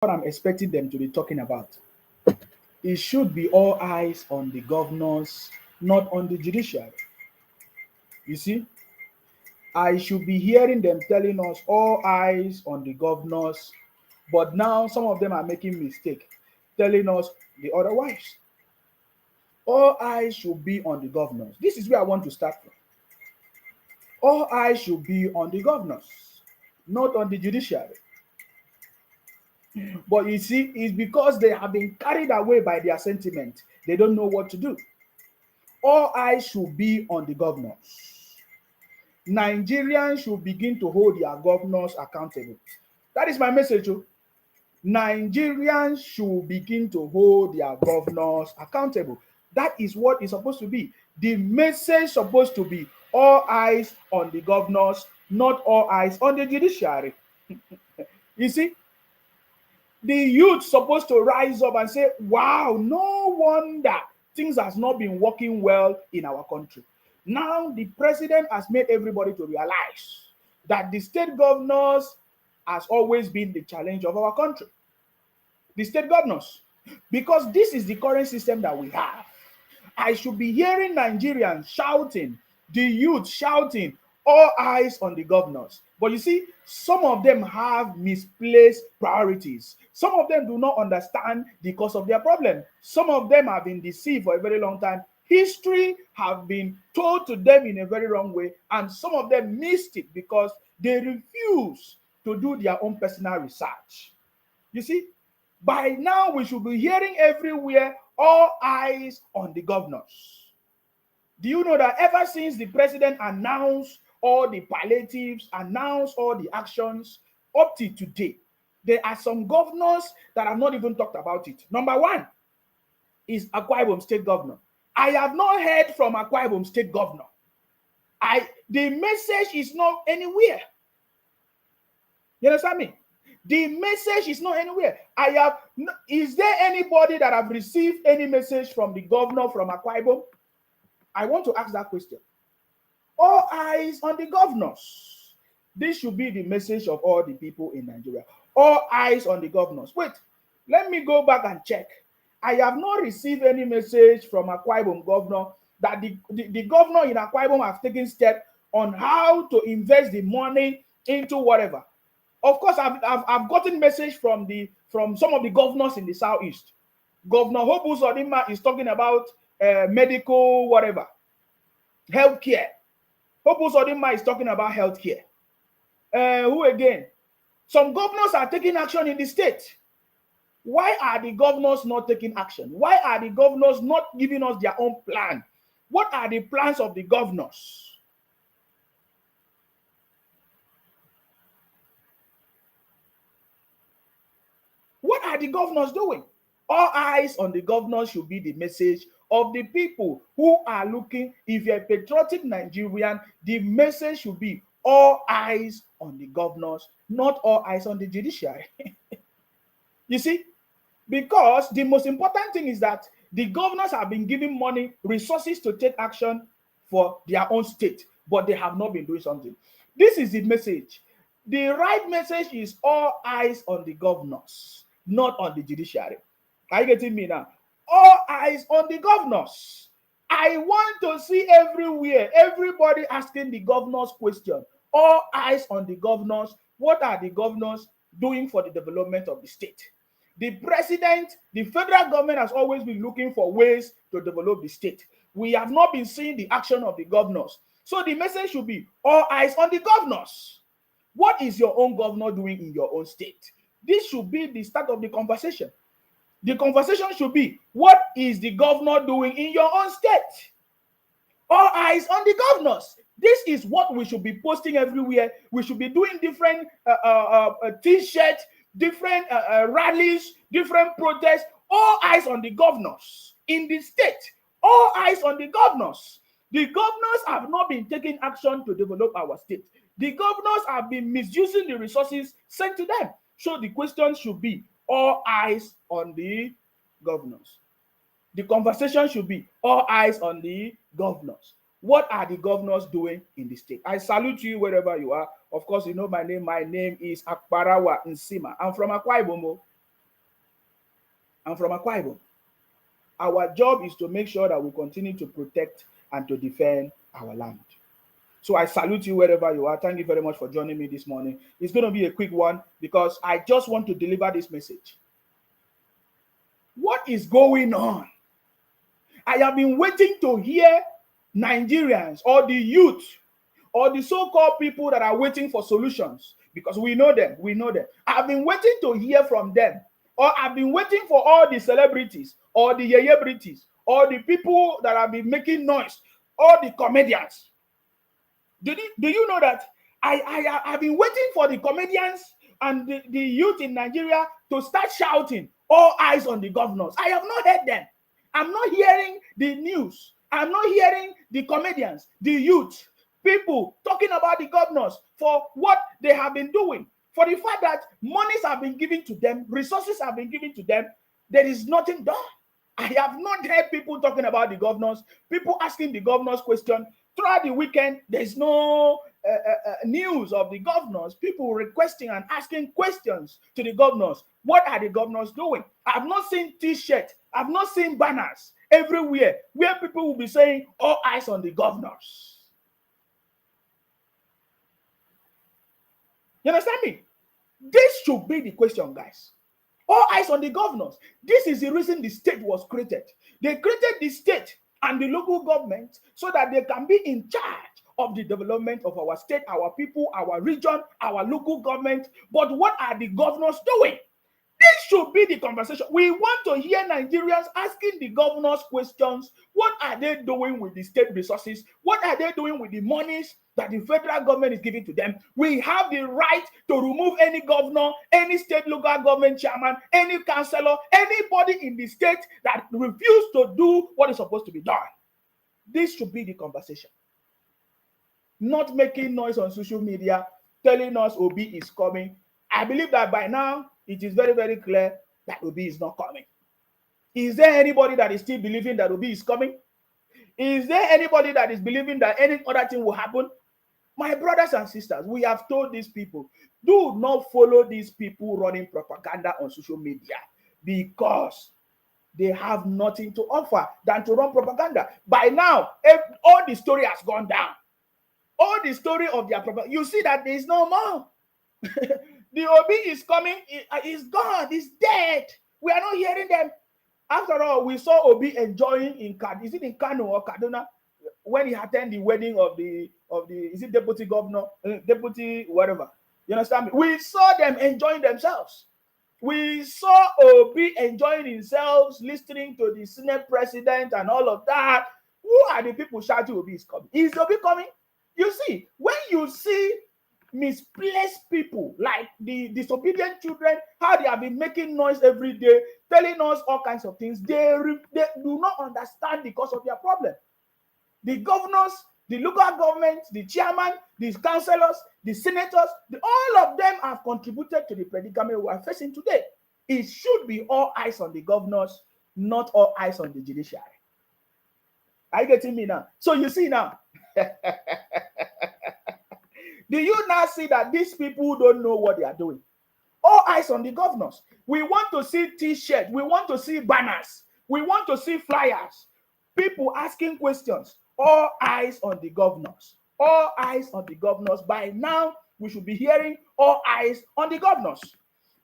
what I'm expecting them to be talking about. It should be all eyes on the governors, not on the judiciary. You see, I should be hearing them telling us all eyes on the governors, but now some of them are making mistake, telling us the otherwise. All eyes should be on the governors. This is where I want to start from. All eyes should be on the governors, not on the judiciary. But you see, it's because they have been carried away by their sentiment. They don't know what to do. All eyes should be on the governors. Nigerians should begin to hold their governors accountable. That is my message. Oh. Nigerians should begin to hold their governors accountable. That is what is supposed to be. The message is supposed to be all eyes on the governors, not all eyes on the judiciary. You see, the youth supposed to rise up and say, wow, no wonder things has not been working well in our country. Now the president has made everybody to realize that the state governors has always been the challenge of our country. The state governors. Because this is the current system that we have. I should be hearing Nigerians shouting, the youth shouting, all eyes on the governors. But you see, some of them have misplaced priorities. Some of them do not understand the cause of their problem. Some of them have been deceived for a very long time. History have been told to them in a very wrong way, and some of them missed it because they refuse to do their own personal research. You see, by now we should be hearing everywhere, all eyes on the governors. Do you know that ever since the president announced all the palliatives, announced all the actions up to today, there are some governors that have not even talked about it. Number one is Akwa Ibom State Governor. I have not heard from Akwa Ibom State Governor. The message is not anywhere. You understand me? The message is not anywhere. Is there anybody that have received any message from the governor from Akwa Ibom? I want to ask that question. All eyes on the governors. This should be the message of all the people in Nigeria. All eyes on the governors. Wait, let me go back and check. I have not received any message from Akwa Ibom governor that the governor in Akwa Ibom have taken steps on how to invest the money into whatever. Of course, I've gotten message from some of the governors in the southeast. Governor Hobu Sodima is talking about medical whatever, healthcare. Hobu Sodima is talking about healthcare. Who again? Some governors are taking action in the state. Why are the governors not taking action? Why are the governors not giving us their own plan? What are the plans of the governors? What are the governors doing? All eyes on the governors should be the message of the people who are looking. If you're a patriotic Nigerian, the message should be all eyes on the governors, not all eyes on the judiciary. You see, because the most important thing is that the governors have been given money, resources to take action for their own state, but they have not been doing something. This is the message. The right message is all eyes on the governors, not on the judiciary. Are you getting me now? All eyes on the governors. I want to see everywhere, everybody asking the governors question. All eyes on the governors. What are the governors doing for the development of the state? The president, the federal government has always been looking for ways to develop the state. We have not been seeing the action of the governors. So the message should be all eyes on the governors. What is your own governor doing in your own state? This should be the start of the conversation. The conversation should be, what is the governor doing in your own state? All eyes on the governors. This is what we should be posting everywhere. We should be doing different t-shirts, different rallies, different protests. All eyes on the governors in the state. All eyes on the governors. The governors have not been taking action to develop our state. The governors have been misusing the resources sent to them. So the question should be all eyes on the governors. The conversation should be all eyes on the governors. What are the governors doing in the state? I salute you wherever you are. Of course, you know my name. My name is Akbarawa Nsima. I'm from Akwa Ibom. I'm from Akwa Ibom. Our job is to make sure that we continue to protect and to defend our land. So I salute you wherever you are. Thank you very much for joining me this morning. It's going to be a quick one because I just want to deliver this message. What is going on? I have been waiting to hear Nigerians or the youth or the so-called people that are waiting for solutions, because we know them. I've been waiting to hear from them, or I've been waiting for all the celebrities or the yeyebrities or the people that have been making noise, all the comedians. Do you know that I've been waiting for the comedians and the youth in Nigeria to start shouting, all eyes on the governors. I have not heard them. I'm not hearing the news. I'm not hearing the comedians, the youth, people talking about the governors for what they have been doing, for the fact that monies have been given to them, resources have been given to them. There is nothing done. I have not heard people talking about the governors, people asking the governors questions. Throughout the weekend, there's no news of the governors, people requesting and asking questions to the governors. What are the governors doing? I've not seen t-shirts. I've not seen banners everywhere where people will be saying, all eyes on the governors. You understand me? This should be the question, guys. All eyes on the governors. This is the reason the state was created. They created the state and the local government so that they can be in charge of the development of our state, our people, our region, our local government. But what are the governors doing? This should be the conversation. We want to hear Nigerians asking the governors questions. What are they doing with the state resources? What are they doing with the monies that the federal government is giving to them? We have the right to remove any governor, any state local government chairman, any councillor, anybody in the state that refuses to do what is supposed to be done. This should be the conversation. Not making noise on social media, telling us Obi is coming. I believe that by now, it is very, very clear that Obi is not coming. Is there anybody that is still believing that Obi is coming? Is there anybody that is believing that any other thing will happen? My brothers and sisters, we have told these people, do not follow these people running propaganda on social media, because they have nothing to offer than to run propaganda. By now, all the story has gone down. All the story of their propaganda, you see that there is no more. The Obi is coming, he's gone, he's dead. We are not hearing them. After all, we saw Obi enjoying in Kano or Kaduna when he attended the wedding of the is it deputy governor, deputy whatever. You understand me? We saw them enjoying themselves. We saw Obi enjoying himself, listening to the Senate president and all of that. Who are the people shouting Obi is coming? Is Obi coming? You see, when you see misplaced people like the disobedient children, how they have been making noise every day, telling us all kinds of things, they do not understand the cause of their problem. The governors, the local government, the chairman, the councillors, the senators, all of them have contributed to the predicament we are facing today. It should be all eyes on the governors, not all eyes on the judiciary. Are you getting me now? So you see now, do you now see that these people don't know what they are doing? All eyes on the governors. We want to see t-shirts. We want to see banners. We want to see flyers. People asking questions. All eyes on the governors. All eyes on the governors. By now, we should be hearing all eyes on the governors.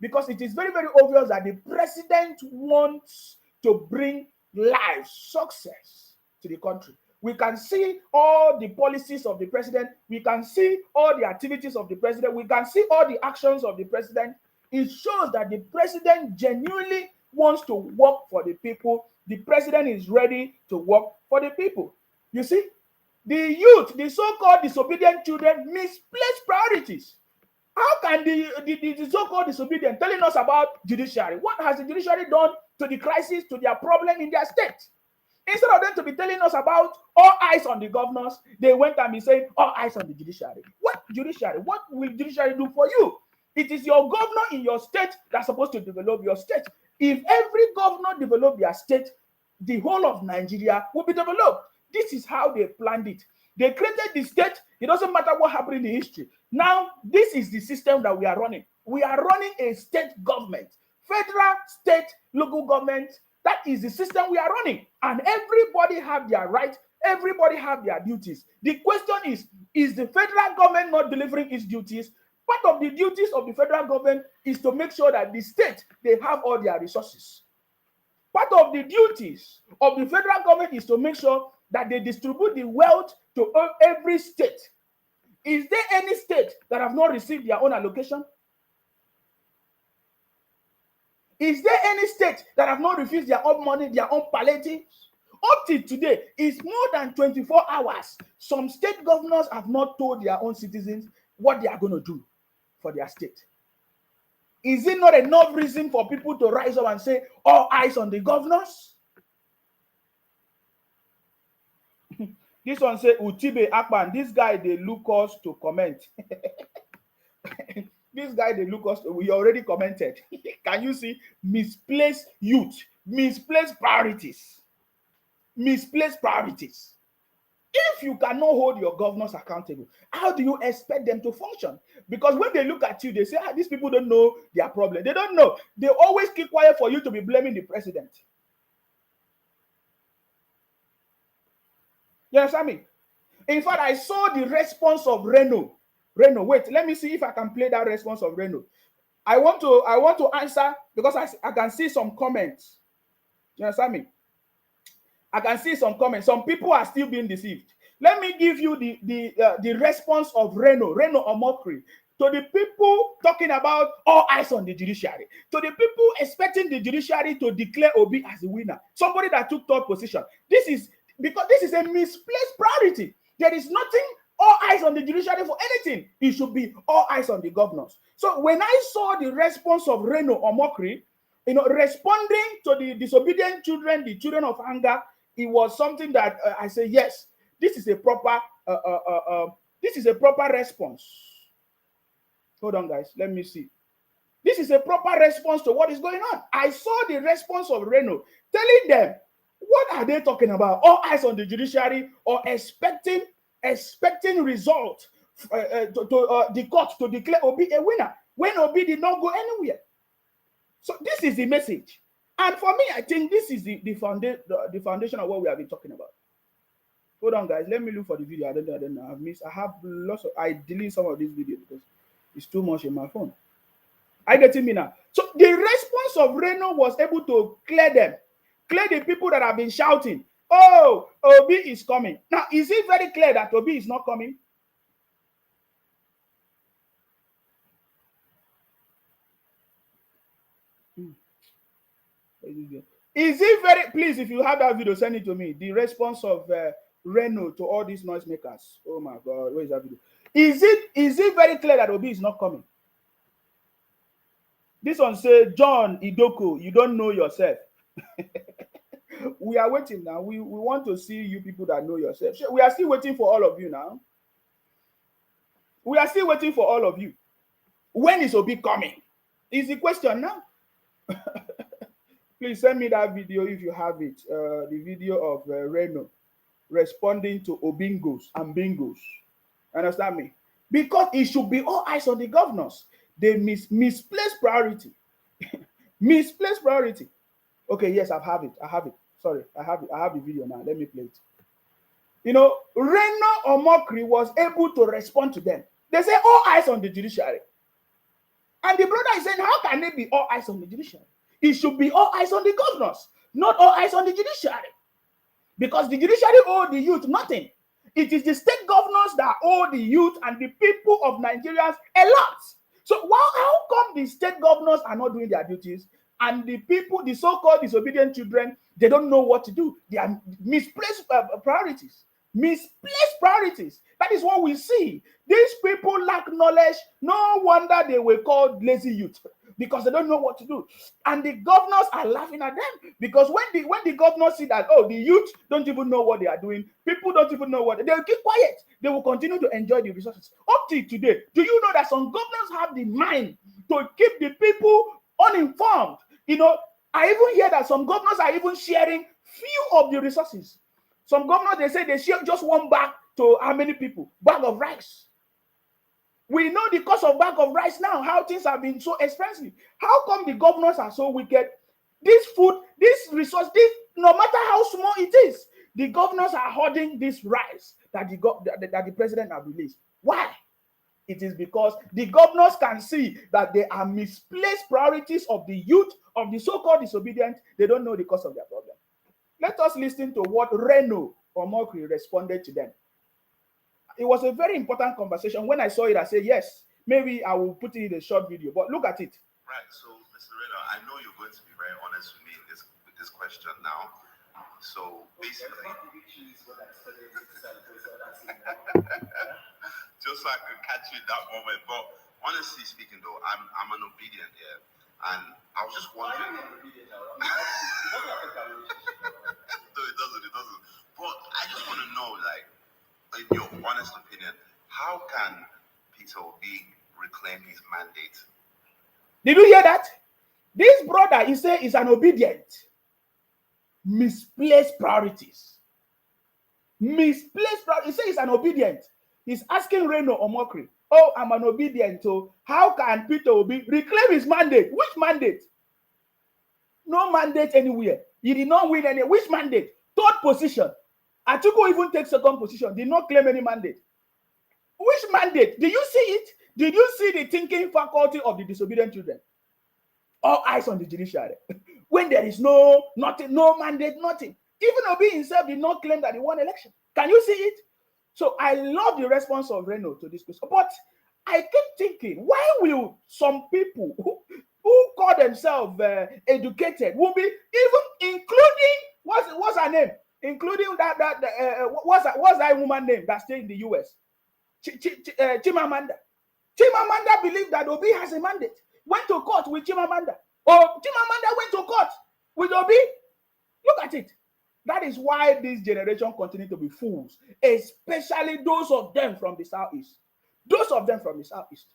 Because it is very, very obvious that the president wants to bring life, success to the country. We can see all the policies of the president. We can see all the activities of the president. We can see all the actions of the president. It shows that the president genuinely wants to work for the people. The president is ready to work for the people. You see, the youth, the so-called disobedient children, misplace priorities. How can the so-called disobedient telling us about judiciary? What has the judiciary done to the crisis, to their problem in their state? Instead of them to be telling us about all eyes on the governors, they went and be saying all eyes on the judiciary. What judiciary? What will judiciary do for you? It is your governor in your state that's supposed to develop your state. If every governor develop their state, the whole of Nigeria will be developed. This is how they planned it. They created the state. It doesn't matter what happened in history. Now, this is the system that we are running. We are running a state government, federal, state, local government. That is the system we are running. And everybody have their rights. Everybody have their duties. The question is the federal government not delivering its duties? Part of the duties of the federal government is to make sure that the state, they have all their resources. Part of the duties of the federal government is to make sure that they distribute the wealth to every state. Is there any state that have not received their own allocation? Is there any state that have not refused their own money, their own palliatives? Up till today, it's more than 24 hours. Some state governors have not told their own citizens what they are going to do for their state. Is it not enough reason for people to rise up and say, all eyes on the governors? This one say, Utibe Akpan, this guy, they look us to comment. This guy, they look us, we already commented. Can you see? Misplaced youth, misplaced priorities. Misplaced priorities. If you cannot hold your governors accountable, how do you expect them to function? Because when they look at you, they say, these people don't know their problem. They don't know. They always keep quiet for you to be blaming the president. You understand me? In fact, I saw the response of Reno. Wait, let me see if I can play that response of Reno. I want to answer because I can see some comments. You understand me? I can see some comments. Some people are still being deceived. Let me give you the response of Reno Omokri to the people talking about all eyes on the judiciary, to the people expecting the judiciary to declare Obi as the winner, somebody that took third position. This is because this is a misplaced priority. There is nothing all eyes on the judiciary for anything. It should be all eyes on the governors. So when I saw the response of Reno Omokri, responding to the disobedient children, the children of anger, it was something that I say, yes, this is a proper response. Hold on, guys. Let me see. This is a proper response to what is going on. I saw the response of Reno telling them, what are they talking about? All eyes on the judiciary or expecting result the court to declare Obi a winner when Obi did not go anywhere. So this is the message. And for me, I think this is the foundation of what we have been talking about. Hold on, guys. Let me look for the video. I don't know. I delete some of this video because it's too much in my phone. I get me now. So the response of Reno was able to clear the people that have been shouting, oh, Obi is coming. Now, is it very clear that Obi is not coming? Is it very, please, if you have that video, send it to me. The response of Reno to all these noisemakers. Oh my God, where is that video? Is it very clear that Obi is not coming? This one says, John Idoko, you don't know yourself. We are waiting now. We want to see you people that know yourself. We are still waiting for all of you now. We are still waiting for all of you. When is Obi coming? Is the question now? Please send me that video if you have it. The video of Reno responding to Obingos and Bingos. Understand me? Because it should be all eyes on the governors. They misplaced priority. Misplaced priority. Okay, yes, I have it. Sorry, I have it. I have the video now. Let me play it. Reno Omokri was able to respond to them. They say all eyes on the judiciary. And the brother is saying, how can it be all eyes on the judiciary? It should be all eyes on the governors, not all eyes on the judiciary. Because the judiciary owe the youth nothing. It is the state governors that owe the youth and the people of Nigerians a lot. So how come the state governors are not doing their duties and the people, the so-called disobedient children, they don't know what to do? They are misplaced priorities. Misplaced priorities. That is what we see. These people lack knowledge. No wonder they were called lazy youth, because they don't know what to do. And the governors are laughing at them, because when the governors see that, oh, the youth don't even know what they are doing, people don't even know what, they'll keep quiet. They will continue to enjoy the resources. Up till today, do you know that some governors have the mind to keep the people uninformed? I even hear that some governors are even sharing few of the resources. Some governors, they say they share just one bag to how many people? Bag of rice. We know the cost of bag of rice now, how things have been so expensive. How come the governors are so wicked? This food, this resource, this, no matter how small it is, the governors are hoarding this rice that the president has released. Why? It is because the governors can see that they are misplaced priorities of the youth, of the so-called disobedient. They don't know the cause of their problem. Let us listen to what Reno Omokri responded to them. It was a very important conversation. When I saw it, I said, yes, maybe I will put it in a short video, but look at it. Right, so Mr. Reno, I know you're going to be very honest with me with this question now. So basically, just so I can catch you in that moment. But honestly speaking, though, I'm an obedient here, and I was just wondering. No, it doesn't. But I just want to know, like, in your honest opinion, how can Peter Obi reclaim his mandate? Did you hear that? This brother, he said, is an obedient. Misplaced priorities. Misplaced priorities. He says he's an obedient. He's asking Reno Omokri, oh, I'm an obedient. So how can Peter Obi reclaim his mandate? Which mandate? No mandate anywhere. He did not win any. Which mandate? Third position. Atiku even takes second position. Did not claim any mandate. Which mandate? Did you see it? Did you see the thinking faculty of the disobedient children? All eyes on the judiciary. When there is nothing, no mandate, nothing. Even Obi himself did not claim that he won election. Can you see it? So I love the response of Reno to this question. But I keep thinking, why will some people who call themselves educated will be even including what's her name? Including what's that woman name that stayed in the US? Chimamanda. Chimamanda believed that Obi has a mandate. Went to court with Chimamanda. Oh, Chimamanda went to court with Obi. Look at it. That is why this generation continue to be fools, especially those of them from the Southeast. Those of them from the Southeast.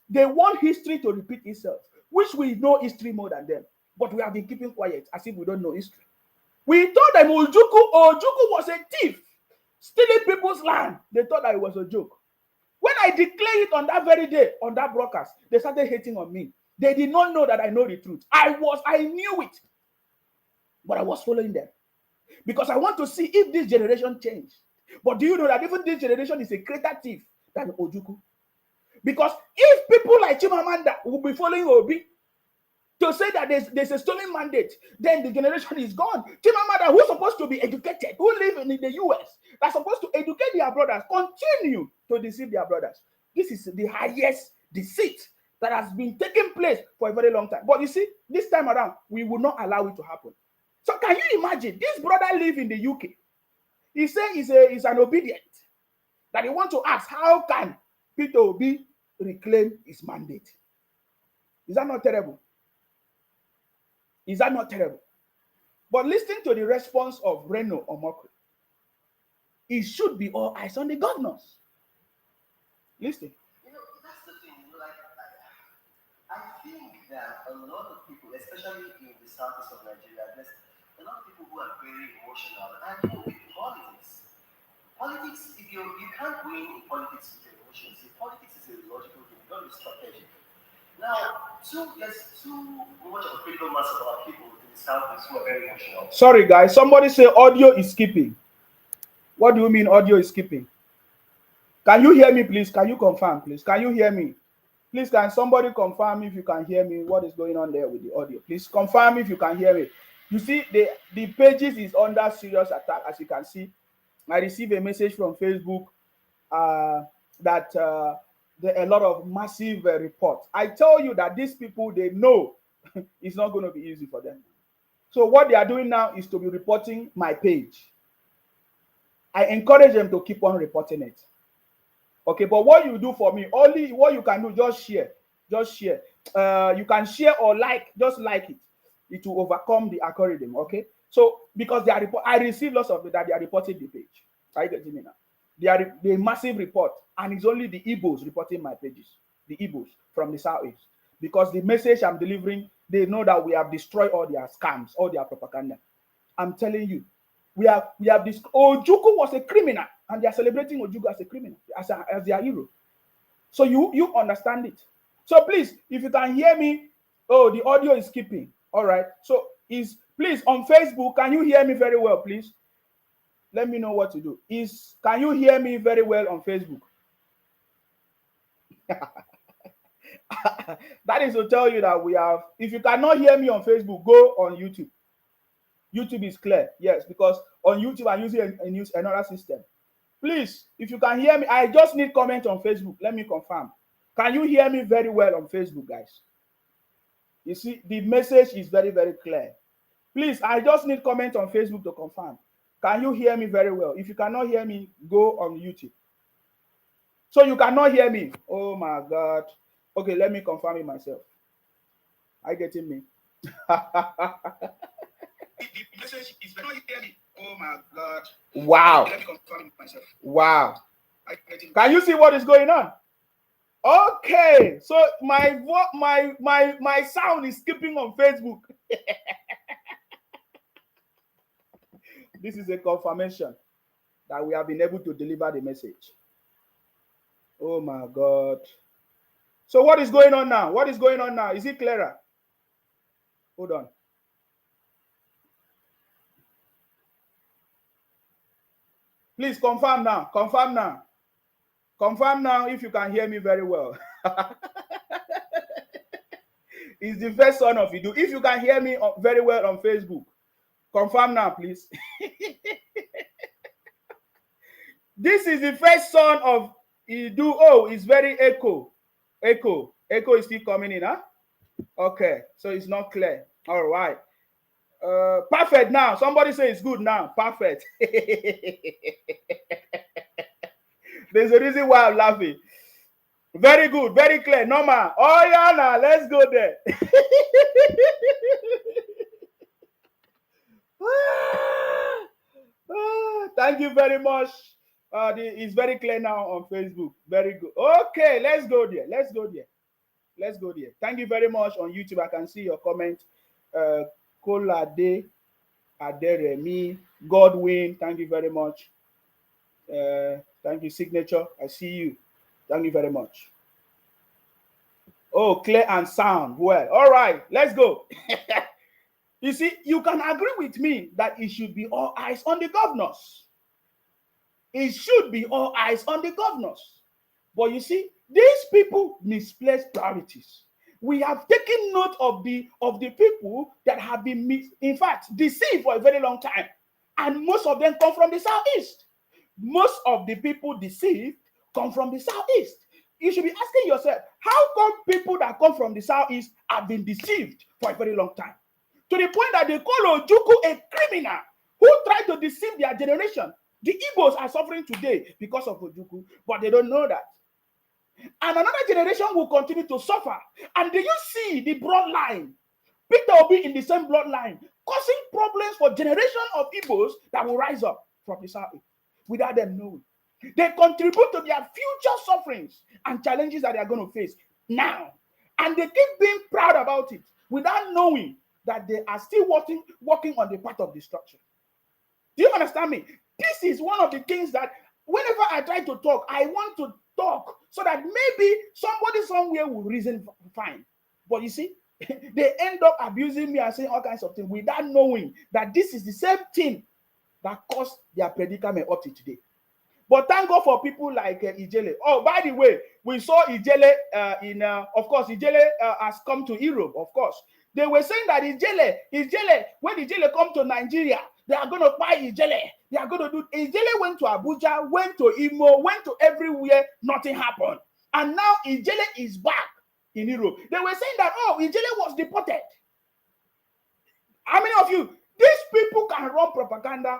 They want history to repeat itself, which we know history more than them. But we have been keeping quiet as if we don't know history. We told them Ojukwu was a thief, stealing people's land. They thought that it was a joke. When I declared it on that very day, on that broadcast, they started hating on me. They did not know that I know the truth. I knew it. But I was following them. Because I want to see if this generation changed. But do you know that even this generation is a greater thief than Ojukwu? Because if people like Chimamanda will be following Obi to say that there's a stolen mandate, then the generation is gone. Chimamanda, who's supposed to be educated, who live in the US, that's supposed to educate their brothers, continue to deceive their brothers. This is the highest deceit that has been taking place for a very long time. But you see, this time around, we will not allow it to happen. So can you imagine? This brother live in the UK. He said he's an obedient. That he want to ask, how can Peter Obi reclaim his mandate? Is that not terrible? Is that not terrible? But listen to the response of Reno Omokri. It should be all eyes on the governors. Listen. You know, that's the thing. You know, like I think that a lot of people, especially in the southeast of Nigeria, there's a lot of people who are very emotional. And you know, with politics, if you can't win in politics with emotions. If politics is a logical thing, you don't be strategic. Now, there's too much of a critical mass of our people in the southeast who are very emotional. Sorry, guys. Somebody say audio is skipping. What do you mean audio is skipping? Can you hear me, please? Can you confirm, please? Can you hear me? Please, can somebody confirm if you can hear me? What is going on there with the audio? Please confirm if you can hear me. You see, the pages is under serious attack, as you can see. I received a message from Facebook that there are a lot of massive reports. I tell you that these people, they know it's not going to be easy for them. So what they are doing now is to be reporting my page. I encourage them to keep on reporting it. Okay, but what you do for me, only what you can do, just share. Just share. You can share or like, just like it. It will overcome the algorithm, okay? So, because they are I receive lots of it that they are reporting the page. Are you getting me now? They are the massive report, and it's only the Igbos reporting my pages. The Igbos from the Southeast. Because the message I'm delivering, they know that we have destroyed all their scams, all their propaganda. I'm telling you, we have this. Ojukwu was a criminal, and they are celebrating Ojukwu as a criminal, as their hero. So you understand it. So please, if you can hear me, oh, the audio is skipping. All right. So Is please on Facebook, can you hear me very well, please? Let me know what to do. Can you hear me very well on Facebook? That is to tell you that we have, if you cannot hear me on Facebook, go on YouTube. YouTube is clear, yes, because on YouTube I'm using another system. Please, if you can hear me, I just need comment on Facebook. Let me confirm. Can you hear me very well on Facebook, guys? You see, the message is very, very clear. Please, I just need comment on Facebook to confirm. Can you hear me very well? If you cannot hear me, go on YouTube. So you cannot hear me. Oh my God. Okay, let me confirm it myself. Are you getting me? The message is very clear. Oh my God. Wow. Let me confirm it myself. Wow. Can you see what is going on? Okay, so my sound is skipping on Facebook. This is a confirmation that we have been able to deliver the message. Oh my God. So what is going on now? What is going on now? Is it clearer? Hold on. Please confirm now. Confirm now. Confirm now if you can hear me very well. It's the first son of Idu. If you can hear me very well on Facebook, confirm now, please. This is the first son of Idu. Oh, it's very echo. Echo is still coming in, huh? Okay, so it's not clear. All right. Perfect now. Somebody say it's good now. Perfect. There's a reason why I'm laughing. Very good, very clear. Normal. Oh yeah, now let's go there. Thank you very much. It's very clear now on Facebook. Very good. Okay, let's go there. Let's go there. Let's go there. Thank you very much on YouTube. I can see your comment. Kolade Aderemi Godwin. Thank you very much. Thank you, Signature. I see you. Thank you very much. Oh, clear and sound. Well, all right, let's go. You see, you can agree with me that it should be all eyes on the governors. It should be all eyes on the governors. But you see, these people misplace priorities. We have taken note of the people that have been, in fact, deceived for a very long time. And most of them come from the Southeast. Most of the people deceived come from the Southeast. You should be asking yourself, how come people that come from the Southeast have been deceived for a very long time? To the point that they call Ojukwu a criminal who tried to deceive their generation. The Igbos are suffering today because of Ojukwu, but they don't know that. And another generation will continue to suffer. And do you see the bloodline? Peter will be in the same bloodline, causing problems for generations of Igbos that will rise up from the Southeast without them knowing. They contribute to their future sufferings and challenges that they are going to face now. And they keep being proud about it without knowing that they are still working on the path of destruction. Do you understand me? This is one of the things that whenever I try to talk, I want to talk so that maybe somebody somewhere will reason fine. But you see, they end up abusing me and saying all kinds of things without knowing that this is the same thing that caused their predicament up to today. But thank God for people like Ijele. Oh, by the way, we saw Ijele of course, Ijele has come to Europe, of course. They were saying that Ijele, when Ijele come to Nigeria, they are going to buy Ijele. They are going to do. Ijele went to Abuja, went to Imo, went to everywhere. Nothing happened. And now Ijele is back in Europe. They were saying that, oh, Ijele was deported. How many of you? These people can run propaganda.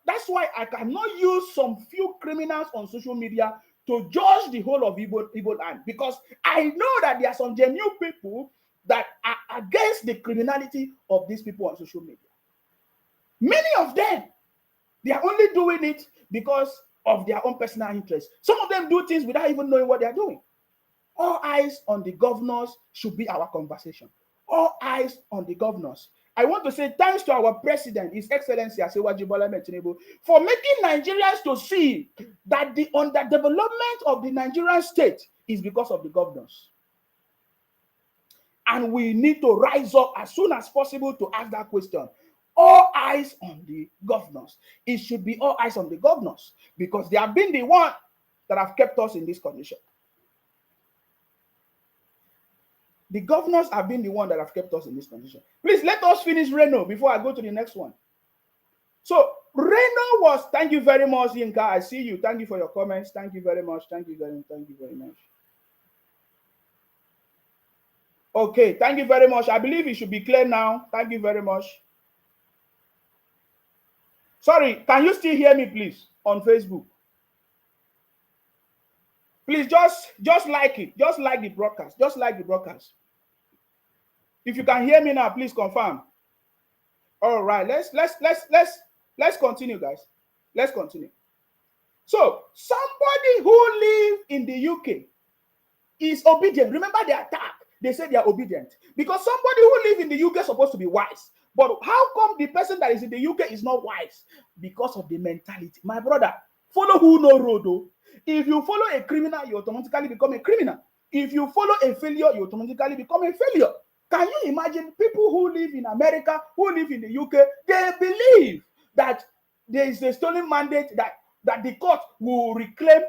That's why I cannot use some few criminals on social media to judge the whole of Igbo land, because I know that there are some genuine people that are against the criminality of these people on social media. Many of them, they are only doing it because of their own personal interest. Some of them do things without even knowing what they are doing. All eyes on the governors should be our conversation. All eyes on the governors. I want to say thanks to our president, His Excellency Asiwaju Bola Ahmed Tinubu, for making Nigerians to see that the underdevelopment of the Nigerian state is because of the governors. And we need to rise up as soon as possible to ask that question. All eyes on the governors. It should be all eyes on the governors because they have been the one that have kept us in this condition. The governors have been the one that have kept us in this condition. Please let us finish Reno before I go to the next one. So Reno was, thank you very much, Yinka. I see you. Thank you for your comments. Thank you very much. Thank you very much. Okay, thank you very much. I believe it should be clear now. Thank you very much. Sorry, can you still hear me, please, on Facebook? Please just like it. Just like the broadcast. Just like the broadcast. If you can hear me now, please confirm. All right, let's continue, guys. Let's continue. So somebody who lives in the UK is obedient. Remember the attack. They said they are obedient because somebody who lives in the UK is supposed to be wise. But how come the person that is in the UK is not wise? Because of the mentality. My brother, follow who no road. Though. If you follow a criminal, you automatically become a criminal. If you follow a failure, you automatically become a failure. Can you imagine people who live in America, who live in the UK, they believe that there is a stolen mandate that the court will reclaim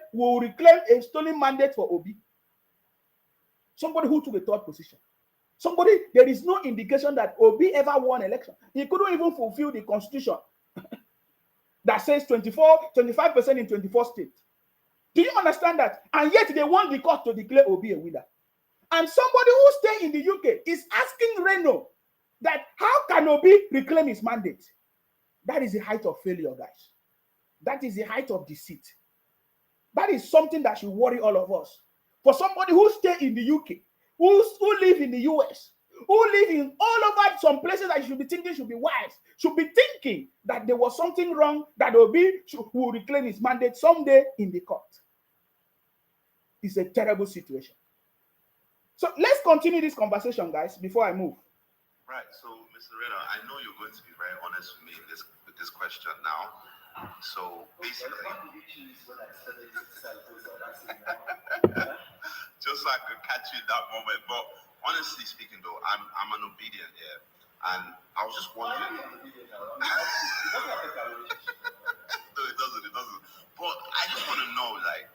a stolen mandate for Obi. Somebody who took a third position. Somebody, there is no indication that Obi ever won election. He couldn't even fulfill the constitution that says 25% in 24 states. Do you understand that? And yet they want the court to declare Obi a winner. And somebody who stays in the UK is asking Reno that how can Obi reclaim his mandate? That is the height of failure, guys. That is the height of deceit. That is something that should worry all of us. For somebody who stays in the UK, who live in the US, who live in all over some places that you should be thinking should be wise, should be thinking that there was something wrong, that Obi will reclaim his mandate someday in the court. It's a terrible situation. So let's continue this conversation, guys, before I move. Right. So, Mr. Reno, I know you're going to be very honest with me with this question now. So basically, just so I could catch you in that moment. But honestly speaking, though, I'm an obedient here, and I was just wondering. No, it doesn't. But I just want to know, like,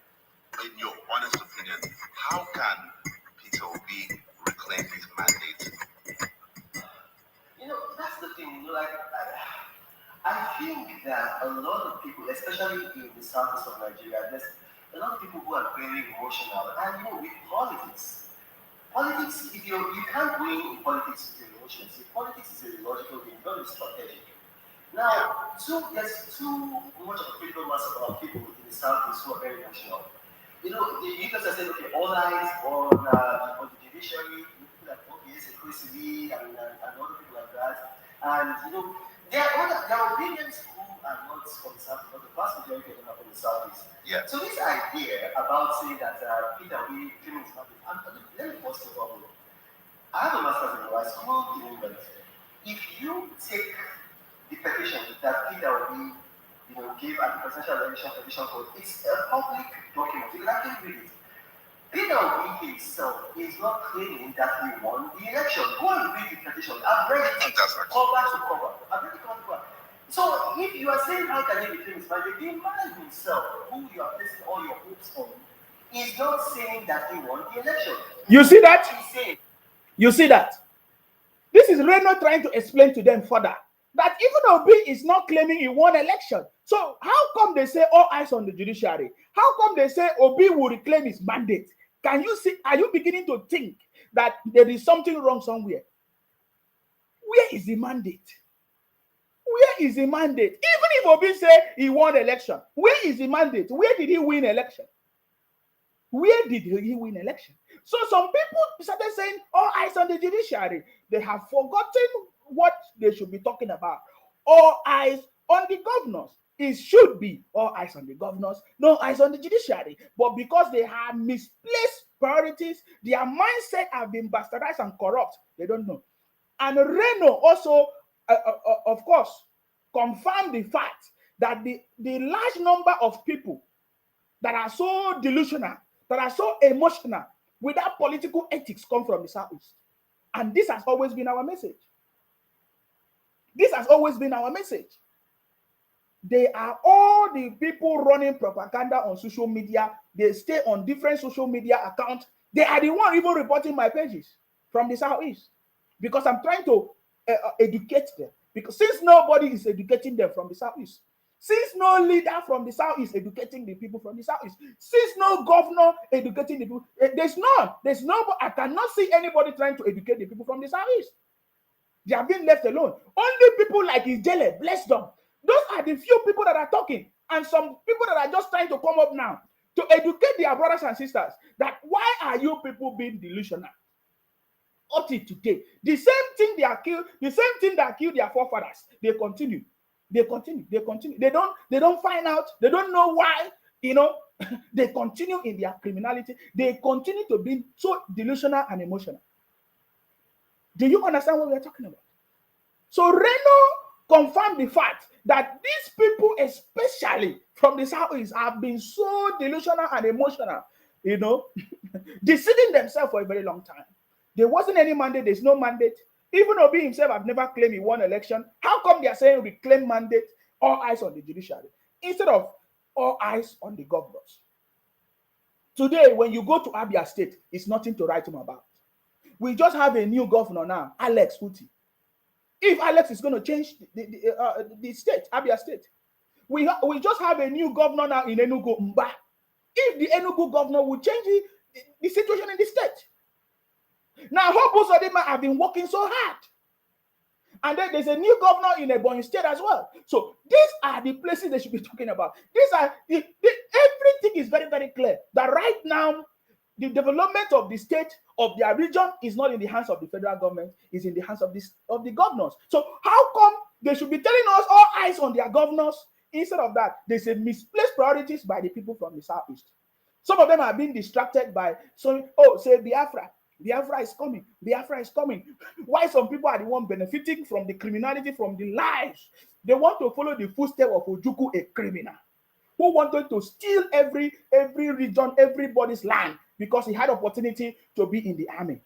in your honest opinion, how can Peter Obi reclaim his mandate? That's the thing. I think that a lot of people, especially in the southeast of Nigeria, there's a lot of people who are very emotional. And with politics, if you can't win in politics with emotions. Politics is a logical game, not a strategic. Now, there's too much of a critical mass of our people in the southeast who are very emotional. The leaders are saying, okay, all eyes on the judiciary, people like OBS and Chris Lee and other people like that. And there are opinions who are not from the southeast, but the vast majority of them are from the southeast. Yeah. So this idea about saying that Peter Obi claiming his mandate, let me pause the bubble. I have a master's in law. I schooled in England. If you take the petition that Peter Obi gave at the presidential election petition code, it's a public document. You can actually read it. Peter Obi himself is not claiming that he won the election. Go and read the petition. I've read it cover to cover. I've read it cover to cover. So if you are saying how can he reclaim his mandate, the man himself, who you are placing all your hopes on, is not saying that he won the election. You see that? He's saying. You see that? This is Reno trying to explain to them further that even Obi is not claiming he won election. So how come they say all eyes on the judiciary? How come they say Obi will reclaim his mandate? Can you see? Are you beginning to think that there is something wrong somewhere? Where is the mandate? Where is the mandate? Even if Obi say he won election, where is the mandate? Where did he win election? Where did he win election? So some people started saying all eyes on the judiciary. They have forgotten what they should be talking about. All eyes on the governors. It should be all eyes on the governors, no eyes on the judiciary. But because they have misplaced priorities, their mindset have been bastardized and corrupt. They don't know. And Reno also, of course, confirmed the fact that the large number of people that are so delusional, that are so emotional, without political ethics come from the Southeast. And this has always been our message. This has always been our message. They are all the people running propaganda on social media. They stay on different social media accounts. They are the one even reporting my pages from the Southeast, because I'm trying to educate them. Because since nobody is educating them from the Southeast, since no leader from the South is educating the people from the Southeast, since no governor educating the people, there's no, I cannot see anybody trying to educate the people from the Southeast. They are being left alone. Only people like Ijele, bless them. Those are the few people that are talking, and some people that are just trying to come up now to educate their brothers and sisters that why are you people being delusional? Up to today, the same thing they are killed, the same thing that killed their forefathers, they continue. They continue. They don't find out. They don't know why. They continue in their criminality. They continue to be so delusional and emotional. Do you understand what we're talking about? So Reno confirmed the fact that these people, especially from the Southeast, have been so delusional and emotional, deceiving themselves for a very long time. There wasn't any mandate. There's no mandate. Even Obi himself have never claimed he won election. How come they are saying reclaim mandate, all eyes on the judiciary, instead of all eyes on the governors? Today, when you go to Abia State, it's nothing to write him about. We just have a new governor now, Alex Uti. If Alex is going to change the state, Abia State, we just have a new governor now in Enugu, Mba. If the Enugu governor will change the situation in the state. Now, Hope Uzodinma have been working so hard. And then there's a new governor in Ebonyi State as well. So these are the places they should be talking about. These are everything is very, very clear that right now the development of the state, of their region, is not in the hands of the federal government, it's in the hands of the governors. So how come they should be telling us all eyes on their governors? Instead of that, they say misplaced priorities by the people from the Southeast. Some of them are being distracted by say Biafra. Biafra is coming. Biafra is coming. Why some people are the one benefiting from the criminality, from the lies? They want to follow the footsteps of Ojukwu, a criminal who wanted to steal every region, everybody's land, because he had opportunity to be in the army.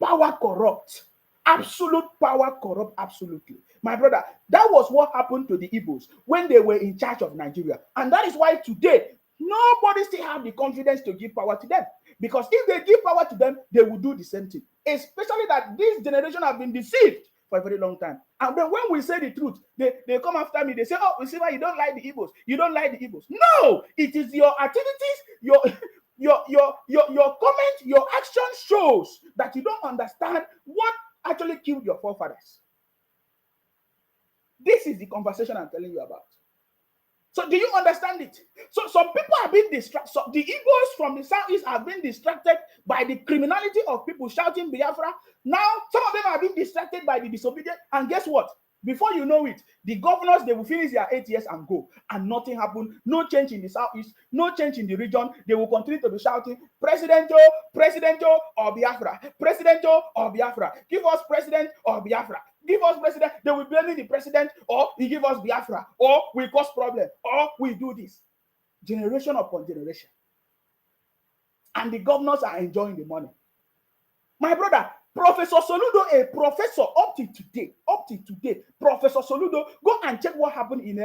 Power corrupt. Absolute power corrupt, absolutely. My brother, that was what happened to the Igbos when they were in charge of Nigeria. And that is why today, nobody still have the confidence to give power to them. Because if they give power to them, they will do the same thing. Especially that this generation have been deceived for a very long time. And then when we say the truth, they come after me. They say, oh, you see why you don't like the Igbos. You don't like the Igbos. No! It is your activities, your comment, your action shows that you don't understand what actually killed your forefathers. This is the conversation I'm telling you about. So do you understand it? So some people have been distracted. So the Igbos from the Southeast have been distracted by the criminality of people shouting Biafra. Now, some of them have been distracted by the disobedience. And guess what? Before you know it, the governors, they will finish their 8 years and go. And nothing happened. No change in the Southeast. No change in the region. They will continue to be shouting, Presidento, Presidento, or Biafra. Presidento, or Biafra. Give us president or Biafra. Give us president. They will blame the president, or he give us Biafra, or we cause problem, or we do this. Generation upon generation. And the governors are enjoying the money. My brother, Professor Soludo, a professor up to today, Professor Soludo, go and check what happened in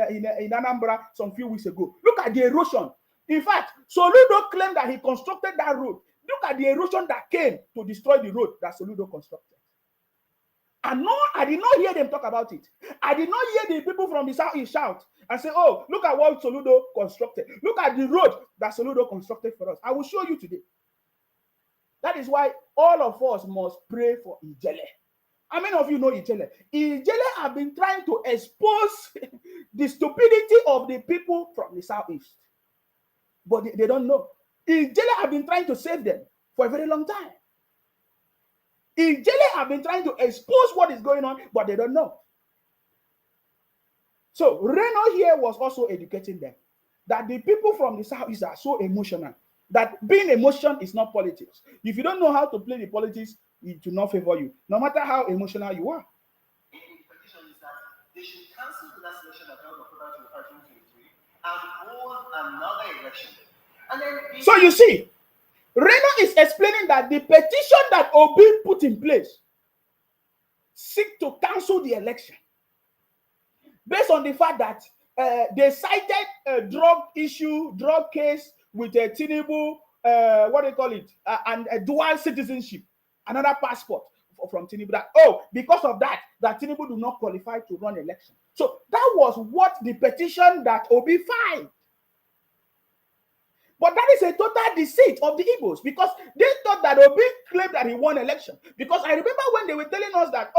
Anambra some few weeks ago. Look at the erosion. In fact, Soludo claimed that he constructed that road. Look at the erosion that came to destroy the road that Soludo constructed. And no, I did not hear them talk about it. I did not hear the people from the Southeast shout and say, oh, look at what Soludo constructed. Look at the road that Soludo constructed for us. I will show you today. That is why all of us must pray for Ijele. How many of you know Ijele? Ijele have been trying to expose the stupidity of the people from the Southeast. But they don't know. Ijele have been trying to save them for a very long time. Ijele have been trying to expose what is going on, but they don't know. So Reno here was also educating them that the people from the Southeast are so emotional, that being emotion is not politics. If you don't know how to play the politics, it will not favor you, no matter how emotional you are. The petition is that they should cancel the last election that held October 25, 2023 and hold another election. And then so you see, Reno is explaining that the petition that Obi put in place seek to cancel the election based on the fact that they cited a drug case with a Tinubu, what do you call it, and a dual citizenship, another passport from Tinubu. That because of that Tinubu do not qualify to run election. So that was what the petition that Obi filed. But that is a total deceit of the Igbos, because they thought that Obi claimed that he won election. Because I remember when they were telling us that,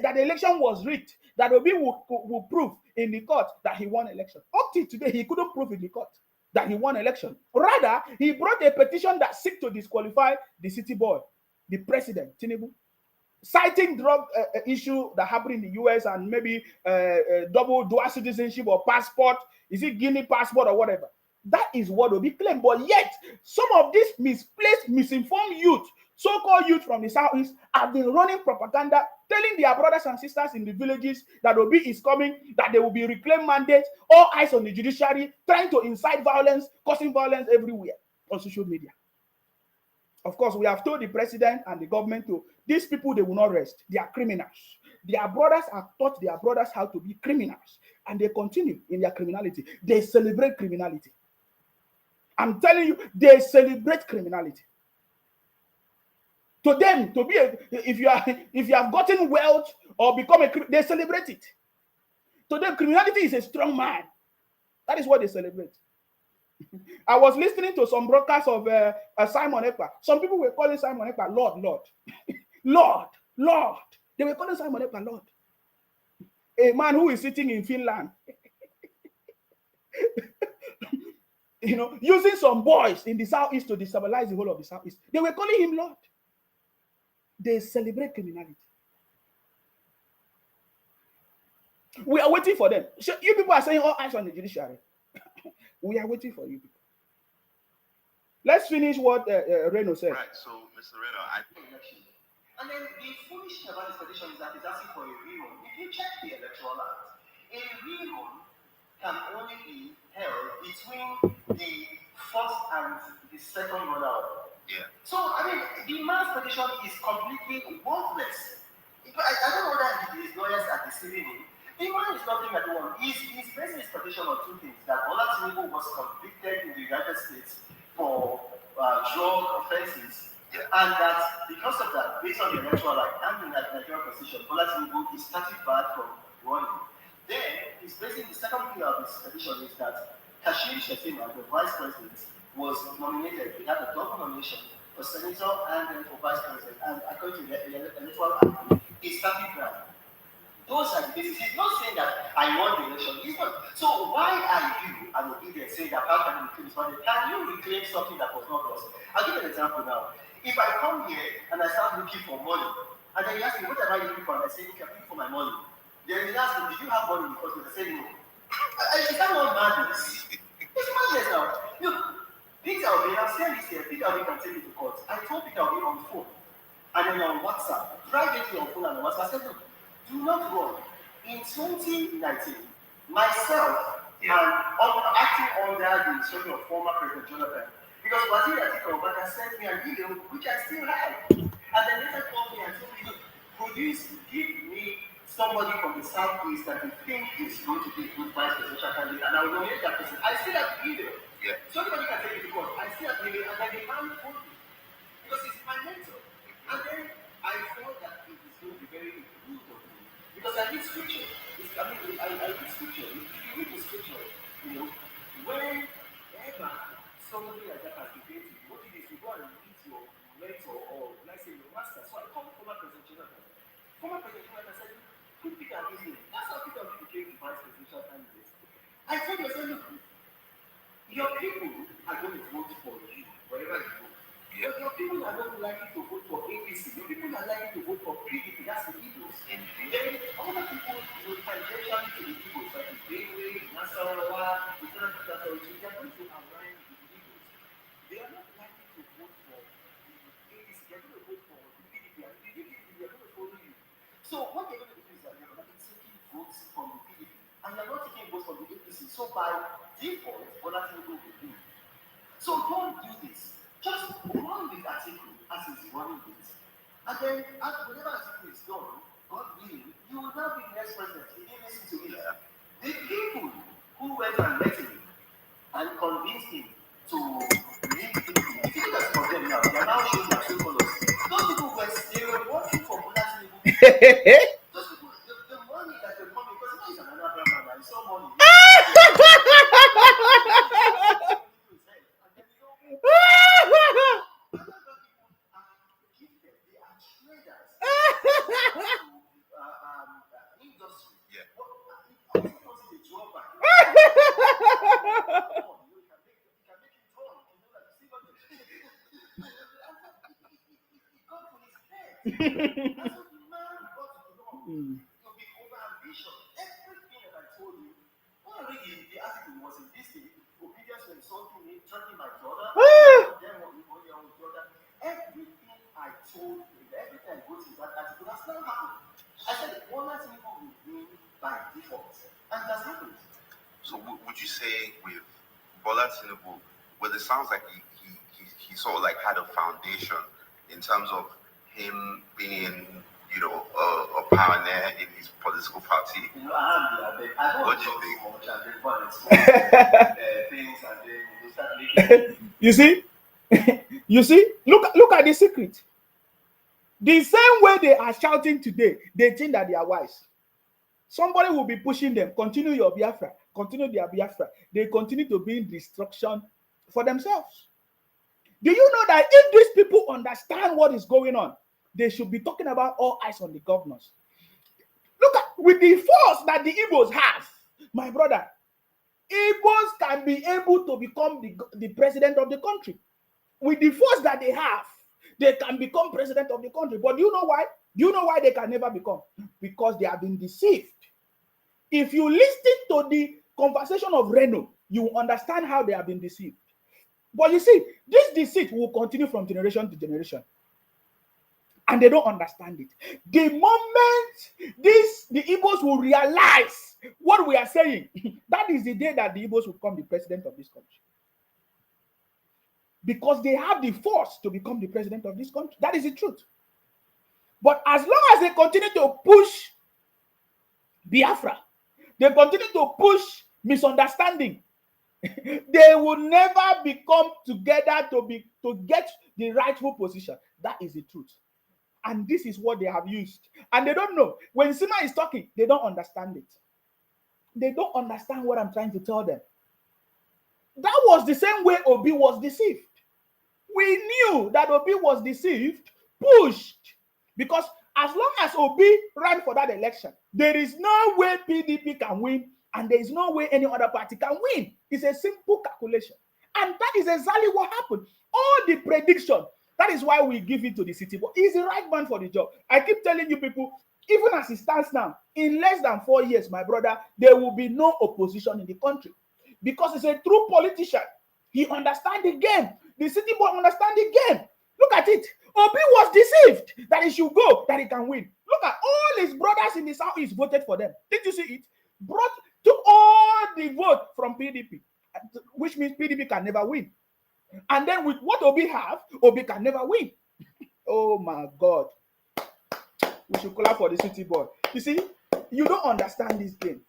that the election was rigged, that Obi will prove in the court that he won election. Up till today, he couldn't prove in the court that he won election. Rather, he brought a petition that seek to disqualify the city boy, the president, Tinubu, citing drug issue that happened in the US and maybe double dual citizenship or passport. Is it Guinea passport or whatever? That is what Obi claimed. But yet, some of these misplaced, misinformed youth, so-called youth from the Southeast, have been running propaganda, telling their brothers and sisters in the villages that Obi is coming, that they will be reclaimed mandate, all eyes on the judiciary, trying to incite violence, causing violence everywhere on social media. Of course, we have told the president and the government to, these people, they will not rest. They are criminals. Their brothers have taught their brothers how to be criminals, and they continue in their criminality. They celebrate criminality. I'm telling you, they celebrate criminality. To them, to be if you have gotten wealth or become they celebrate it. To them, criminality is a strong man. That is what they celebrate. I was listening to some broadcasts of Simon Ekpa. Some people were calling Simon Ekpa Lord, Lord, Lord, Lord. They were calling Simon Ekpa Lord. A man who is sitting in Finland. Using some boys in the Southeast to destabilize the whole of the Southeast. They were calling him Lord. They celebrate criminality. We are waiting for them. You people are saying all eyes on the judiciary. We are waiting for you people. Let's finish what Reno said. Right, so Mr. Reno, and then the foolish thing about this petition is that it's asking for a rerun. If you check the Electoral Act, a rerun can only be held between the first and the second rollout. Yeah. So, the man's petition is completely worthless. I don't know that his lawyers are deceiving him. The man is nothing at all. He's basing his petition on two things: that Bola Tinubu was convicted in the United States for drug offenses, and that because of that, based on the electoral act and the Nigerian constitution, Bola Tinubu is starting back from running. Then he's basing the second thing of his petition is that Kashim Shettima, the vice president, was nominated. He had a double nomination for senator and then for vice president. And according to the electoral act, he's starting back. Those are the basis. He's not saying that I won the election. He's not. So why are you and Obedient saying that how can you reclaim this money? Can you reclaim something that was not yours? I'll give you an example now. If I come here and I start looking for money, and then you ask me, what am I looking for? And I say, okay, I'm looking for my money. Then you ask me, did you have money? Because I say no. Is that not madness? It's madness now. Look, Peter Obi, I've said this here, Peter Obi can take it to court. I told Peter Obi on phone, and then on WhatsApp, privately on phone and on WhatsApp, I said, look, do not run. In 2019, myself and acting under the instruction of former President Jonathan, because Waziri Atiku Abubakar sent me an email, which I still have. And then later called me and told me, look, give me somebody from the Southeast that you think is going to be a good vice presidential candidate, and I will nominate that person. I still have the email. Yeah. So anybody can take it to court. I still have the email, and then the man told me, because he's my mentor. And then I thought that it is going to be very good of me, because I read scripture. I read scripture. If you read the scripture, whenever somebody like that has debated you, what it is, you go and meet your mentor or, let's say, your master. So I called former President Jonathan. Former President Jonathan said, put Peter Obi in. That's how Peter Obi became the vice presidential candidate. I told you, I said, look, your people are going to vote for you wherever you go. Yeah. Your people are not likely to vote for APC. Your people are likely to vote for PDP. That's the Igbos. Mm-hmm. Then other people will tangentially to the Igbos, like the Benue, Nasarawa, the Federal Authority. They are going to align with the Igbos. They are not likely to vote for the APC. They are going to vote for the PDP. And the PDP, they are going to follow you. So what they're going to do is that they're going to be taking votes from the PDP. And they're not taking votes from the APC. So by default, Bola Tinubu will do. So don't do this. Just run with Atiku as he's running it. And then, whenever Atiku is done, God willing, you will now be the next president. He didn't listen to him. The people who went and met him and convinced him to leave PDP, if you look at some of them now, they are now showing their true colors. Those people they were working for Bola Tinubu. Those people, the money that they're coming, because he's an Anambra man, and so money. So would you say with Bola Tinubu, well, it sounds like he sort of like had a foundation in terms of him being, you know, a pioneer in his political party. You know, I don't What do you think? You see, you see, look at the secret. The same way they are shouting today, they think that they are wise. Somebody will be pushing them, continue your Biafra, continue their Biafra. They continue to bring destruction for themselves. Do you know that if these people understand what is going on, they should be talking about all eyes on the governors? Look at, with the force that the Igbos have, my brother, Igbos can be able to become the president of the country. With the force that they have, they can become president of the country. But do you know why? Do you know why they can never become? Because they have been deceived. If you listen to the conversation of Reno, you will understand how they have been deceived. But you see, this deceit will continue from generation to generation. And they don't understand it. The moment the Igbos will realize what we are saying, that is the day that the Igbos will become the president of this country. Because they have the force to become the president of this country. That is the truth. But as long as they continue to push Biafra, they continue to push misunderstanding, they will never become together to get the rightful position. That is the truth. And this is what they have used. And they don't know. When Sima is talking, they don't understand it. They don't understand what I'm trying to tell them. That was the same way Obi was deceived. We knew that Obi was deceived, pushed, because as long as Obi ran for that election, there is no way PDP can win, and there is no way any other party can win. It's a simple calculation. And that is exactly what happened. All the prediction, that is why we give it to the city boy. He's the right man for the job. I keep telling you people, even as it stands now, in less than 4 years, my brother, there will be no opposition in the country. Because he's a true politician. He understands the game. The city boy understands the game. Look at it. Obi was deceived that he should go, that he can win. Look at all his brothers in the southeast voted for them. Did you see it? Took all the vote from PDP, which means PDP can never win. And then with what Obi have, Obi can never win. Oh my God. We should clap for the city boy. You see, you don't understand this game.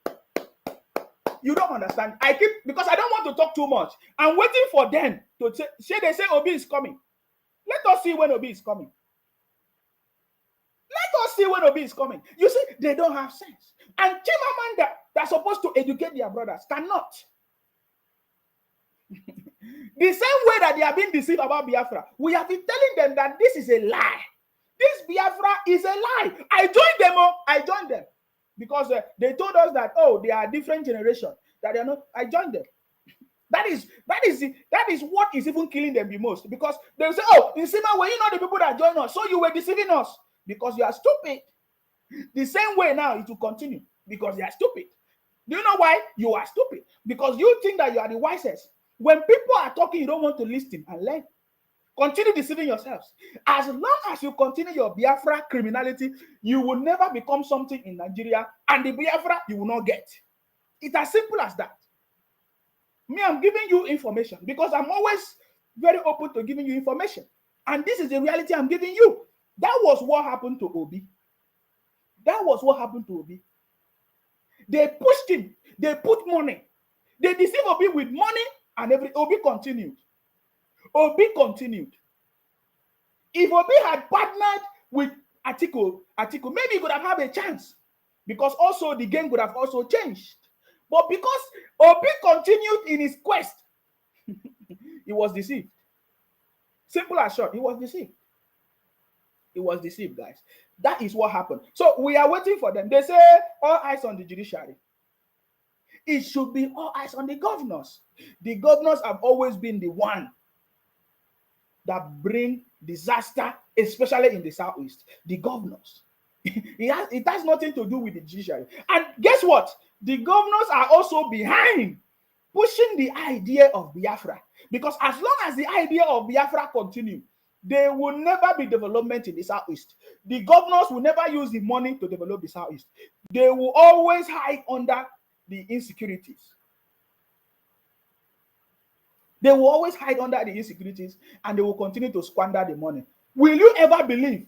You don't understand. Because I don't want to talk too much. I'm waiting for them to say they say Obi is coming. Let us see when Obi is coming. Let us see when Obi is coming. You see, they don't have sense. And Chimamanda, that's supposed to educate their brothers, cannot. The same way that they have been deceived about Biafra, we have been telling them that this is a lie. This Biafra is a lie. I joined them. Because they told us that, oh, they are different generations. That they are not. I joined them. That is what is even killing them the most. Because they will say, oh, in Sima, were you not the people that joined us? So you were deceiving us because you are stupid. The same way now it will continue because they are stupid. Do you know why? You are stupid. Because you think that you are the wisest. When people are talking, you don't want to listen and learn. Continue deceiving yourselves. As long as you continue your Biafra criminality, you will never become something in Nigeria, and the Biafra you will not get. It's as simple as that. Me, I'm giving you information because I'm always very open to giving you information. And this is the reality I'm giving you. That was what happened to Obi. That was what happened to Obi. They pushed him. They put money. They deceived Obi with money, and Obi continued. Obi continued. If Obi had partnered with Atiku, maybe he could have had a chance, because also the game would have also changed. But because Obi continued in his quest, he was deceived. Simple as short, he was deceived. He was deceived, guys. That is what happened. So we are waiting for them. They say all eyes on the judiciary. It should be all eyes on the governors. The governors have always been the one that bring disaster, especially in the southeast. The governors. It has nothing to do with the judiciary. And guess what? The governors are also behind pushing the idea of Biafra. Because as long as the idea of Biafra continues, there will never be development in the southeast. The governors will never use the money to develop the southeast. They will always hide under the insecurities. They will always hide under the insecurities, and they will continue to squander the money. Will you ever believe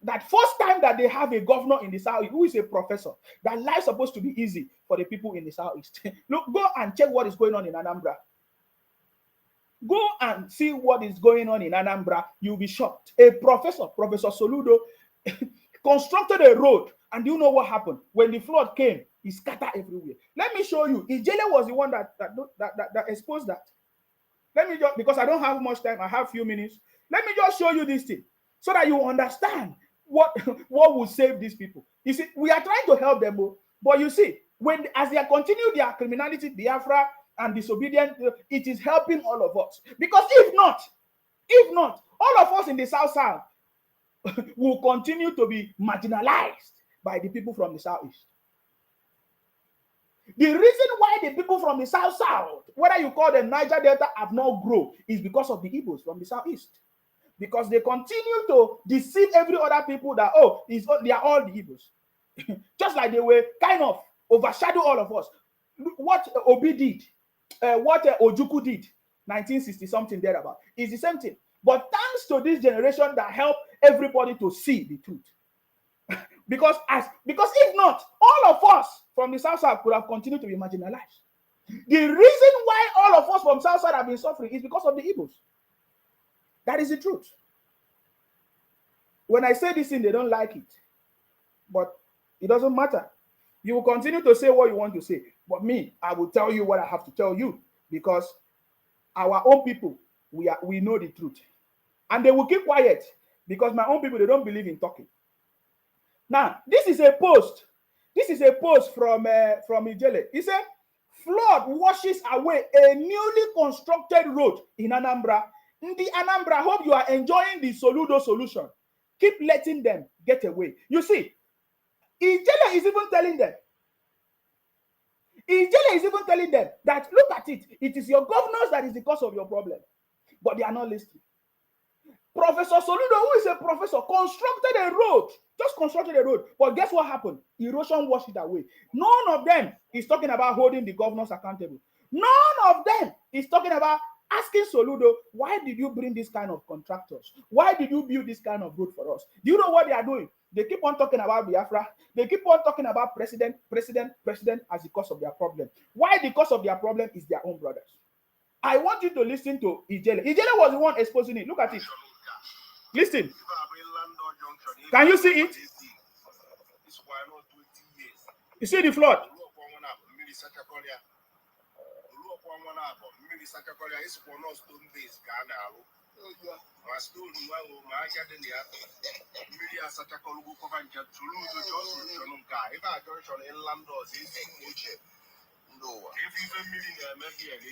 that first time that they have a governor in the south who is a professor, that life is supposed to be easy for the people in the southeast? Look, go and check what is going on in Anambra. Go and see what is going on in Anambra. You'll be shocked. A professor, Professor Soludo, constructed a road, and you know what happened? When the flood came, it scattered everywhere. Let me show you. Ijele was the one that exposed that. Let me just, because I don't have much time, I have few minutes. Let me just show you this thing so that you understand what will save these people. You see, we are trying to help them, but you see, as they continue their criminality, Biafra and disobedience, it is helping all of us. Because if not, all of us in the South will continue to be marginalized by the people from the Southeast. The reason why the people from the South, whether you call them Niger Delta, have not grown is because of the Igbos from the Southeast. Because they continue to deceive every other people that, they are all the Igbos. Just like they were kind of overshadow all of us. What Obi did, what Ojukwu did, 1960 something thereabout, is the same thing. But thanks to this generation that helped everybody to see the truth. Because if not, all of us from the South could have continued to be marginalized. The reason why all of us from South have been suffering is because of the Igbos. That is the truth. When I say this thing, they don't like it. But it doesn't matter. You will continue to say what you want to say. But me, I will tell you what I have to tell you. Because our own people, we know the truth. And they will keep quiet. Because my own people, they don't believe in talking. Now, this is a post. This is a post from Ijele. He said, flood washes away a newly constructed road in Anambra. In the Anambra, hope you are enjoying the Soludo solution. Keep letting them get away. You see, Ijele is even telling them. Ijele is even telling them that, look at it. It is your governors that is the cause of your problem. But they are not listening. Professor Soludo, who is a professor, constructed a road. Just constructed a road. But guess what happened? Erosion washed it away. None of them is talking about holding the governors accountable. None of them is talking about asking Soludo, why did you bring this kind of contractors? Why did you build this kind of road for us? Do you know what they are doing? They keep on talking about Biafra. They keep on talking about president as the cause of their problem. Why the cause of their problem is their own brothers. I want you to listen to Ijele. Ijele was the one exposing it. Look at it. Listen. Can you see it? You see the flood?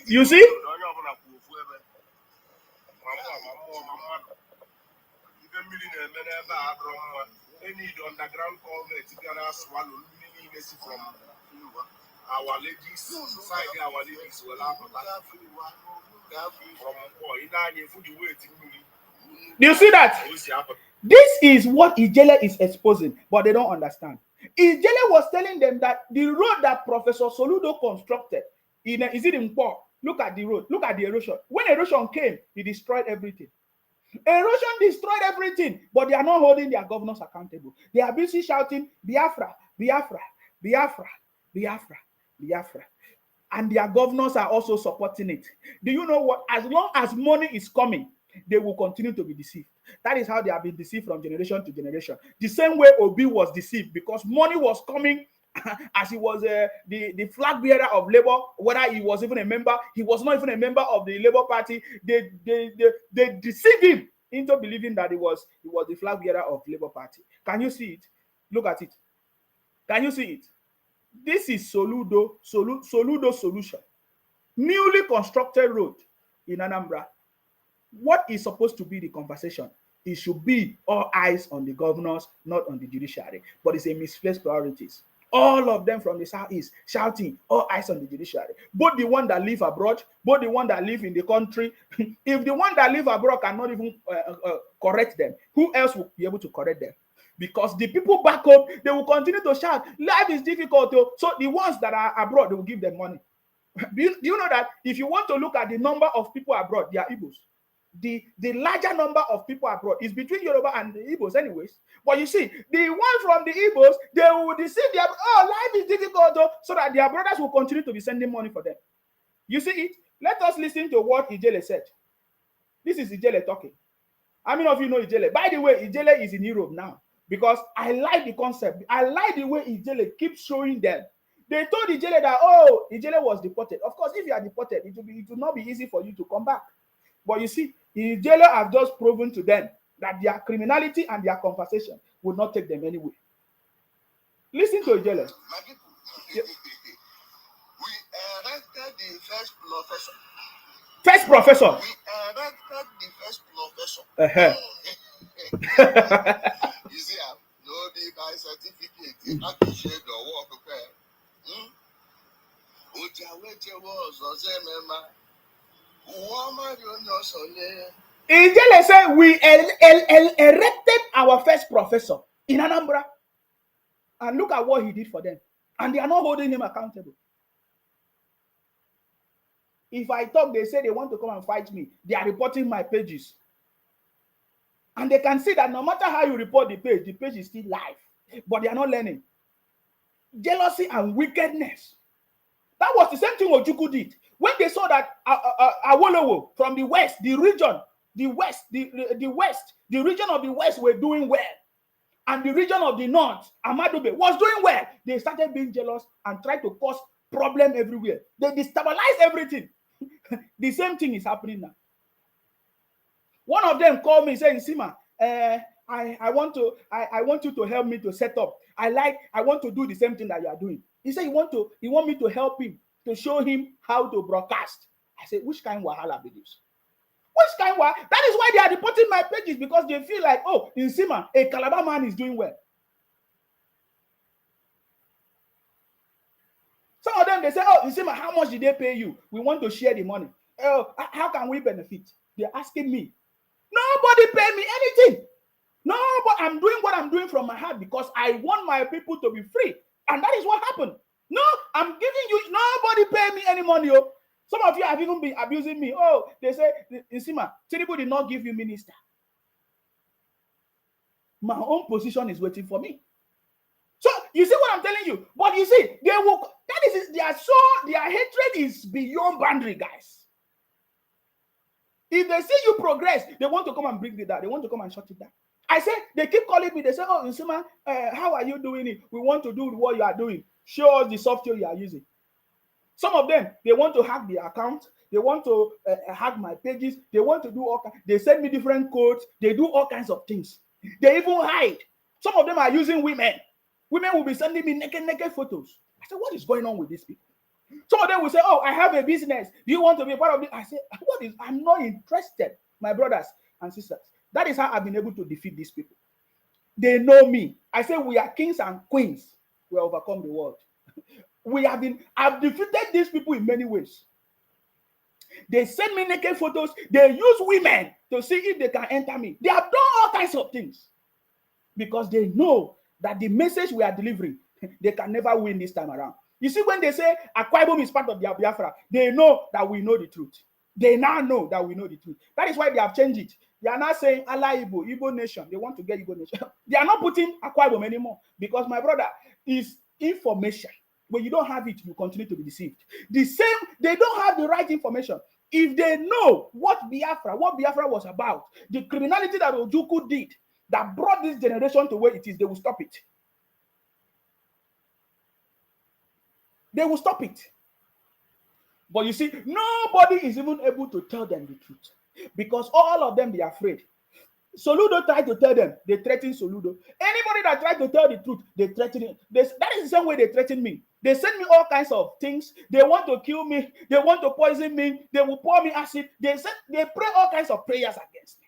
You see? Any underground culvert swallow from our ladies side, our ladies will have Do you see that? This is what Ijele is exposing, but they don't understand. Ijele was telling them that the road that Professor Soludo constructed, is it in Mpo? Look at the road. Look at the erosion. When erosion came, it destroyed everything. Erosion destroyed everything, but they are not holding their governors accountable. They are busy shouting, Biafra, Biafra, Biafra, Biafra, Biafra. And their governors are also supporting it. Do you know what? As long as money is coming, they will continue to be deceived. That is how they have been deceived from generation to generation. The same way Obi was deceived because money was coming as he was the flag bearer of Labour, whether he was even a member, he was not even a member of the Labour Party. They deceived him into believing that he was the flag bearer of the Labour Party. Can you see it? Look at it. Can you see it? This is Soludo solution. Newly constructed road in Anambra. What is supposed to be the conversation? It should be all eyes on the governors, not on the judiciary. But it's a misplaced priorities. All of them from the southeast shouting, all eyes on the judiciary. Both the one that live abroad, both the one that live in the country. If the one that live abroad cannot even correct them, who else will be able to correct them? Because the people back home, they will continue to shout, life is difficult. So the ones that are abroad, they will give them money. Do you know that if you want to look at the number of people abroad, they are Igbos. The larger number of people abroad is between Yoruba and the Igbos anyways. But you see, the ones from the Igbos, they will deceive their, life is difficult, so that their brothers will continue to be sending money for them. You see it? Let us listen to what Ijele said. This is Ijele talking. How many of you know Ijele? By the way, Ijele is in Europe now because I like the concept. I like the way Ijele keeps showing them. They told Ijele that, Ijele was deported. Of course, if you are deported, it will not be easy for you to come back. But you see, Ijele have just proven to them that their criminality and their conversation would not take them anywhere. Listen to Ijele. My people, yeah. We elected the first professor. First professor. We elected the first professor. You see, no be by certificate. I can share the work of her. Ijele said we erected our first professor in Anambra. And look at what he did for them. And they are not holding him accountable. If I talk, they say they want to come and fight me. They are reporting my pages. And they can see that no matter how you report the page is still live. But they are not learning. Jealousy and wickedness. That was the same thing Ojukwu did. When they saw that Awolowo from the west, the region of the west were doing well, and the region of the north, Amadobe, was doing well, they started being jealous and tried to cause problem everywhere. They destabilize everything. The same thing is happening now. One of them called me saying, Sima, I want you to help me to set up. I want to do the same thing that you are doing. He said, you want me to help him, to show him how to broadcast. I said, which kind of wahala be this? Which kind of wahala? That is why they are reporting my pages, because they feel like, in Sima, a Calabar man is doing well. Some of them, they say, in Sima, how much did they pay you? We want to share the money. How can we benefit? They're asking me. Nobody pay me anything. No, but I'm doing what I'm doing from my heart because I want my people to be free. And that is what happened. No, I'm giving you, nobody pay me any money. Some of you have even been abusing me. They say, Nsima, Tinubu did not give you minister. My own position is waiting for me. So you see what I'm telling you? But you see, their hatred is beyond boundary, guys. If they see you progress, they want to come and bring it down. They want to come and shut it down. I said, they keep calling me. They say, Nsima, how are you doing it? We want to do what you are doing. Show us the software you are using. Some of them, they want to hack the account. They want to hack my pages. They want to do all kinds. They send me different codes. They do all kinds of things. They even hide. Some of them are using women. Women will be sending me naked photos. I said, what is going on with these people? Some of them will say, I have a business. Do you want to be a part of it? I said, I'm not interested, my brothers and sisters. That is how I've been able to defeat these people. They know me. I say we are kings and queens. We have overcome the world. I've defeated these people in many ways. They send me naked photos. They use women to see if they can enter me. They have done all kinds of things because they know that the message we are delivering, they can never win this time around. You see, when they say Akwa Ibom is part of their Biafra, they know that we know the truth. They now know that we know the truth. That is why they have changed it. They are not saying Allah Igbo, Igbo nation. They want to get Igbo nation. They are not putting Akwa Ibom anymore because, my brother, is information. When you don't have it, you continue to be deceived. The same, they don't have the right information. If they know what Biafra was about, the criminality that Ojukwu did that brought this generation to where it is, they will stop it. They will stop it. But you see, nobody is even able to tell them the truth because all of them, they are afraid. Soludo tried to tell them, they threaten Soludo. Anybody that tried to tell the truth, they threaten it. That is the same way they threaten me. They send me all kinds of things. They want to kill me. They want to poison me. They will pour me acid. They pray all kinds of prayers against me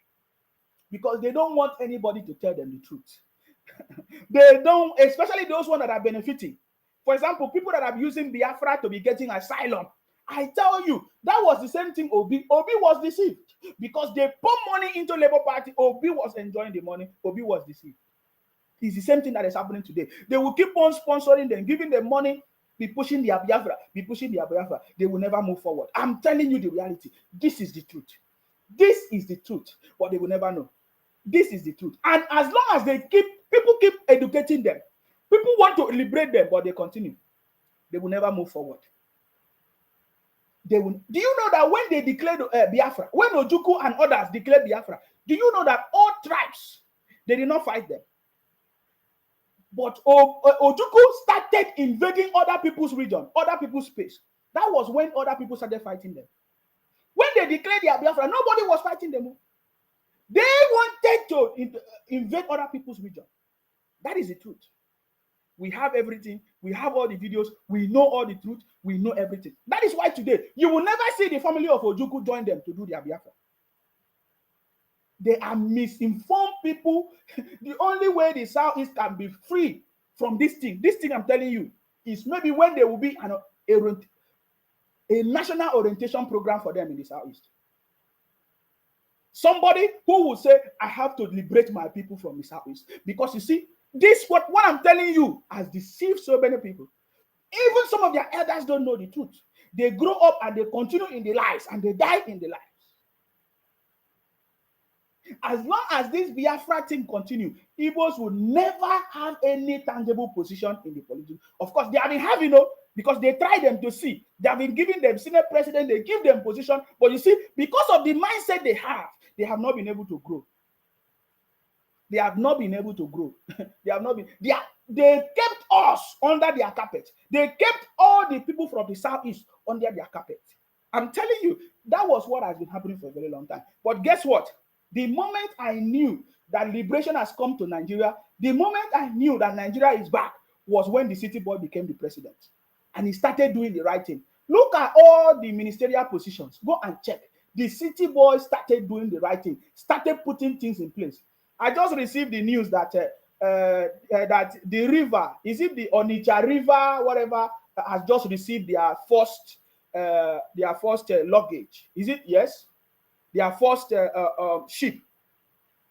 because they don't want anybody to tell them the truth. They don't, especially those ones that are benefiting. For example, people that are using Biafra to be getting asylum. I tell you, that was the same thing Obi. Obi was deceived because they put money into Labour Party. Obi was enjoying the money. Obi was deceived. It's the same thing that is happening today. They will keep on sponsoring them, giving them money, be pushing their Biafra, be pushing their Biafra. They will never move forward. I'm telling you the reality. This is the truth. This is the truth, but they will never know. This is the truth. And as long as people keep educating them, people want to liberate them, but they continue. They will never move forward. They will. Do you know that when they declared Biafra, when Ojukwu and others declared Biafra, do you know that all tribes, they did not fight them? But Ojukwu started invading other people's region, other people's space. That was when other people started fighting them. When they declared their Biafra, nobody was fighting them. They wanted to invade other people's region. That is the truth. We have everything. We have all the videos. We know all the truth. We know everything. That is why today, you will never see the family of Ojukwu join them to do their Biafra. They are misinformed people. The only way the Southeast can be free from this thing I'm telling you, is maybe when there will be a national orientation program for them in the Southeast. Somebody who will say, I have to liberate my people from the Southeast. Because you see, this what I'm telling you has deceived so many people. Even some of their elders don't know the truth. They grow up and they continue in the lies and they die in the lies. As long as this Biafra thing continue, Igbos will never have any tangible position in the politics. Of course, they have been having, because they try them to see. They have been giving them Senate president, they give them position. But you see, because of the mindset they have not been able to grow. They have not been able to grow. They kept us under their carpet. They kept all the people from the Southeast under their carpet. I'm telling you, that was what has been happening for a very long time. But guess what? The moment I knew that liberation has come to Nigeria, the moment I knew that Nigeria is back was when the city boy became the president. And he started doing the right thing. Look at all the ministerial positions. Go and check. The city boy started doing the right thing, started putting things in place. I just received the news that that the river, is it the Onitsha River, whatever, has just received their first luggage. Is it? Yes. Their first ship,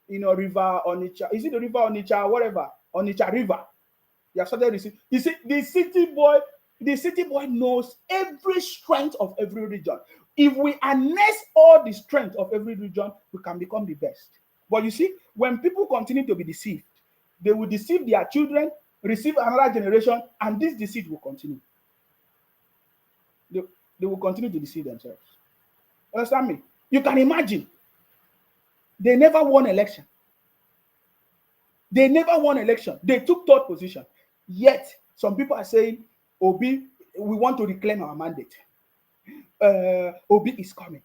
river Onitsha. Is it the river Onitsha, whatever? Onitsha River. They have started receiving. You see, the city boy knows every strength of every region. If we harness all the strength of every region, we can become the best. But you see, when people continue to be deceived, they will deceive their children, receive another generation, and this deceit will continue. They will continue to deceive themselves. Understand me? You can imagine. They never won election. They never won election. They took third position. Yet, some people are saying, Obi, we want to reclaim our mandate. Obi is coming.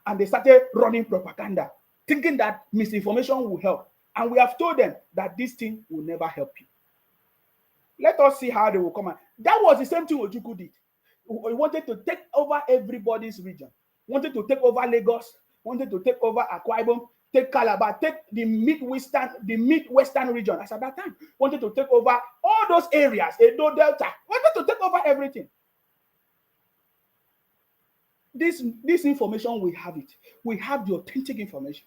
And they started running propaganda, thinking that misinformation will help. And we have told them that this thing will never help you. Let us see how they will come out. That was the same thing Ojukwu did. He wanted to take over everybody's region. Wanted to take over Lagos, wanted to take over Akwa Ibom, take Calabar, take the Midwestern region as at that time. Wanted to take over all those areas, Edo Delta. Wanted to take over everything. This information, we have it. We have the authentic information.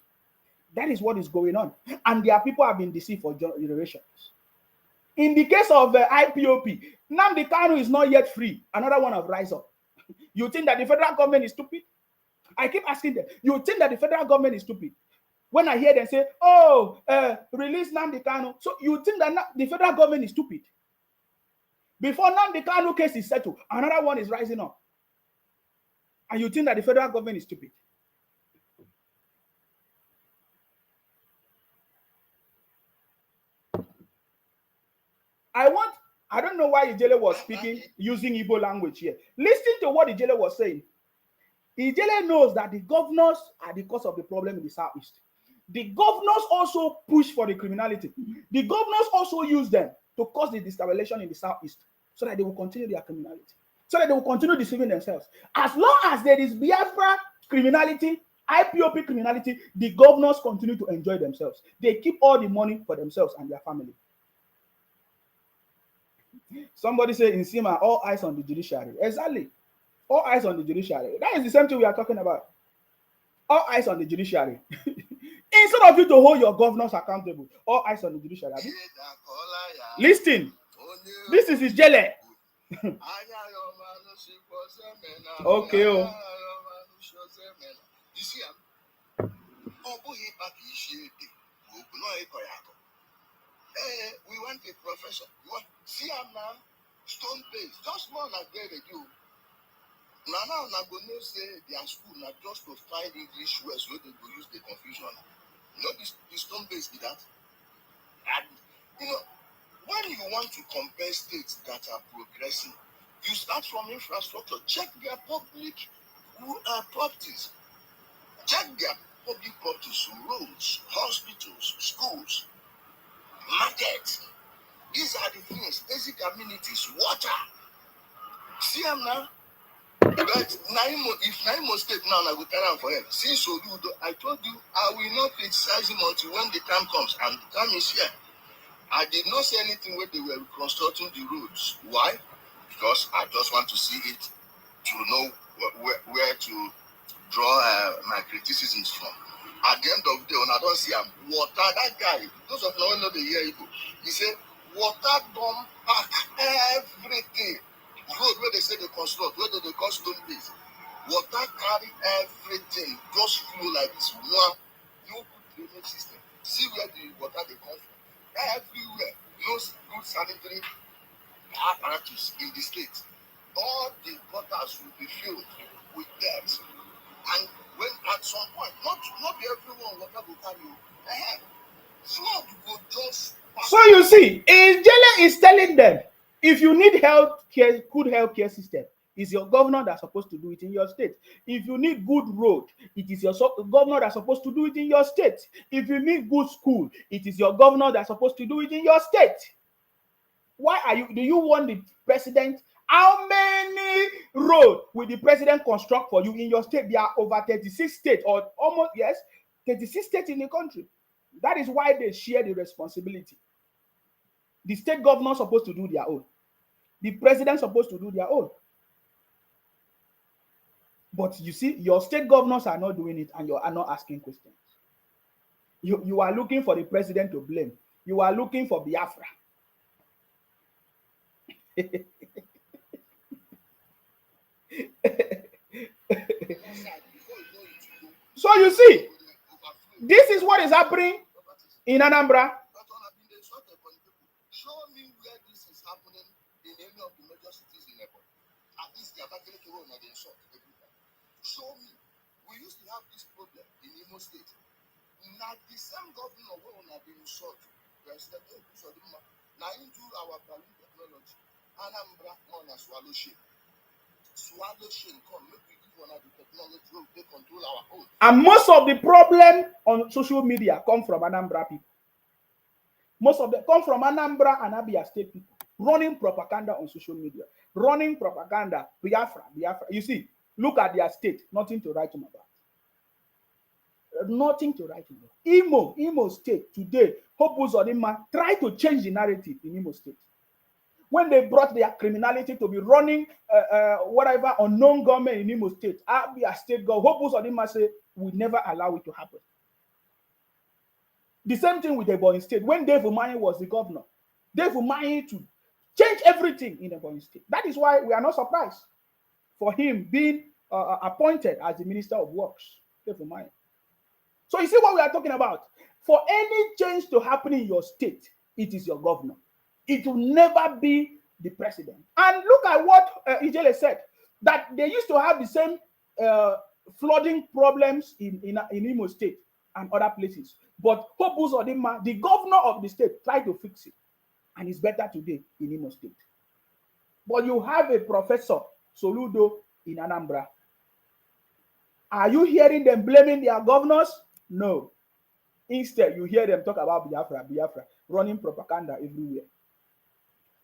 That is what is going on. And their people have been deceived for generations. In the case of IPOP, Nnamdi Kanu is not yet free. Another one of rise up. You think that the federal government is stupid? I keep asking them. You think that the federal government is stupid? When I hear them say, "Oh, release Nnamdi Kanu," so you think that the federal government is stupid? Before Nnamdi Kanu case is settled, another one is rising up, and you think that the federal government is stupid? I don't know why Ijele was speaking using Igbo language here. Listen to what Ijele was saying. Ijele knows that the governors are the cause of the problem in the Southeast. The governors also push for the criminality. The governors also use them to cause the destabilization in the Southeast so that they will continue their criminality, so that they will continue deceiving themselves. As long as there is Biafra criminality, IPOP criminality, the governors continue to enjoy themselves. They keep all the money for themselves and their family. Somebody say in Sima, all eyes on the judiciary. Exactly. All eyes on the judiciary. That is the same thing we are talking about. All eyes on the judiciary. Instead of you to hold your governors accountable, all eyes on the judiciary. Listen. This is his jelly. Okay. Oh. You see, we want a professor. You want see now stone base, just more like where they do. Now go no say their school not just to find English words where they go use the confusion. You know this stone base be that. And you know, when you want to compare states that are progressing, you start from infrastructure. Check their public properties. Check their public properties, roads, hospitals, schools, markets. These are the things, basic amenities, water. See them now. But if Naimo State now, I will tell them for him. Since I told you, I will not criticize him until when the time comes, and the time is here. I did not say anything when they were constructing the roads. Why? Because I just want to see it to know where to draw my criticisms from. At the end of the day, when I don't see him, water, that guy, those of no one know the year ago, he said, water don't pack everything. Road where they say they construct, where they call stone base. Water carry everything, just flow like this. One, no good drainage system. See where the water they come from. Everywhere, no good sanitary apparatus in the state. All the gutters will be filled with dirt. And when at some point, not everyone water will carry you. Flood will just pass. So you see, Ijele is telling them, if you need healthcare, good healthcare system, it's your governor that's supposed to do it in your state. If you need good road, it is your governor that's supposed to do it in your state. If you need good school, it is your governor that's supposed to do it in your state. Why do you want the president? How many roads will the president construct for you in your state? There are over 36 states, or almost, yes, 36 states in the country. That is why they share the responsibility. The state governor is supposed to do their own. The president is supposed to do their own. But you see, your state governors are not doing it, and you are not asking questions. You are looking for the president to blame. You are looking for Biafra. So you see, this is what is happening in Anambra. Show me where this is happening in any of the major cities in Ebonyi. At least the Abakaliki road not in short. Show me. We used to have this problem in Imo State. Now the same governor who have been short, President now into our balloon technology. Anambra on a swallow shape. Swallow shape come make we give one of the technology where they control our own. And most of the problem on social media come from Anambra people. Most of them come from Anambra and Abia state people running propaganda on social media, running propaganda, Biafra. You see, look at their state, nothing to write them about. Nothing to write about. Imo state today, Hope Uzodinma tried to change the narrative in Imo state. When they brought their criminality to be running whatever unknown government in Imo state, Abia state government, Hope Uzodinma said, we never allow it to happen. The same thing with Ebonyi State. When Dave Umahi was the governor, They've mind to change everything in Ebonyi State. That is why we are not surprised for him being appointed as the Minister of Works. They've mind. So you see what we are talking about. For any change to happen in your state, it is your governor. It will never be the president. And look at what Ijele said, that they used to have the same flooding problems in Imo State and other places. But Hope Uzodinma, the governor of the state, tried to fix it. And it's better today in Imo State. But you have a Professor Soludo in Anambra. Are you hearing them blaming their governors? No. Instead, you hear them talk about Biafra, running propaganda everywhere.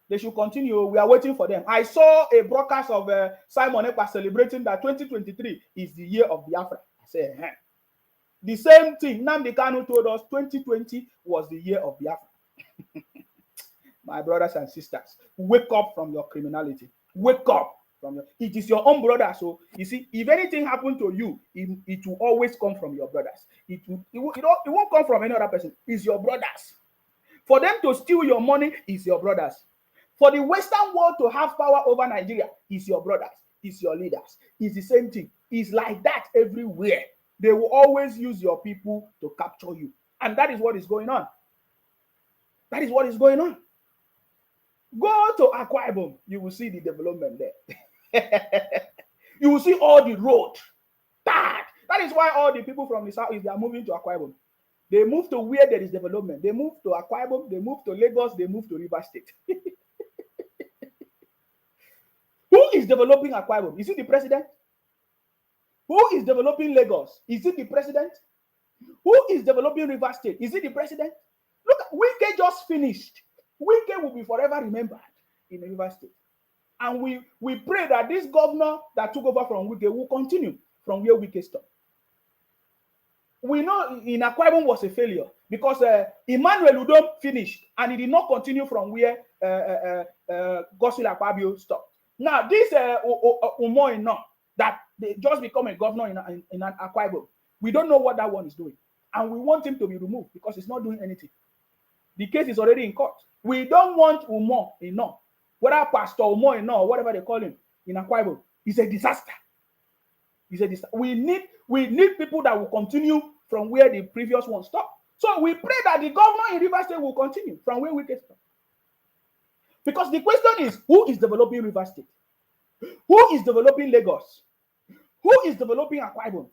They should continue. We are waiting for them. I saw a broadcast of Simon Ekpa celebrating that 2023 is the year of Biafra. I said, the same thing Nnamdi Kanu told us 2020 was the year of Biafra. My brothers and sisters, wake up from your criminality. Wake up from your. It is your own brother. So you see, if anything happened to you, it will always come from your brothers. It won't come from any other person. It's your brothers. For them to steal your money, is your brothers. For the Western world to have power over Nigeria, is your brothers. It's your leaders. It's the same thing. It's like that everywhere. They will always use your people to capture you, and that is what is going on. That is what is going on. Go to Akwa Ibom, you will see the development there. You will see all the road. That is why all the people from the south, if they are moving to Akwa Ibom, they move to where there is development. They move to Akwa Ibom, they move to Lagos, they move to Rivers State. Who is developing Akwa Ibom? Is it the president? Who is developing Lagos? Is it the president? Who is developing Rivers State? Is it the president? Look, Wike just finished. Wike will be forever remembered in the Rivers State. And we pray that this governor that took over from Wike will continue from where Wike stopped. We know in Akwa Ibom was a failure because Emmanuel Udom finished and he did not continue from where Godswill Akpabio stopped. Now, this Umoina that they just become a governor in Akwa Ibom, we don't know what that one is doing. And we want him to be removed because he's not doing anything. The case is already in court. We don't want Umo Ino, whether Pastor Umo Ino or whatever they call him in Akwa Ibom. It's a disaster. It's a disaster. We need people that will continue from where the previous one stopped. So we pray that the governor in Rivers State will continue from where we get stopped. Because the question is, who is developing Rivers State? Who is developing Lagos? Who is developing Akwa Ibom?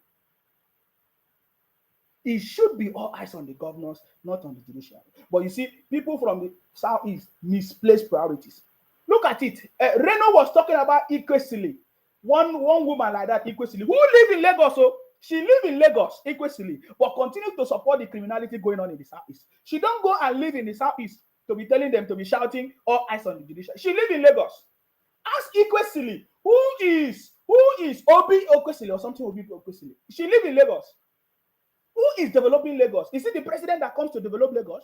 It should be all eyes on the governors, not on the judiciary. But you see, people from the southeast misplace priorities. Look at it. Reno was talking about Ikwesili. One woman like that, Ikwesili, who live in Lagos. So she live in Lagos, Ikwesili, but continue to support the criminality going on in the southeast. She don't go and live in the southeast to be telling them to be shouting all eyes on the judiciary. She live in Lagos. Ask Ikwesili, who is Obi Okwesili or something Obi Okwesili. She live in Lagos. Who is developing Lagos? Is it the president that comes to develop Lagos?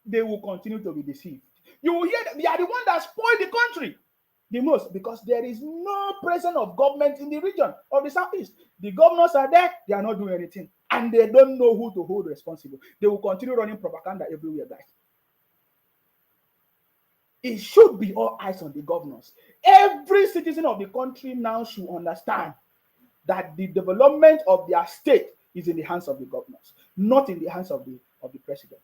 They will continue to be deceived. You will hear that they are the one that spoiled the country the most because there is no presence of government in the region of the southeast. The governors are there, they are not doing anything, and they don't know who to hold responsible. They will continue running propaganda everywhere, guys. It should be all eyes on the governors. Every citizen of the country now should understand that the development of their state is in the hands of the governors, not in the hands of the president.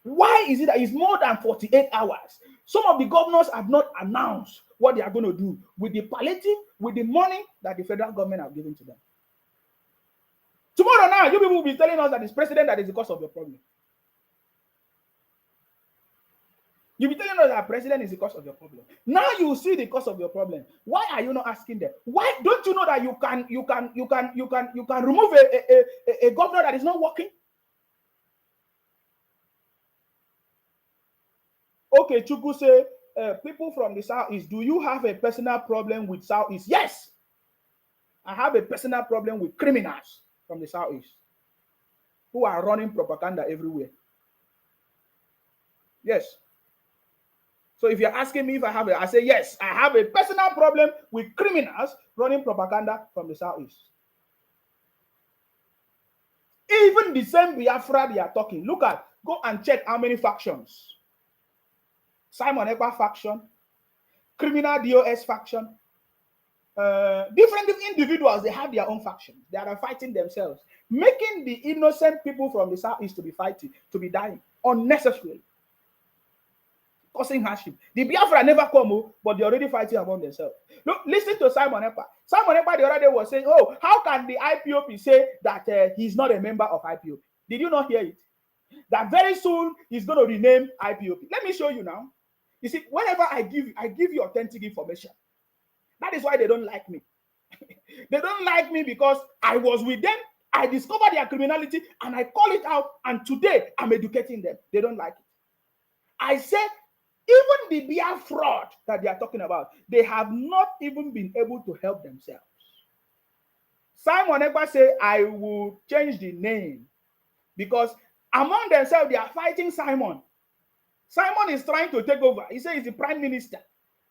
Why is it that it's more than 48 hours? Some of the governors have not announced what they are going to do with the palliative, with the money that the federal government have given to them. Tomorrow now, you people will be telling us that it's president that is the cause of your problem. You'll be telling us that president is the cause of your problem. Now you see the cause of your problem. Why are you not asking them? Why don't you know that you can remove a governor that is not working? Okay, Chukwu say, people from the southeast, do you have a personal problem with southeast? Yes, I have a personal problem with criminals from the southeast who are running propaganda everywhere. Yes. So if you're asking me if I have I say yes, I have a personal problem with criminals running propaganda from the southeast. Even the same Biafra they are talking. Look at Go and check how many factions. Simon Ekpa faction, criminal DOS faction, different individuals, they have their own factions. They are fighting themselves, making the innocent people from the southeast to be fighting, to be dying unnecessarily, causing hardship. The Biafra never come, but they're already fighting among themselves. Look, listen to Simon Ekpa. Simon Ekpa the other day was saying, oh, how can the IPOP say that he's not a member of IPOP? Did you not hear it? That very soon he's going to rename IPOP. Let me show you now. You see, whenever I give you authentic information. That is why they don't like me. They don't like me because I was with them, I discovered their criminality, and I call it out, and today I'm educating them. They don't like it. I said, even the beer fraud that they are talking about, they have not even been able to help themselves. Simon Ekpa said, I will change the name because among themselves, they are fighting Simon. Simon is trying to take over. He said he's the prime minister.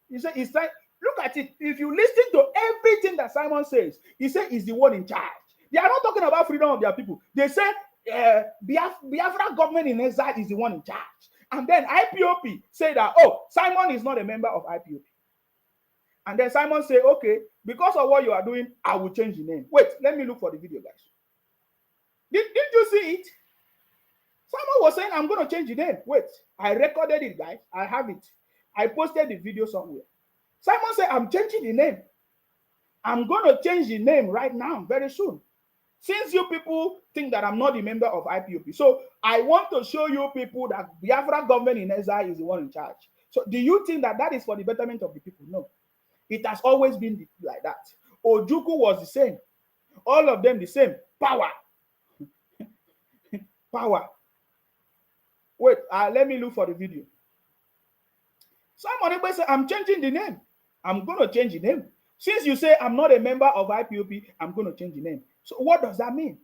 He said he's trying. Look at it. If you listen to everything that Simon says, he said he's the one in charge. They are not talking about freedom of their people. They say Biafra government in exile is the one in charge. And then IPOP say that, oh, Simon is not a member of IPOP. And then Simon say, okay, because of what you are doing, I will change the name. Wait, let me look for the video, guys. Did you see it? Simon was saying, I'm going to change the name. Wait, I recorded it, guys. I have it. I posted the video somewhere. Simon said, I'm changing the name. I'm going to change the name right now, very soon. Since you people think that I'm not a member of IPOP. So I want to show you people that Biafra government in exile is the one in charge. So do you think that that is for the betterment of the people? No. It has always been like that. Ojukwu was the same. All of them the same. Power. Power. Wait, let me look for the video. Simon Ekpa said, I'm changing the name. I'm going to change the name. Since you say I'm not a member of IPOP, I'm going to change the name. So what does that mean?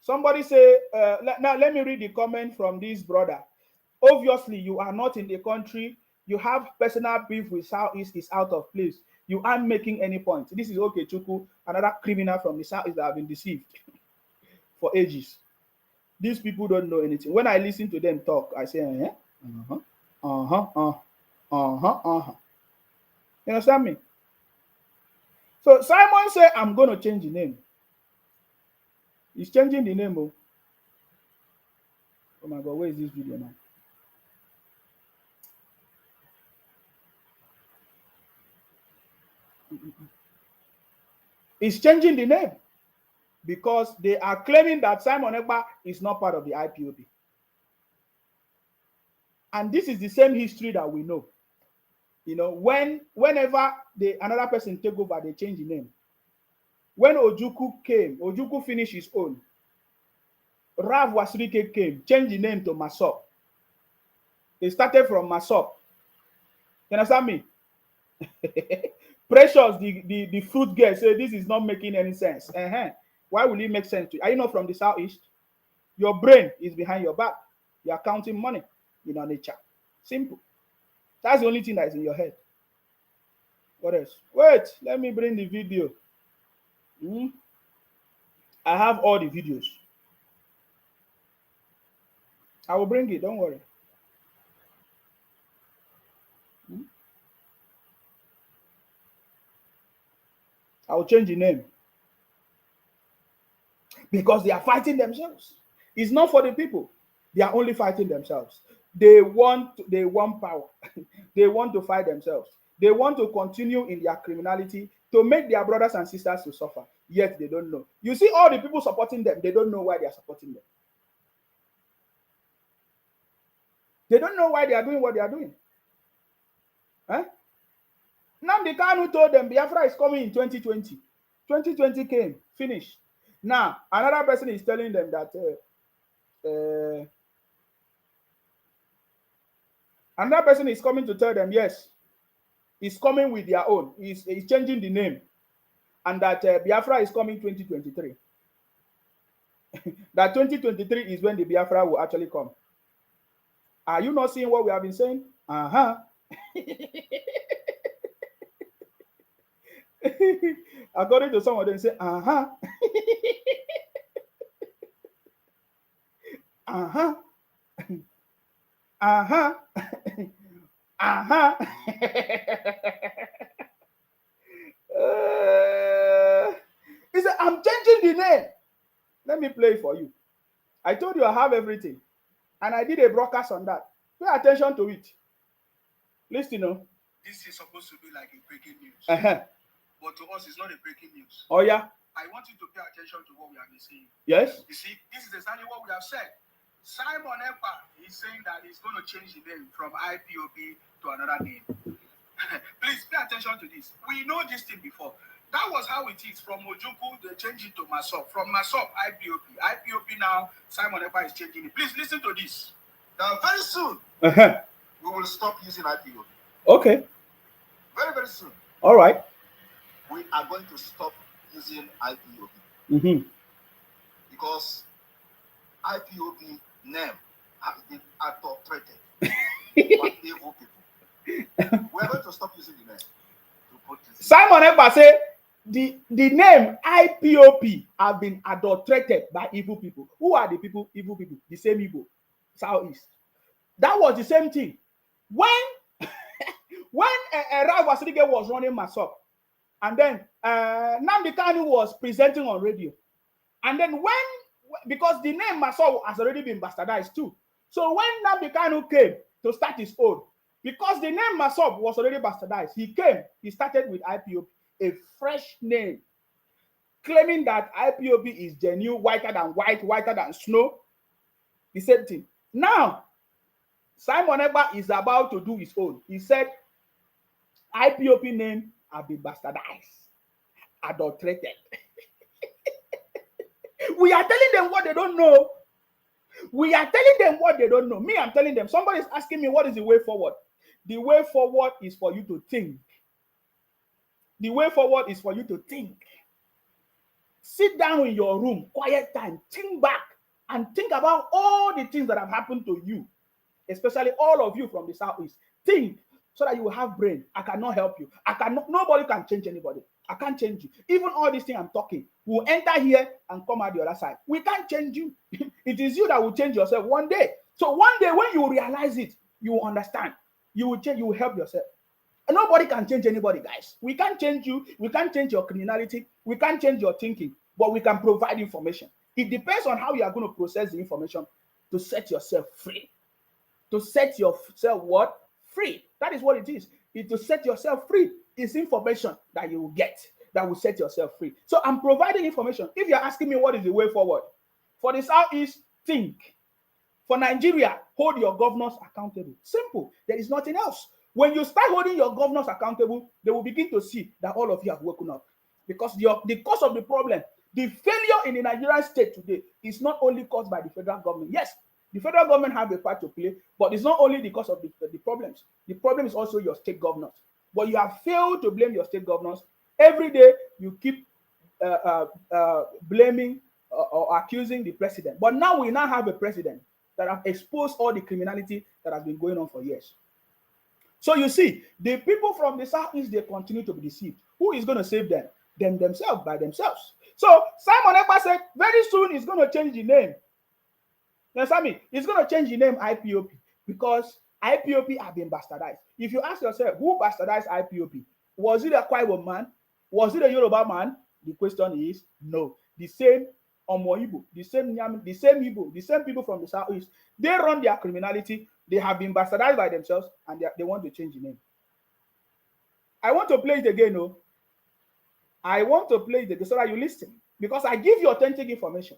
Somebody say, now let me read the comment from this brother. Obviously, you are not in the country. You have personal beef with Southeast is out of place. You aren't making any point. This is okay, Chuku, another criminal from the Southeast that have been deceived for ages. These people don't know anything. When I listen to them talk, I say, You understand me? So Simon said, I'm going to change the name. He's changing the name. Oh my God, where is this video now? He's changing the name because they are claiming that Simon Ekpa is not part of the IPOB. And this is the same history that we know. You know, whenever another person take over, they change the name. When Ojukwu finished his own. Rav Wasrike came, changed the name to Masop. They started from Masop. You understand me? Precious, the fruit girl, say this is not making any sense. Why will it make sense to you? Are you not from the Southeast? Your brain is behind your back. You are counting money in your nature. Simple. That's the only thing that is in your head. What else? Wait, let me bring the video. I have all the videos. I will bring it, don't worry. I will change the name. Because they are fighting themselves. It's not for the people. They are only fighting themselves. They want power. They want to fight themselves. They want to continue in their criminality to make their brothers and sisters to suffer. Yet they don't know. You see all the people supporting them, they don't know why they are supporting them. They don't know why they are doing what they are doing. Now the guy who told them Biafra is coming in 2020. 2020 came, finished. Now another person is telling them that another person is coming to tell them, yes, he's coming with their own. He's changing the name. And that Biafra is coming 2023. That 2023 is when the Biafra will actually come. Are you not seeing what we have been saying? According to some of them, say, Uh-huh. Uh-huh. Uh-huh. He said, I'm changing the name. Let me play it for you. I told you I have everything. And I did a broadcast on that. Pay attention to it. Listen, no. This is supposed to be like a breaking news. Uh-huh. But to us, it's not a breaking news. Oh, yeah? I want you to pay attention to what we have been saying. Yes? You see, this is exactly what we have said. Simon Ekpa is saying that he's going to change the name from IPOB to another name. Please pay attention to this. We know this thing before. That was how it is. From Ojuku, they changed it to Masop. From Masop, IPOB. IPOB now, Simon Ekpa is changing it. Please listen to this. Now, very soon, Uh-huh. we will stop using IPOB. Okay. Very, very soon, All right. we are going to stop using IPOB Mm-hmm. because IPOB name has been adulterated by evil people. We are going to stop using the name to put this. Simon Ekpa say the name IPOP have been adulterated by evil people. Who are the people? Evil people. The same Igbo, Southeast. That was the same thing. When Rai Wasirige was running Masop, and then Nnamdi Kanu was presenting on radio, and then because the name Masop has already been bastardized too. So when Nnamdi Kanu came to start his own, because the name Masop was already bastardized, he started with IPOB, a fresh name, claiming that IPOB is genuine, whiter than white, whiter than snow. The same thing. Now, Simon Ekpa is about to do his own. He said, IPOB name have been bastardized, adulterated. We are telling them what they don't know. We are telling them what they don't know. Me, I'm telling them. Somebody is asking me, what is the way forward? The way forward is for you to think. The way forward is for you to think. Sit down in your room, quiet time, think back, and think about all the things that have happened to you, especially all of you from the Southeast. Think so that you will have brain. I cannot help you. Nobody can change anybody. I can't change you. Even all these things I'm talking will enter here and come out the other side. We can't change you. It is you that will change yourself one day. So one day when you realize it, you will understand. You will change. You will help yourself. And nobody can change anybody, guys. We can't change you. We can't change your criminality. We can't change your thinking, but we can provide information. It depends on how you are going to process the information to set yourself free. To set yourself what? Free. That is what it is. It's to set yourself free. It's information that you will get that will set yourself free. So I'm providing information. If you're asking me what is the way forward, for the Southeast, think. For Nigeria, hold your governors accountable. Simple. There is nothing else. When you start holding your governors accountable, they will begin to see that all of you have woken up. Because the cause of the problem, the failure in the Nigerian state today is not only caused by the federal government. Yes, the federal government have a part to play, but it's not only because of the problems. The problem is also your state governors. But you have failed to blame your state governors. Every day you keep blaming or accusing the president. But now we now have a president that have exposed all the criminality that has been going on for years. So you see, the people from the Southeast, they continue to be deceived. Who is going to save them? Themselves, by themselves. So Simon Ekpa said, very soon he's going to change the name. You understand me? He's going to change the name IPOP because IPOP have been bastardized. If you ask yourself, who bastardized IPOP? Was it a Akwa Ibom man? Was it a Yoruba man? The question is no. The same Omo Igbo, the same Nyam, the same Igbo, the same people from the Southeast. They run their criminality. They have been bastardized by themselves, and they want to change the name. I want to play it again, no. I want to play it again so that you listen, because I give you authentic information.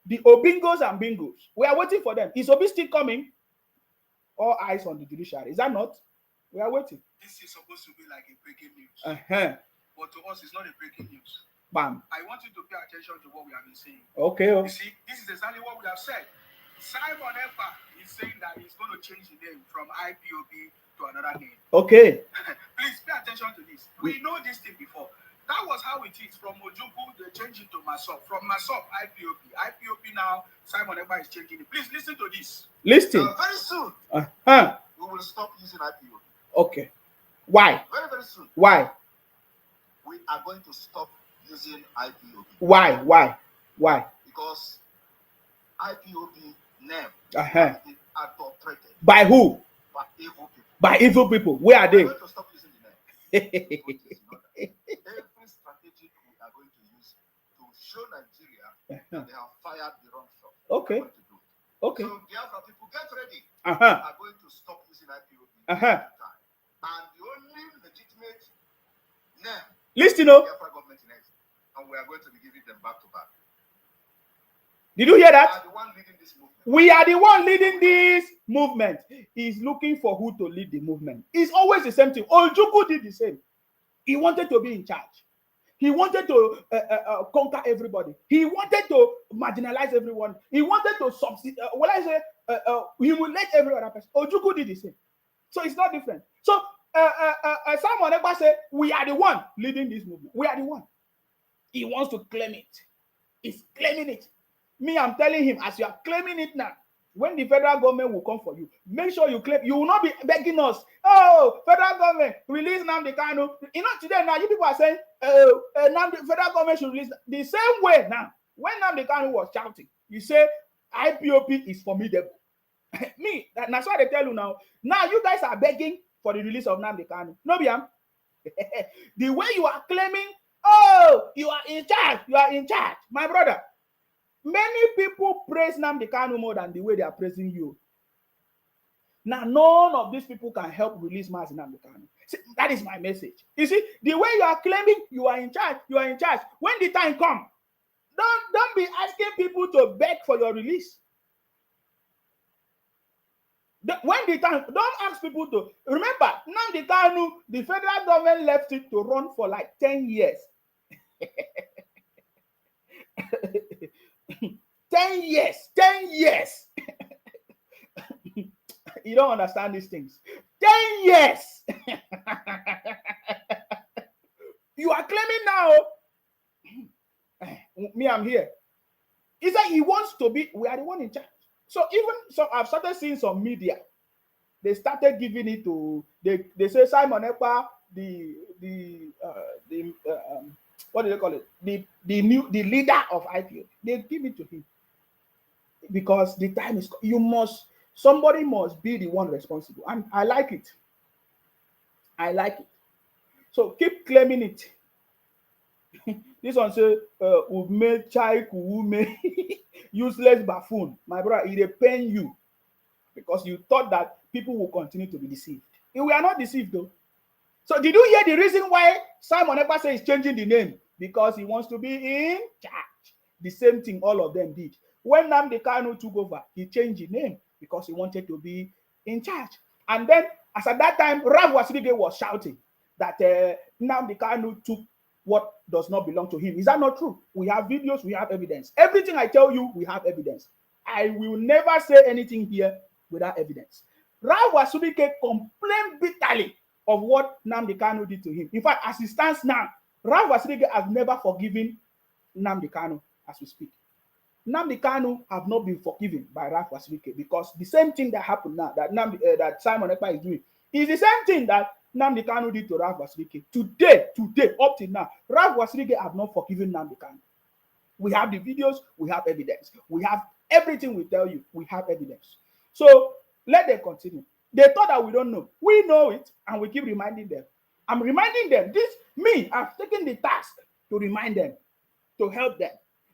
The Obingos and Bingos, we are waiting for them. Is Obi still coming? All eyes on the judiciary. Is that not? We are waiting. This is supposed to be like a breaking news. But to us, it's not a breaking news. Bam. I want you to pay attention to what we have been saying. Okay. You see, this is exactly what we have said. Simon Ekpa is saying that he's going to change the name from IPOB to another name. Okay. Please pay attention to this. We know this thing before. That was how it is. From Ojuku, they changed it to Masop. From Masop, IPOB. IPOB now, Simon Ekpa is changing it. Please listen to this. Listen. Very soon, we will stop using IPOB. Okay. Why? Very, very soon. Why? We are going to stop using IPOB. Why? Why? Why? Because IPOB name Uh-huh. has been adulterated By who? by evil people. By evil people. Where are they? We're going to stop using the name. Every strategy we are going to use to show Nigeria that they have fired the wrong shot. Okay. We're going to do it. Okay. So Biafra people, get ready. Uh-huh. We are going to stop using IPOB Uh-huh. time. And the only legitimate name Listen, oh. Biafra government in it, and we are going to be giving them back to back. Did you hear We that? are the one leading this movement. We are the one leading this movement. He's looking for who to lead the movement. It's always the same thing. Ojukwu did the same. He wanted to be in charge. He wanted to conquer everybody. He wanted to marginalize everyone. He wanted to humiliate every other person. Ojukwu did the same. So it's not different. So Simon Ekpa said, we are the one leading this movement. We are the one. He wants to claim it. He's claiming it. Me, I'm telling him, as you are claiming it now, when the federal government will come for you, make sure you claim. You will not be begging us. Oh, federal government, release Nnamdi Kanu. You know, today now, you people are saying, federal government should release. The same way now, when Nnamdi Kanu was shouting, you say, IPOP is formidable. Me, that's why they tell you now. Now, you guys are begging for the release of Nnamdi Kanu. No, Biam. The way you are claiming, oh, you are in charge. You are in charge. My brother. Many people praise Nnamdi Kanu more than the way they are praising you. Now, none of these people can help release Mazi Nnamdi Kanu. See, that is my message. You see, the way you are claiming you are in charge, you are in charge. When the time comes, don't be asking people to beg for your release. When the time, don't ask people to. Remember, Nnamdi Kanu, the federal government left it to run for like 10 years. 10 years. 10 years. You don't understand these things. 10 years. You are claiming now. Me, I'm here. He said he wants to be, we are the one in charge. So even so, I've started seeing some media. They started giving it to, they say Simon Ekpa, what do they call it? The leader of IPO. They give it to him. Because the time is, somebody must be the one responsible. And I like it. I like it. So keep claiming it. This one says, Ume chai kuume, useless buffoon. My brother, it will pain you. Because you thought that people will continue to be deceived. We are not deceived though. So did you hear the reason why Simon Ekpa says he's changing the name? Because he wants to be in charge. The same thing all of them did. When Nnamdi Kanu took over, he changed the name because he wanted to be in charge. And then, as at that time, Rav Wasirige was shouting that Nnamdi Kanu took what does not belong to him. Is that not true? We have videos, we have evidence. Everything I tell you, we have evidence. I will never say anything here without evidence. Rav Wasirige complained bitterly of what Nnamdi Kanu did to him. In fact, as it stands now, Rav Wasirige has never forgiven Nnamdi Kanu as we speak. Nnamdi Kanu have not been forgiven by Rav Wasirige because the same thing that happened now that Simon Ekpa is doing is the same thing that Nnamdi Kanu did to Rav Wasirige. Today, up till now, Rav Wasirige have not forgiven Nnamdi Kanu. We have the videos, we have evidence. We have everything we tell you, we have evidence. So let them continue. They thought that we don't know. We know it, and we keep reminding them. I'm reminding them. I've taken the task to remind them, to help them.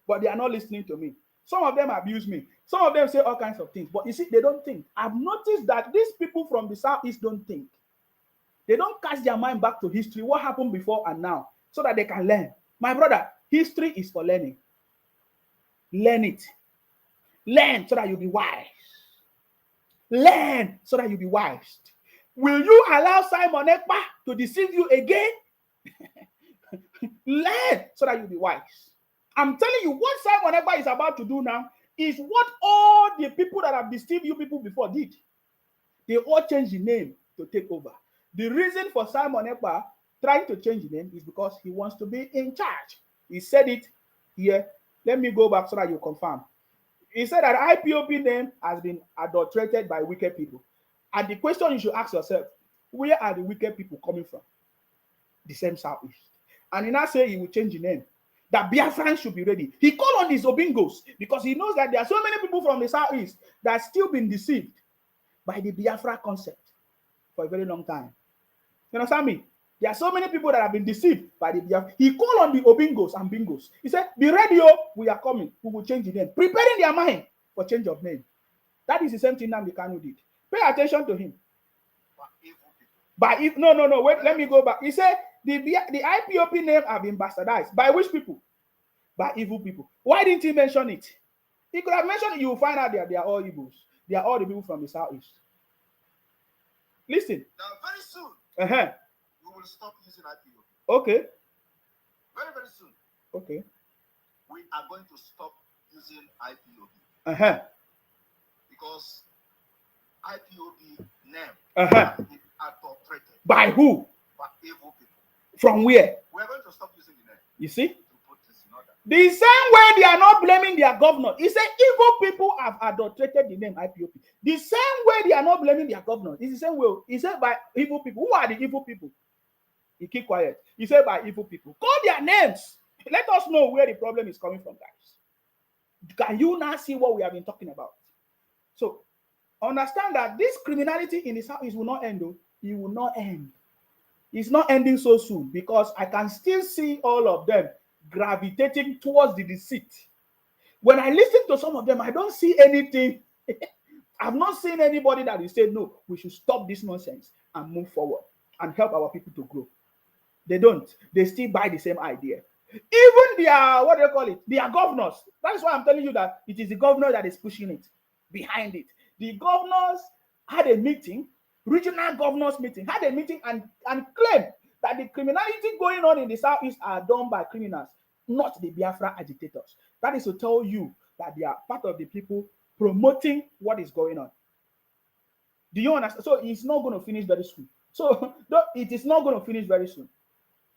But they are not listening to me. Some of them abuse me. Some of them say all kinds of things. But you see, they don't think. I've noticed that these people from the Southeast don't think. They don't cast their mind back to history, what happened before and now, so that they can learn. My brother, history is for learning. Learn it. Learn so that you'll be wise. Learn so that you'll be wise. Will you allow Simon Ekpa to deceive you again? Learn so that you'll be wise. I'm telling you, what Simon Ekpa is about to do now is what all the people that have deceived you people before did. They all changed the name to take over. The reason for Simon Ekpa trying to change the name is because he wants to be in charge. He said it here. Let me go back so that you confirm. He said that IPOB name has been adulterated by wicked people. And the question you should ask yourself, where are the wicked people coming from? The same Southeast. And he now say he will change the name. that Biafran should be ready. He called on these Obingos because he knows that there are so many people from the southeast that have still been deceived by the Biafra concept for a very long time. You understand me? There are so many people that have been deceived by the Biafra. He called on the Obingos and Bingos. He said, be ready, oh, we are coming. We will change the name. Preparing their mind for change of name. That is the same thing Nnamdi Kanu did. Pay attention to him. No, wait, let me go back. He said the IPOP name have been bastardized. By which people? By evil people. Why didn't he mention it? He could have mentioned it. You will find out that they are all evils. They are all the people from the southeast. Listen. Now, very soon, we will stop using IPOP. Okay. Very, very soon. Okay. We are going to stop using IPOP. Because IPOP name has been adulterated. By who? By evil people. From where? We are going to stop using the name. You see? To put this in order. The same way they are not blaming their governor. He said evil people have adulterated the name IPOP. The same way they are not blaming their governor. It's the same way. He said by evil people. Who are the evil people? He keep quiet. He said by evil people. Call their names. Let us know where the problem is coming from, guys. Can you now see what we have been talking about? So, understand that this criminality in the south will not end, though. It will not end. It's not ending so soon because I can still see all of them gravitating towards the deceit. When I listen to some of them, I don't see anything. I've not seen anybody that will say, no, we should stop this nonsense and move forward and help our people to grow. They don't. They still buy the same idea. Even their, what do they call it? Their governors. That is why I'm telling you that it is the governor that is pushing it, behind it. The governors had a meeting, regional governors meeting, had a meeting and claimed that the criminality going on in the southeast are done by criminals, not the Biafra agitators. That is to tell you that they are part of the people promoting what is going on. Do you understand? So it's not going to finish very soon. So it is not going to finish very soon.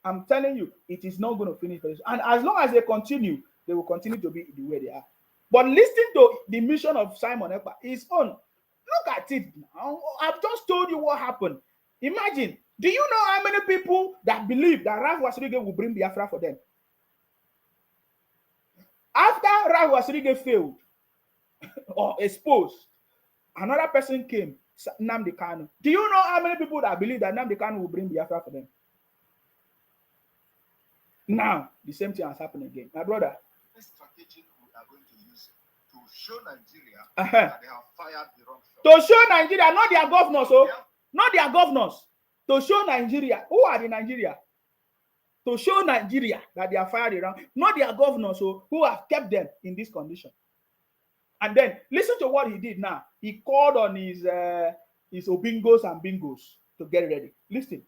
I'm telling you, it is not going to finish very soon. And as long as they continue, they will continue to be the way they are. But listen to the mission of Simon Ekpa, his own. Look at it now. I've just told you what happened. Imagine, do you know how many people that believe that Ralph Wasirige will bring Biafra for them? After Ralph Wasirige failed or exposed, another person came, Nnamdi Kanu. Do you know how many people that believe that Nnamdi Kanu will bring Biafra for them? Now, the same thing has happened again. My brother. This strategic we are going to use to show Nigeria that they have fired the wrong shot. To show Nigeria, not their governors, not their governors. To show Nigeria. Who are the Nigeria? To show Nigeria that they are fired the wrong, not their governors who have kept them in this condition. And then listen to what he did now. He called on his Obingos and Bingos to get ready. Listen.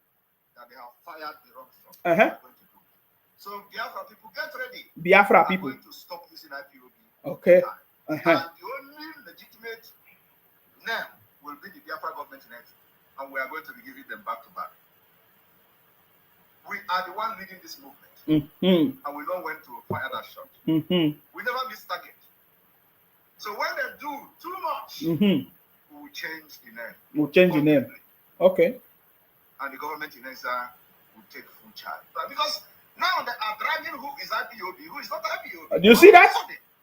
That they have fired the wrong shot. So Biafra people, get ready. Biafra people. Going to stop using IPOB. Okay. And the only legitimate name will be the Biafra government next, and we are going to be giving them back to back. We are the one leading this movement, and we know when to fire that shot. We never miss target. So when they do too much, we will change the name. We'll change the name. Okay. And the government in Ezra will take full charge. But because now they are dragging who is IPOB, who is not IPOB. Do you see that?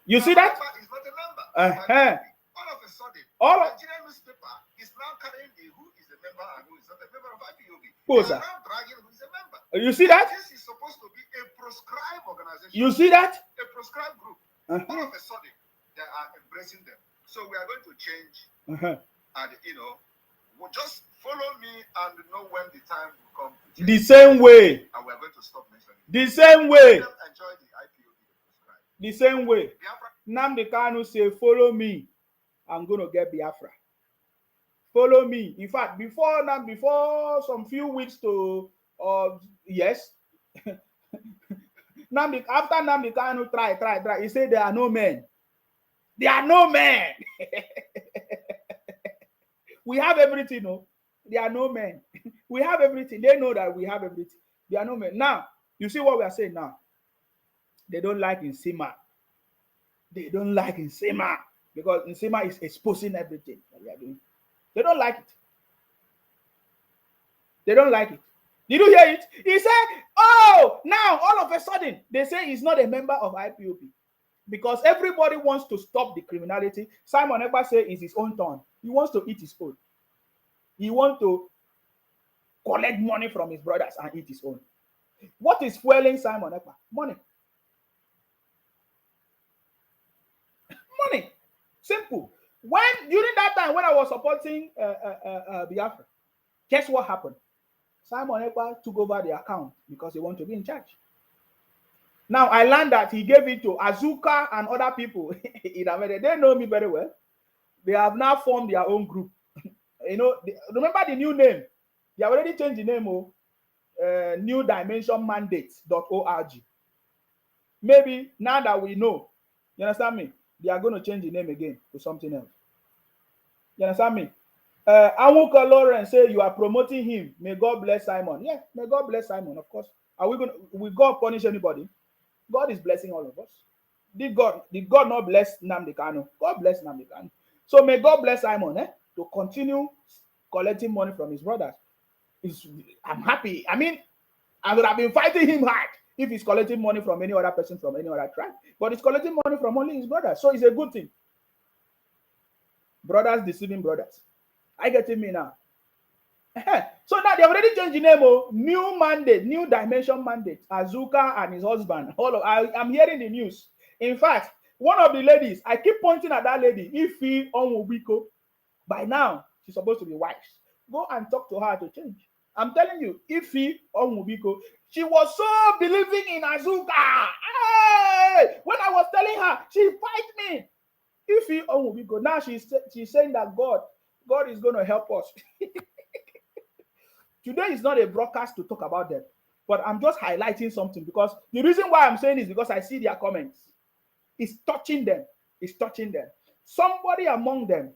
You see that? Is not a member. All of a sudden, Nigerian newspaper is now carrying who is a member and who is not a member of IPOB. They are now dragging who is a member. You see that? This is supposed to be a proscribed organization. You see that? A proscribed group. All of a sudden, they are embracing them. So we are going to change, and we'll just follow me and know when the time will come. The same way. And we are going to stop mentioning. The same way. Enjoy the IPOB. The same way. Nnamdi Kanu say, follow me. I'm going to get Biafra. Follow me. In fact, before some few weeks to, yes. After Nnamdi Kanu try. He said there are no men. There are no men. We have everything, no? There are no men. We have everything. They know that we have everything. There are no men. Now, you see what we are saying now? They don't like Nsima. They don't like Nsima because Nsima is exposing everything that we are doing. They don't like it. They don't like it. Did you hear it? He said, oh, now all of a sudden, they say he's not a member of IPOB. Because everybody wants to stop the criminality. Simon Ekpa said it's his own turn. He wants to eat his own. He wants to collect money from his brothers and eat his own. What is fueling Simon Ekpa? Money. Money. Simple. When during that time when I was supporting Biafra, guess what happened? Simon Ekpa took over the account because he wanted to be in charge. Now I learned that he gave it to Azuka and other people in America. They know me very well. They have now formed their own group. Remember the new name? They have already changed the name of New Dimension Mandate.org. Maybe now that we know, you understand me? They are going to change the name again to something else. You understand me? Awuka Lawrence say you are promoting him. May God bless Simon. Yeah, may God bless Simon, of course. Will God punish anybody? God is blessing all of us. Did God not bless Nnamdi Kanu? God bless Nnamdi Kanu. So may God bless Simon to continue collecting money from his brothers. I'm happy. I mean, I would have been fighting him hard if he's collecting money from any other person from any other tribe. But he's collecting money from only his brothers. So it's a good thing. Brothers deceiving brothers. I get me now. So now they already changed the name. New mandate, new dimension mandate. Azuka and his husband. I'm hearing the news. In fact, one of the ladies, I keep pointing at that lady, Ifi Onwubiko. By now, she's supposed to be wise. Go and talk to her to change. I'm telling you, Ifi Onwubiko, she was so believing in Azuka. Hey! When I was telling her, she fight me. Ifi Onwubiko. Now she's saying that God is going to help us. Today is not a broadcast to talk about them, but I'm just highlighting something because the reason why I'm saying is because I see their comments. It's touching them. It's touching them. Somebody among them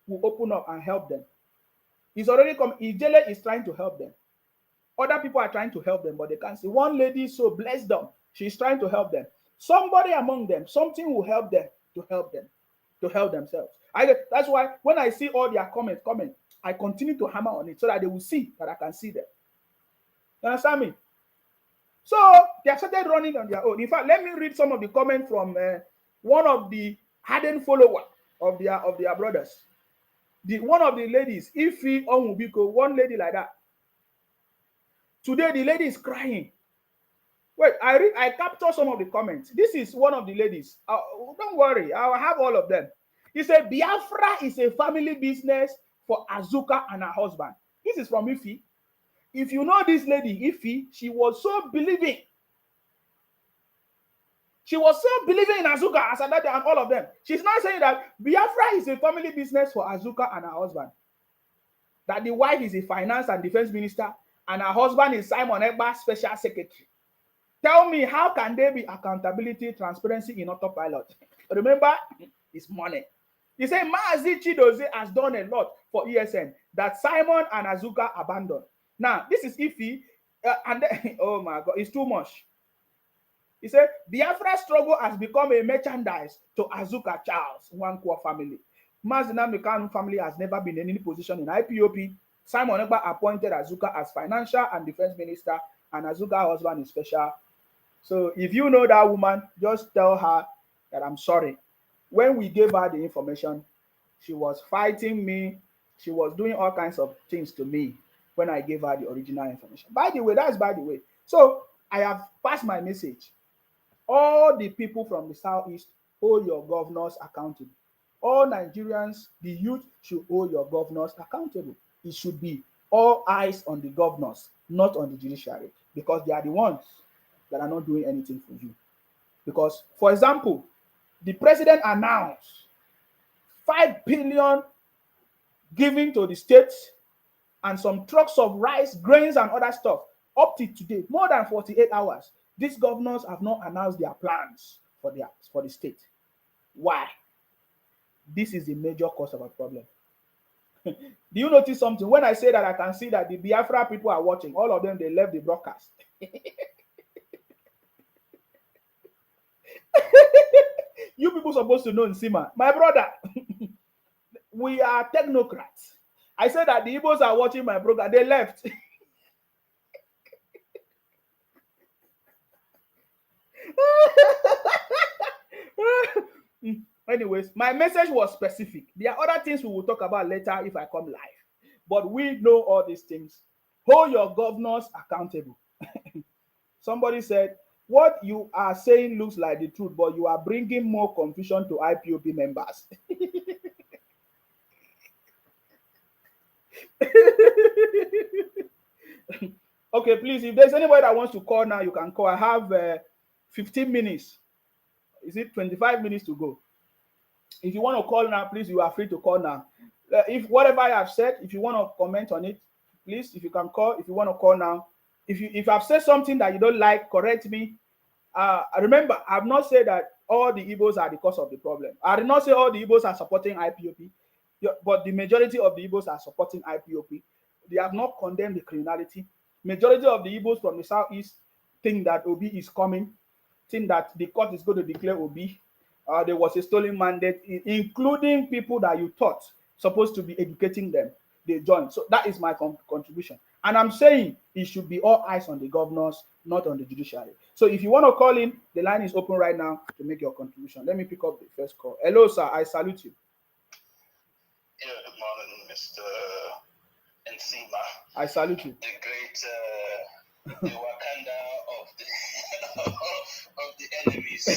will open up and help them. He's already come. Ijele is trying to help them. Other people are trying to help them, but they can't see. One lady, so bless them. She's trying to help them. Somebody among them, something will help them to help themselves. That's why when I see all their comments, I continue to hammer on it so that they will see that I can see them. You understand me? So they have started running on their own. In fact, let me read some of the comments from one of the hardened followers of their brothers. One of the ladies, Ifi Onwubiko, one lady like that. Today the lady is crying. Wait, I capture some of the comments. This is one of the ladies. Don't worry, I will have all of them. He said, Biafra is a family business for Azuka and her husband. This is from Ifi. If you know this lady, Ifi, she was so believing. She was so believing in Azuka, Asadate, and all of them. She's now saying that Biafra is a family business for Azuka and her husband. That the wife is a finance and defense minister, and her husband is Simon Ekpa, special secretary. Tell me, how can there be accountability, transparency in autopilot? Remember, it's money. He said, Maazi Chidozie has done a lot for ESN that Simon and Azuka abandoned. Now, this is Ifi, and then, oh my God, it's too much. He said, Biafra struggle has become a merchandise to Azuka Charles, Nwankwo family. Maazi Nnamdi Kanu family has never been in any position in IPOP. Simon Ekpa appointed Azuka as financial and defense minister, and Azuka's husband is special. So if you know that woman, just tell her that I'm sorry. When we gave her the information, she was fighting me. She was doing all kinds of things to me when I gave her the original information. By the way, that's by the way. So I have passed my message. All the people from the Southeast, hold your governors accountable. All Nigerians, the youth, should hold your governors accountable. It should be all eyes on the governors, not on the judiciary, because they are the ones that are not doing anything for you. Because, for example, the president announced 5 billion given to the states and some trucks of rice, grains, and other stuff. Up to today, more than 48 hours, these governors have not announced their plans for the state. Why? This is the major cause of our problem. Do you notice something? When I say that, I can see that the Biafra people are watching. All of them, they left the broadcast. You people supposed to know Nsima. My brother, we are technocrats. I said that the Igbos are watching my program. They left. Anyways, my message was specific. There are other things we will talk about later if I come live. But we know all these things. Hold your governors accountable. Somebody said, what you are saying looks like the truth, but you are bringing more confusion to IPOB members. Okay, please, if there's anybody that wants to call now, you can call. I have 15 minutes. Is it 25 minutes to go? If you want to call now, please, you are free to call now. If whatever I have said, if you want to comment on it, please, if you can call, if you want to call now. If I've said something that you don't like, correct me. Remember, I've not said that all the Igbos are the cause of the problem. I did not say all the Igbos are supporting IPOP, but the majority of the Igbos are supporting IPOP. They have not condemned the criminality. Majority of the Igbos from the southeast think that Obi is coming, think that the court is going to declare Obi. There was a stolen mandate, including people that you thought supposed to be educating them. They joined. So that is my contribution. And I'm saying it should be all eyes on the governors, not on the judiciary. So if you want to call in, the line is open right now to make your contribution. Let me pick up the first call. Hello, sir. I salute you. Yeah, good morning, Mr. Nsima. I salute you. The great the Wakanda of the of the enemies.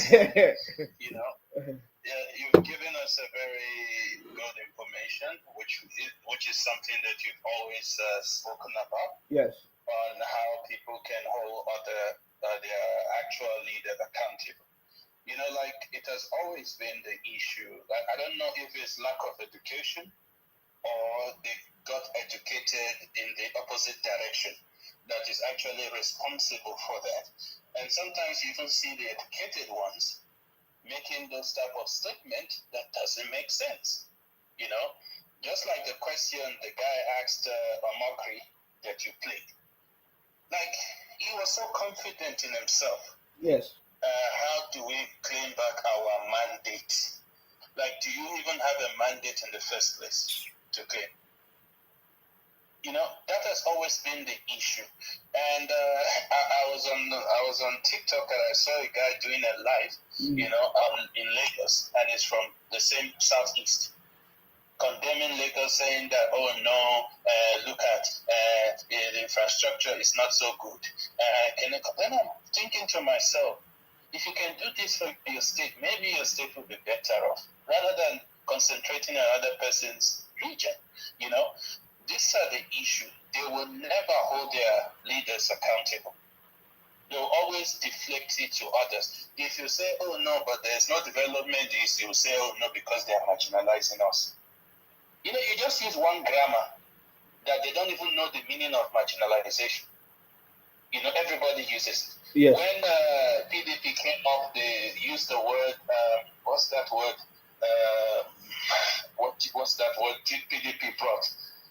You know, you've given us a very good information, which is something that you've always spoken about. Yes. On how people can hold their actual leader accountable. You know, like it has always been the issue. Like I don't know if it's lack of education or they got educated in the opposite direction that is actually responsible for that. And sometimes you even see the educated ones making those type of statements that doesn't make sense. You know, just like the question the guy asked Omokri that you played. Like, he was so confident in himself. Yes. How do we claim back our mandate? Like, do you even have a mandate in the first place to claim? You know, that has always been the issue. And I was on TikTok and I saw a guy doing a live, you know, in Lagos, and it's from the same southeast, condemning Lagos, saying that, oh no, look at the infrastructure is not so good. Then I'm thinking to myself, if you can do this for your state, maybe your state will be better off, rather than concentrating on other person's region. You know, these are the issue. They will never hold their leaders accountable. They'll always deflect it to others. If you say, oh no, but there's no development, you'll say, oh no, because they are marginalizing us. You know, you just use one grammar that they don't even know the meaning of marginalization. You know, everybody uses it. Yes. When PDP came up, they used the word, what's that word? What's that word PDP brought?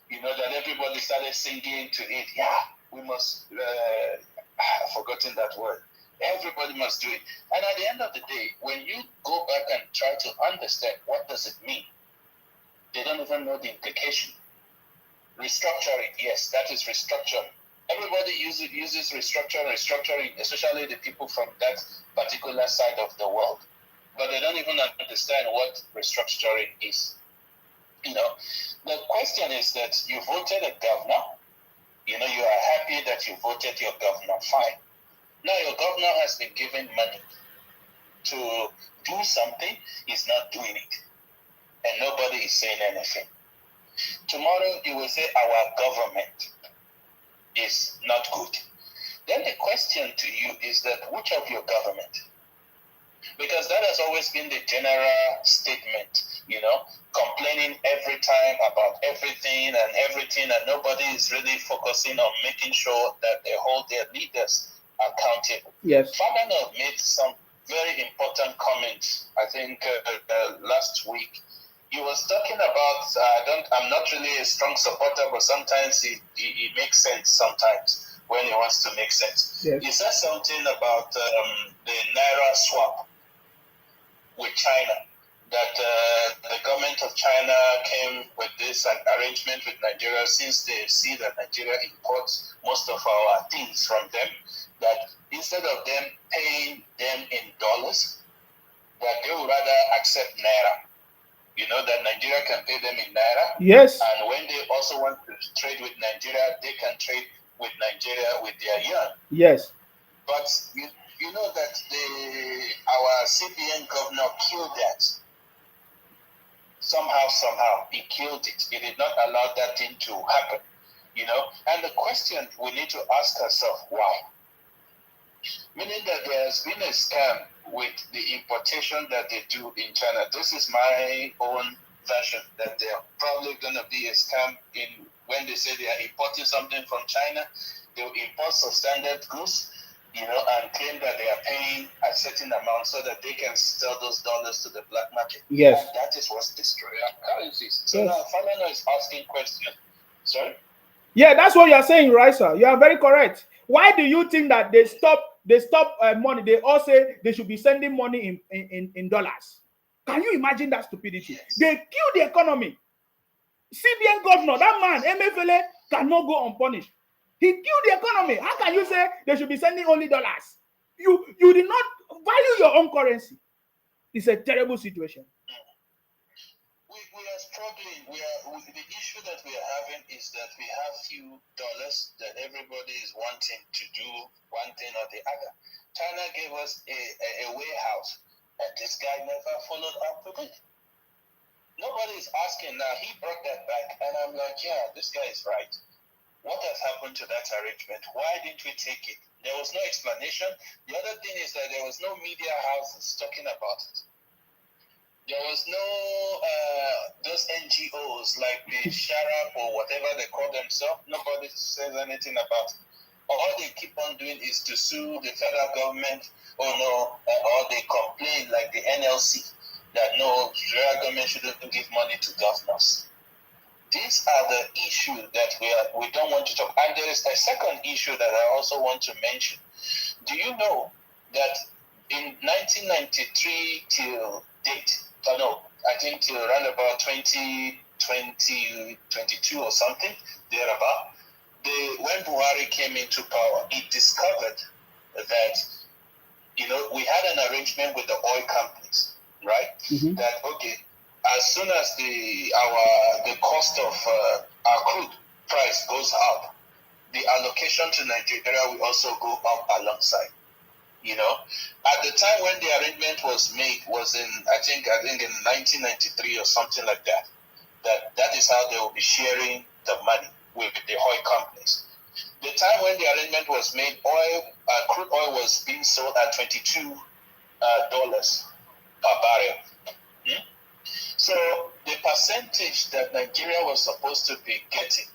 You know, that everybody started singing to it. Yeah, we must, I've forgotten that word. Everybody must do it. And at the end of the day, when you go back and try to understand what does it mean, they don't even know the implication. Restructuring, yes, that is restructuring. Everybody uses restructuring, especially the people from that particular side of the world. But they don't even understand what restructuring is. You know, the question is that you voted a governor. You know, you are happy that you voted your governor, fine. Now your governor has been given money to do something, he's not doing it. And nobody is saying anything. Tomorrow you will say our government is not good. Then the question to you is that which of your government? Because that has always been the general statement, you know, complaining every time about everything, and nobody is really focusing on making sure that they hold their leaders accountable. Yes. Fabano made some very important comments, I think, last week. He was talking about, I'm not really a strong supporter, but sometimes he makes sense sometimes when he wants to make sense. Yes. He said something about the Naira swap with China, that the government of China came with this arrangement with Nigeria, since they see that Nigeria imports most of our things from them, that instead of them paying them in dollars, that they would rather accept Naira. You know that Nigeria can pay them in Naira. Yes. And when they also want to trade with Nigeria, they can trade with Nigeria with their yuan. Yes. But you know that our CBN governor killed that. Somehow, he killed it. He did not allow that thing to happen. You know, and the question we need to ask ourselves, why? Meaning that there has been a scam with the importation that they do in China. This is my own version, that they're probably going to be a scam in when they say they are importing something from China. They'll import substandard goods, you know, and claim that they are paying a certain amount so that they can sell those dollars to the black market. Yes. And that is what's destroying our currencies. So yes. now Falana is asking questions. Sorry? Yeah, that's what you're saying, right, sir? You are very correct. Why do you think that they stop money? They all say they should be sending money in dollars. Can you imagine that stupidity? Yes. They kill the economy. CBN governor, that man, MFLA, cannot go unpunished. He killed the economy. How can you say they should be sending only dollars? You did not value your own currency. It's a terrible situation. We are struggling. The issue that we are having is that we have few dollars that everybody is wanting to do one thing or the other. China gave us a warehouse, and this guy never followed up with it. Nobody is asking now. He brought that back, and I'm like, yeah, this guy is right. What has happened to that arrangement? Why didn't we take it? There was no explanation. The other thing is that there was no media houses talking about it. There was no those NGOs like the Sharap or whatever they call themselves. Nobody says anything about it. All they keep on doing is to sue the federal government, or they complain like the NLC that no, the federal government shouldn't give money to governors. These are the issues that we don't want to talk. And there is a second issue that I also want to mention. Do you know that in 1993 till date, I think till around about 2022 or something, thereabout, when Buhari came into power, he discovered that, you know, we had an arrangement with the oil companies, right? Mm-hmm. That, okay, as soon as the cost of our crude price goes up, the allocation to Nigeria will also go up alongside. You know, at the time when the arrangement was made was in I think in 1993 or something like that. That is how they will be sharing the money with the oil companies. The time when the arrangement was made, crude oil was being sold at $22 per barrel. So the percentage that Nigeria was supposed to be getting,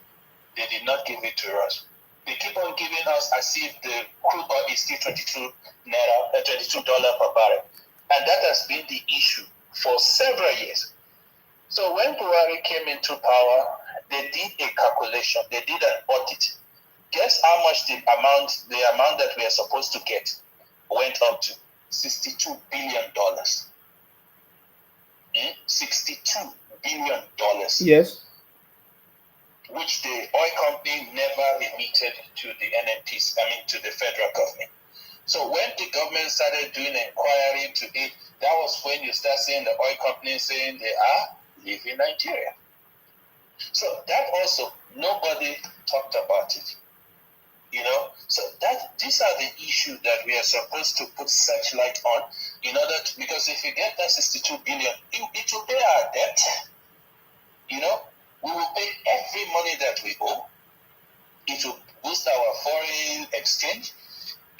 they did not give it to us. They keep on giving us as if the crude oil is still $22 per barrel. And that has been the issue for several years. So when Buhari came into power, they did a calculation, they did an audit. Guess how much the amount that we are supposed to get went up to? $62 billion. $62 billion. Yes. Which the oil company never remitted to the NNPs, to the federal government. So when the government started doing inquiry to it, that was when you start seeing the oil companies saying they are leaving Nigeria. So that also, nobody talked about it. You know, so these are the issues that we are supposed to put searchlight on in order to, because if you get that 62 billion, it will pay our debt. You know, we will pay every money that we owe. It will boost our foreign exchange.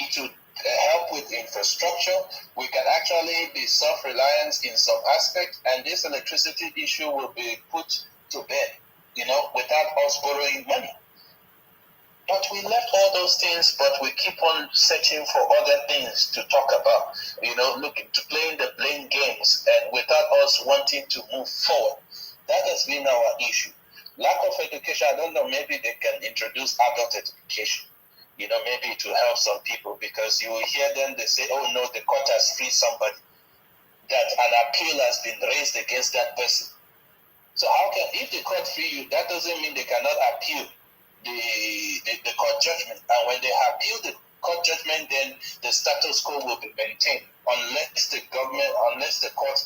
It will help with infrastructure. We can actually be self-reliant in some aspects, and this electricity issue will be put to bed, you know, without us borrowing money. But we left all those things, but we keep on searching for other things to talk about, you know, looking to playing the blame games, and without us wanting to move forward. That has been our issue. Lack of education, I don't know, maybe they can introduce adult education. You know, maybe it will help some people, because you will hear them, they say, oh no, the court has freed somebody, that an appeal has been raised against that person. So how can, if the court free you, that doesn't mean they cannot appeal the court judgment. And when they appeal court judgment, then the status quo will be maintained unless the court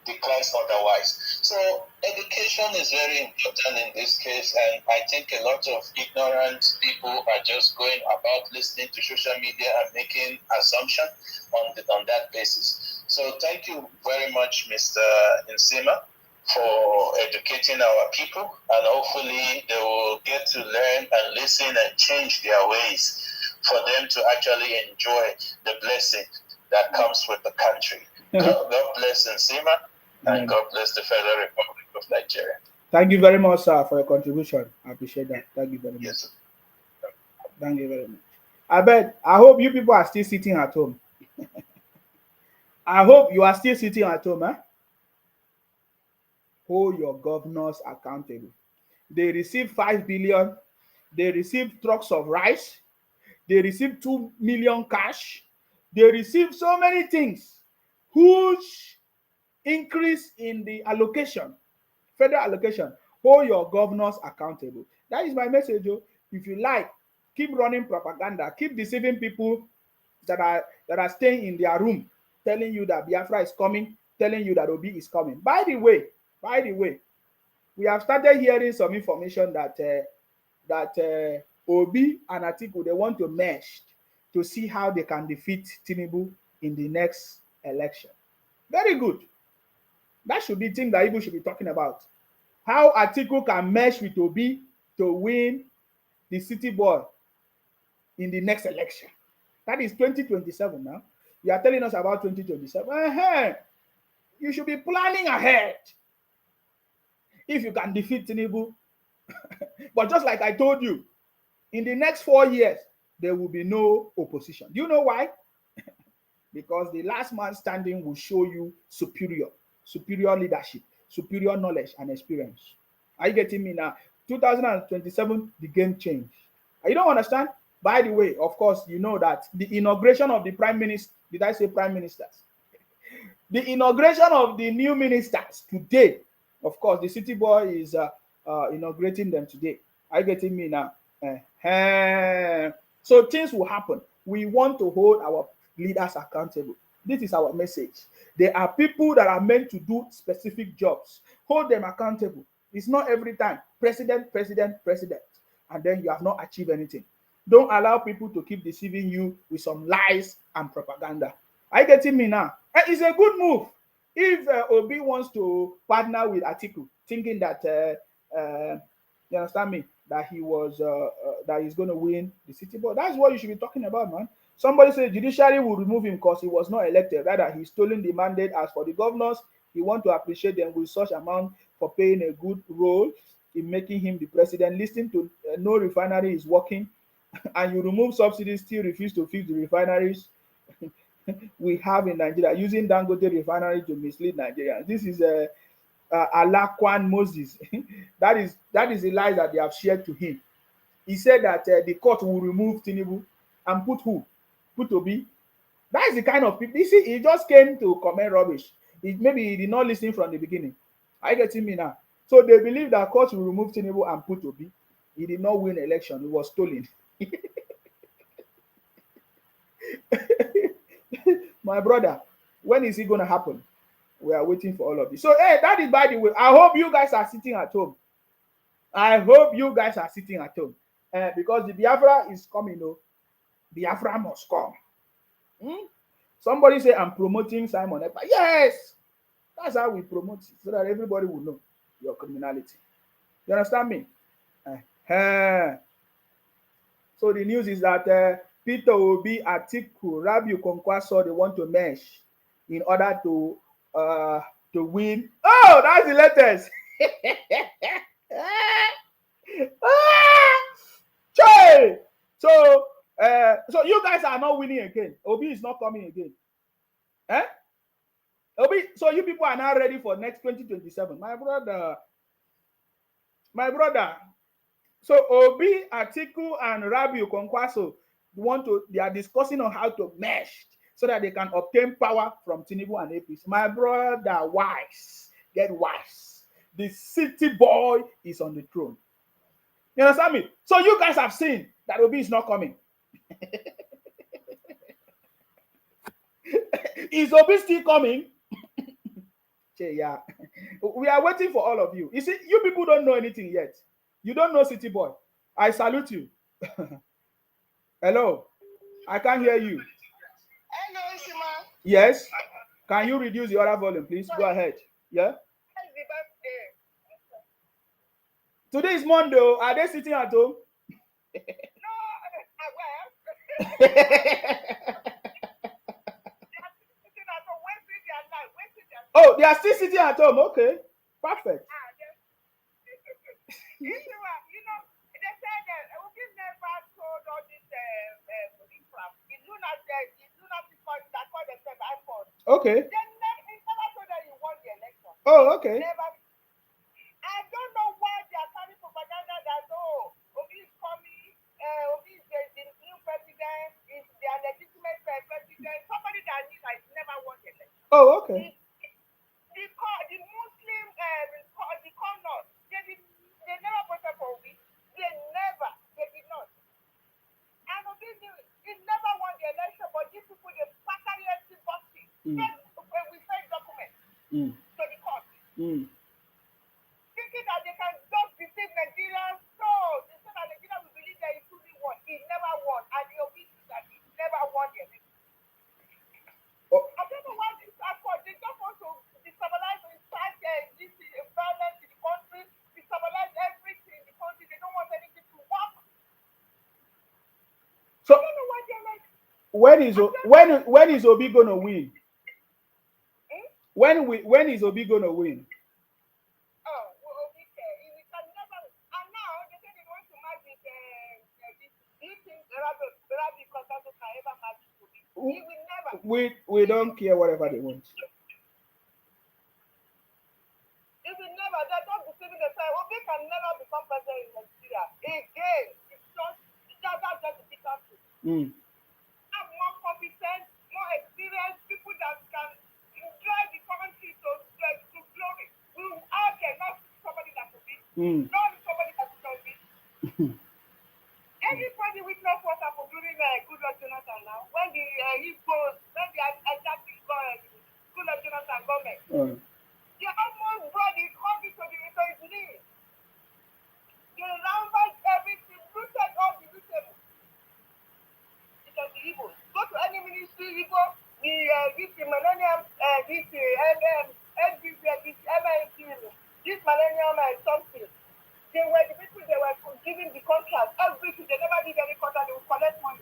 declares otherwise. So education is very important in this case, and I think a lot of ignorant people are just going about listening to social media and making assumptions on that basis. So thank you very much, Mr. Nsima, for educating our people, and hopefully they will get to learn and listen and change their ways for them to actually enjoy the blessing that comes with the country. God bless Nsima, and God bless the Federal Republic of Nigeria. Thank you very much, sir, for your contribution. I appreciate that. Thank you very much. Yes. Thank you very much. I hope you people are still sitting at home. I hope you are still sitting at home. Hold your governors accountable. They received 5 billion. They received trucks of rice. They received 2 million cash. They received so many things. Huge increase in the allocation, federal allocation. Hold your governors accountable. That is my message. If you like, keep running propaganda, keep deceiving people that are staying in their room, telling you that Biafra is coming, telling you that Obi is coming. By the way, we have started hearing some information that Obi and Atiku, they want to merge to see how they can defeat Tinubu in the next election. Very good. That should be thing that people should be talking about. How Atiku can merge with Obi to win the city boy in the next election. That is 2027 now. You are telling us about 2027. You should be planning ahead. If you can defeat Tinubu. But just like I told you, in the next 4 years, there will be no opposition. Do you know why? Because the last man standing will show you superior leadership, superior knowledge and experience. Are you getting me now? 2027, the game change. You don't understand? By the way, of course, you know that the inauguration of the prime minister, did I say prime ministers? The inauguration of the new ministers today, of course, the city boy is inaugurating them today. Are you getting me now? So things will happen. We want to hold our leaders accountable. This is our message. There are people that are meant to do specific jobs. Hold them accountable. It's not every time president, and then you have not achieved anything. Don't allow people to keep deceiving you with some lies and propaganda. Are you getting me now? It's a good move. If Obi wants to partner with Atiku, thinking that you understand me, that that he's going to win the city board, that's what you should be talking about, man. Somebody said Judiciary will remove him because he was not elected. Rather, he's stolen the mandate. As for the governors, he want to appreciate them with such amount for playing a good role in making him the president. Listening to no refinery is working, and you remove subsidies, still refuse to fix the refineries we have in Nigeria, using Dangote refinery to mislead Nigerians. This is Alakwan Moses. that is the lie that they have shared to him. He said that the court will remove Tinubu and put who? Put Obi. That is the kind of people. You see, he just came to comment rubbish. Maybe he did not listen from the beginning. Are you getting me now? So they believe that court will remove Tinubu and put Obi. He did not win election. He was stolen. My brother, when is it going to happen? We are waiting for all of this. So, hey, that is by the way. I hope you guys are sitting at home. Because the Biafra is coming. Biafra must come. Somebody say, I'm promoting Simon Ekpa. Yes! That's how we promote it, so that everybody will know your criminality. You understand me? So the news is that Peter Obi, Atiku, Rabiu Kwankwaso, they want to mesh in order to win. Oh, that's the latest. So you guys are not winning again. Obi is not coming again. Obi, so you people are now ready for next 2027. My brother. So Obi, Atiku, and Rabiu Kwankwaso they are discussing on how to mesh so that they can obtain power from Tinubu and APC. My brother, wise. Get wise. The city boy is on the throne. You understand me? So you guys have seen that Obi is not coming. Is Obi still coming? Yeah. We are waiting for all of you. You see, you people don't know anything yet. You don't know City Boy. I salute you. Hello. I can't hear you. Hello, Sima. Yes. Can you reduce the other volume, please? Go ahead. Yeah. Today is Monday. Are they sitting at home? Oh, they are still sitting at home. Okay. Perfect. Okay. Oh, okay. I don't know why they are carrying propaganda that Obi is coming, Obi is the new president, is their legitimate president, somebody that never won the election. Oh, okay. The Muslim, the Connors, they never voted for Obi. They did not. And Obi knew it. He never won the election, but these people, they factory empty boxing. We send documents to the court. Thinking that they can just deceive Nigerians. So they said that Nigeria will believe that he truly won. He never won. And the Obi that he never won the election. I don't know why this effort. They just want to destabilize and start this violence in the country, destabilize everything in the country. They don't want anything to work. So I don't know why they're like. When is Obi gonna win? When is Obi gonna win? Obi can never. And now they say they want to match with do you think Rabi Constanzo can ever match Obi? He will never. We don't care whatever they want. He will never. They're not deceiving themselves. Obi can never become president in Nigeria again. It's just a bigger thing. Have more competent, more experienced people that can drive the country to glory. We all cannot somebody that could be. Not somebody that could be. Everybody witness what happened during Goodluck Jonathan now. When the Goodluck Jonathan government. They almost brought the country to his knees. They ravaged everything, looted all the lootable. Because the Igbo. Go to any ministry, Igbo, this millennium, this millennium something. They were the people they were giving the contract, everything. They never did any contract, they would collect money.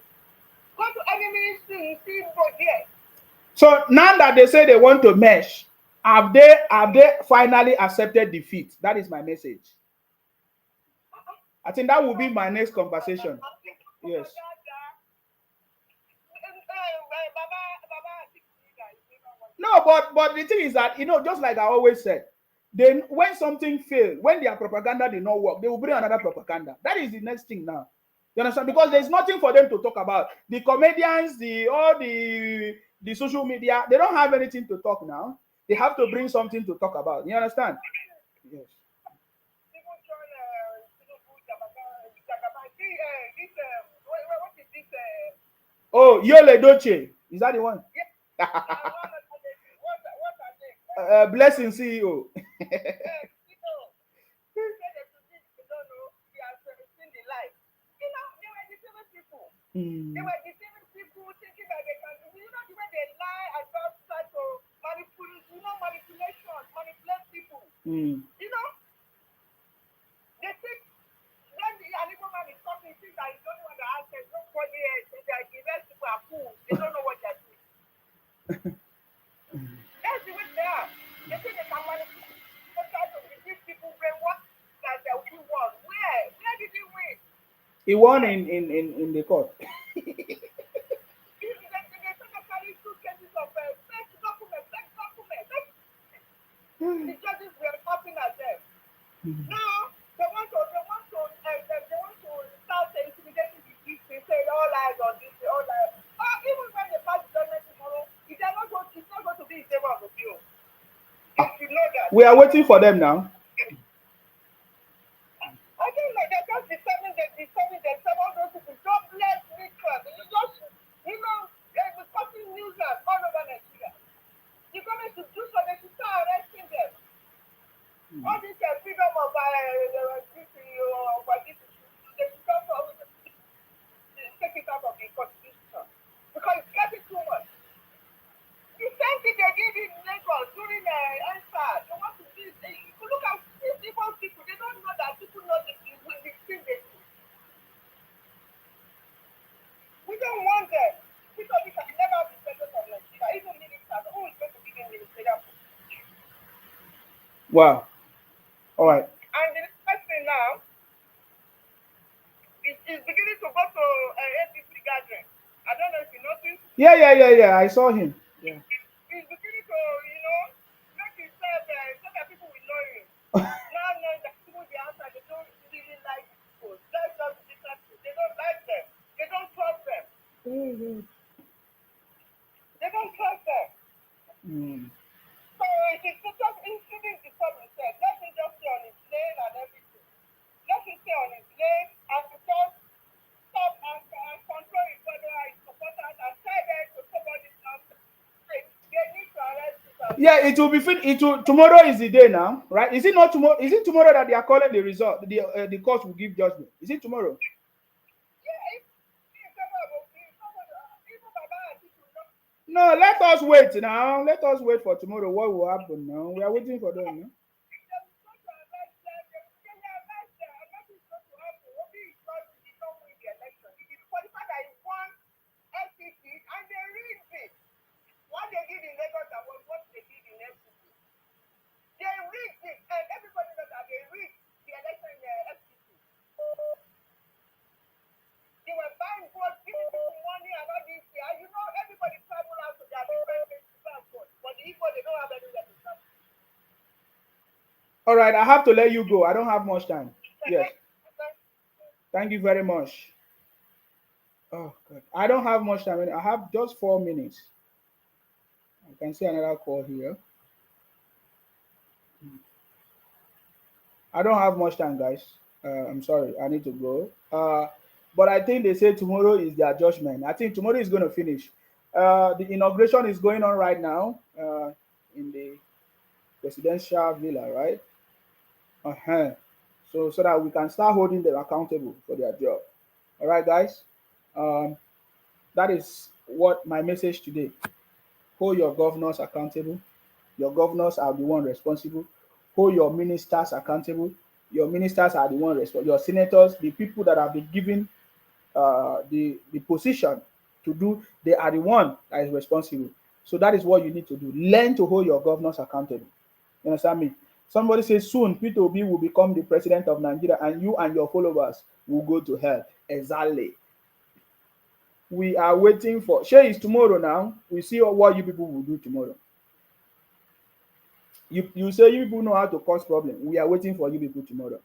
Go to any ministry, you see Igbo there. So now that they say they want to mesh, have they finally accepted defeat? That is my message. I think that will be my next conversation. Yes. No, but the thing is that, just like I always said, then when something fails, when their propaganda did not work, they will bring another propaganda. That is the next thing now. You understand? Because there's nothing for them to talk about. The comedians, all the social media, they don't have anything to talk now. They have to bring something to talk about. You understand? Yes. Oh, Yole Doche. Is that the one? Blessing CEO. They were deceiving people, thinking that they can. The way they lie and just try to manipulate, manipulate people. They think when the animal man is talking, things that he don't know what the answer is. Nobody else, the rest people are fools. They don't know what they're doing. That's the way they are. They think they can manipulate. They try to deceive people, brainwash that they will won. Where did he win? He won in the court. The judges were laughing at them. Now they want to start intimidating the people, say all eyes on this, all eyes. Even when they pass the judgment tomorrow, it's not going to be in favor of the bill. You know that. We are waiting for them now. I don't know, they're just disturbing themselves, all those people. God bless me, we're causing news all over Nigeria. Wow. All right. And the next thing now is beginning to go to APC gathering. I don't know if you noticed. Yeah. I saw him. Yeah. He's beginning to, make himself so that people will know him. Now knowing that people the outside, they don't really like these people. Let's just be careful. They don't like them. They don't trust them. Mm-hmm. They don't trust them. Mm. So it is just incident disturb himself. Let him just stay on his lane and everything. Let him stay on his lane and to just stop and control his follower, his supporters, and tell them to stop all this nonsense. They need to arrest him. Yeah, it will be It will, tomorrow is the day now, right? Is it not tomorrow? Is it tomorrow that they are calling the result? The court will give judgment. Is it tomorrow? No, let us wait now. Let us wait for tomorrow. What will happen now? We are waiting for them. No? What they did in Lagos and what they did in FCC. They rigged it, and everybody knows that they rigged the election in FCC. They were buying votes, giving people money and all this here. You know, everybody travel out to their different places to go and vote. But the Igbo, they don't have anywhere to travel. All right, I have to let you go. I don't have much time. Yes. Thank you very much. Oh, God. I don't have much time. I have just 4 minutes. I can see another call here. I don't have much time, guys. I'm sorry. I need to go. But I think they say tomorrow is their judgment. I think tomorrow is going to finish. The inauguration is going on right now in the presidential villa, right? Uh-huh. So that we can start holding them accountable for their job. All right, guys. That is what my message today. Hold your governors accountable. Your governors are the one responsible. Hold your ministers accountable. Your ministers are the one responsible. Your senators, the people that have been given the position to do, they are the one that is responsible. So that is what you need to do. Learn to hold your governors accountable. You understand me? Somebody says soon Peter Obi will become the president of Nigeria and you and your followers will go to hell. Exactly. We are waiting for share is tomorrow now. We see what you people will do tomorrow. You say you people know how to cause problem. We are waiting for you people tomorrow.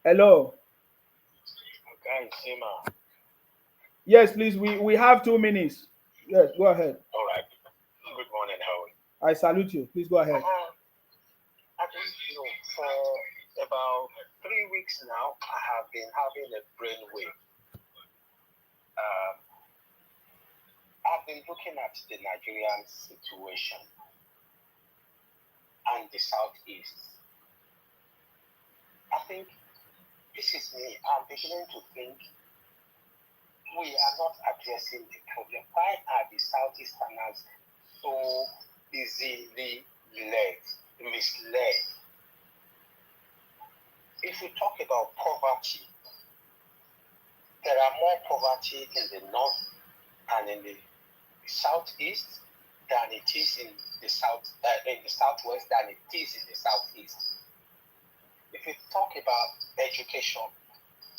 Hello. Okay, Sima. Yes, please. We have 2 minutes. Yes, go ahead. All right. Good morning, Howard. I salute you. Please go ahead. I think for about 3 weeks now, I have been having a brainwave. I've been looking at the Nigerian situation and the Southeast. I think this is me. I'm beginning to think we are not addressing the problem. Why are the Southeasterners so easily misled? If we talk about poverty, there are more poverty in the north and in the southeast than it is in the southwest than it is in the southeast. If we talk about education,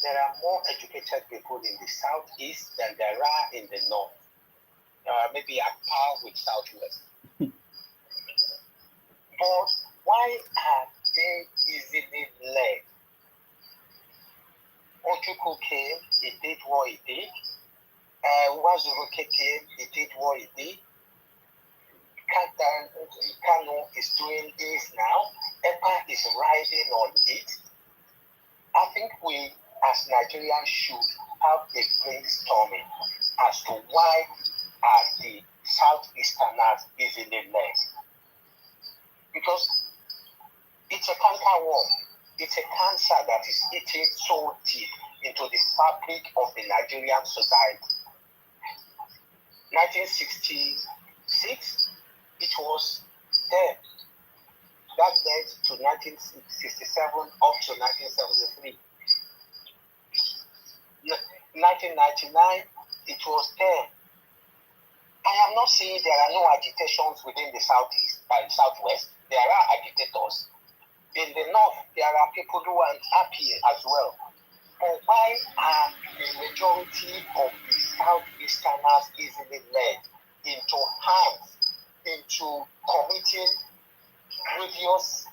there are more educated people in the southeast than there are in the north. Maybe at par with southwest. But why are they easily led? Ojuku came, he did what he did. Wazuruke came, he did what he did. Kano is doing this now. EPA is riding on it. I think we, as Nigerians, should have a brainstorming as to why are the Southeasterners easily led. Because it's a canker worm. It's a cancer that is eating so deep into the fabric of the Nigerian society. 1966, it was there. That led to 1967 up to 1973. 1999, it was there. I am not saying there are no agitations within the Southeast. by the Southwest, there are agitators. In the North, there are people who aren't happy as well. But why are the majority of the Southeasterners easily led into harms, into committing grievous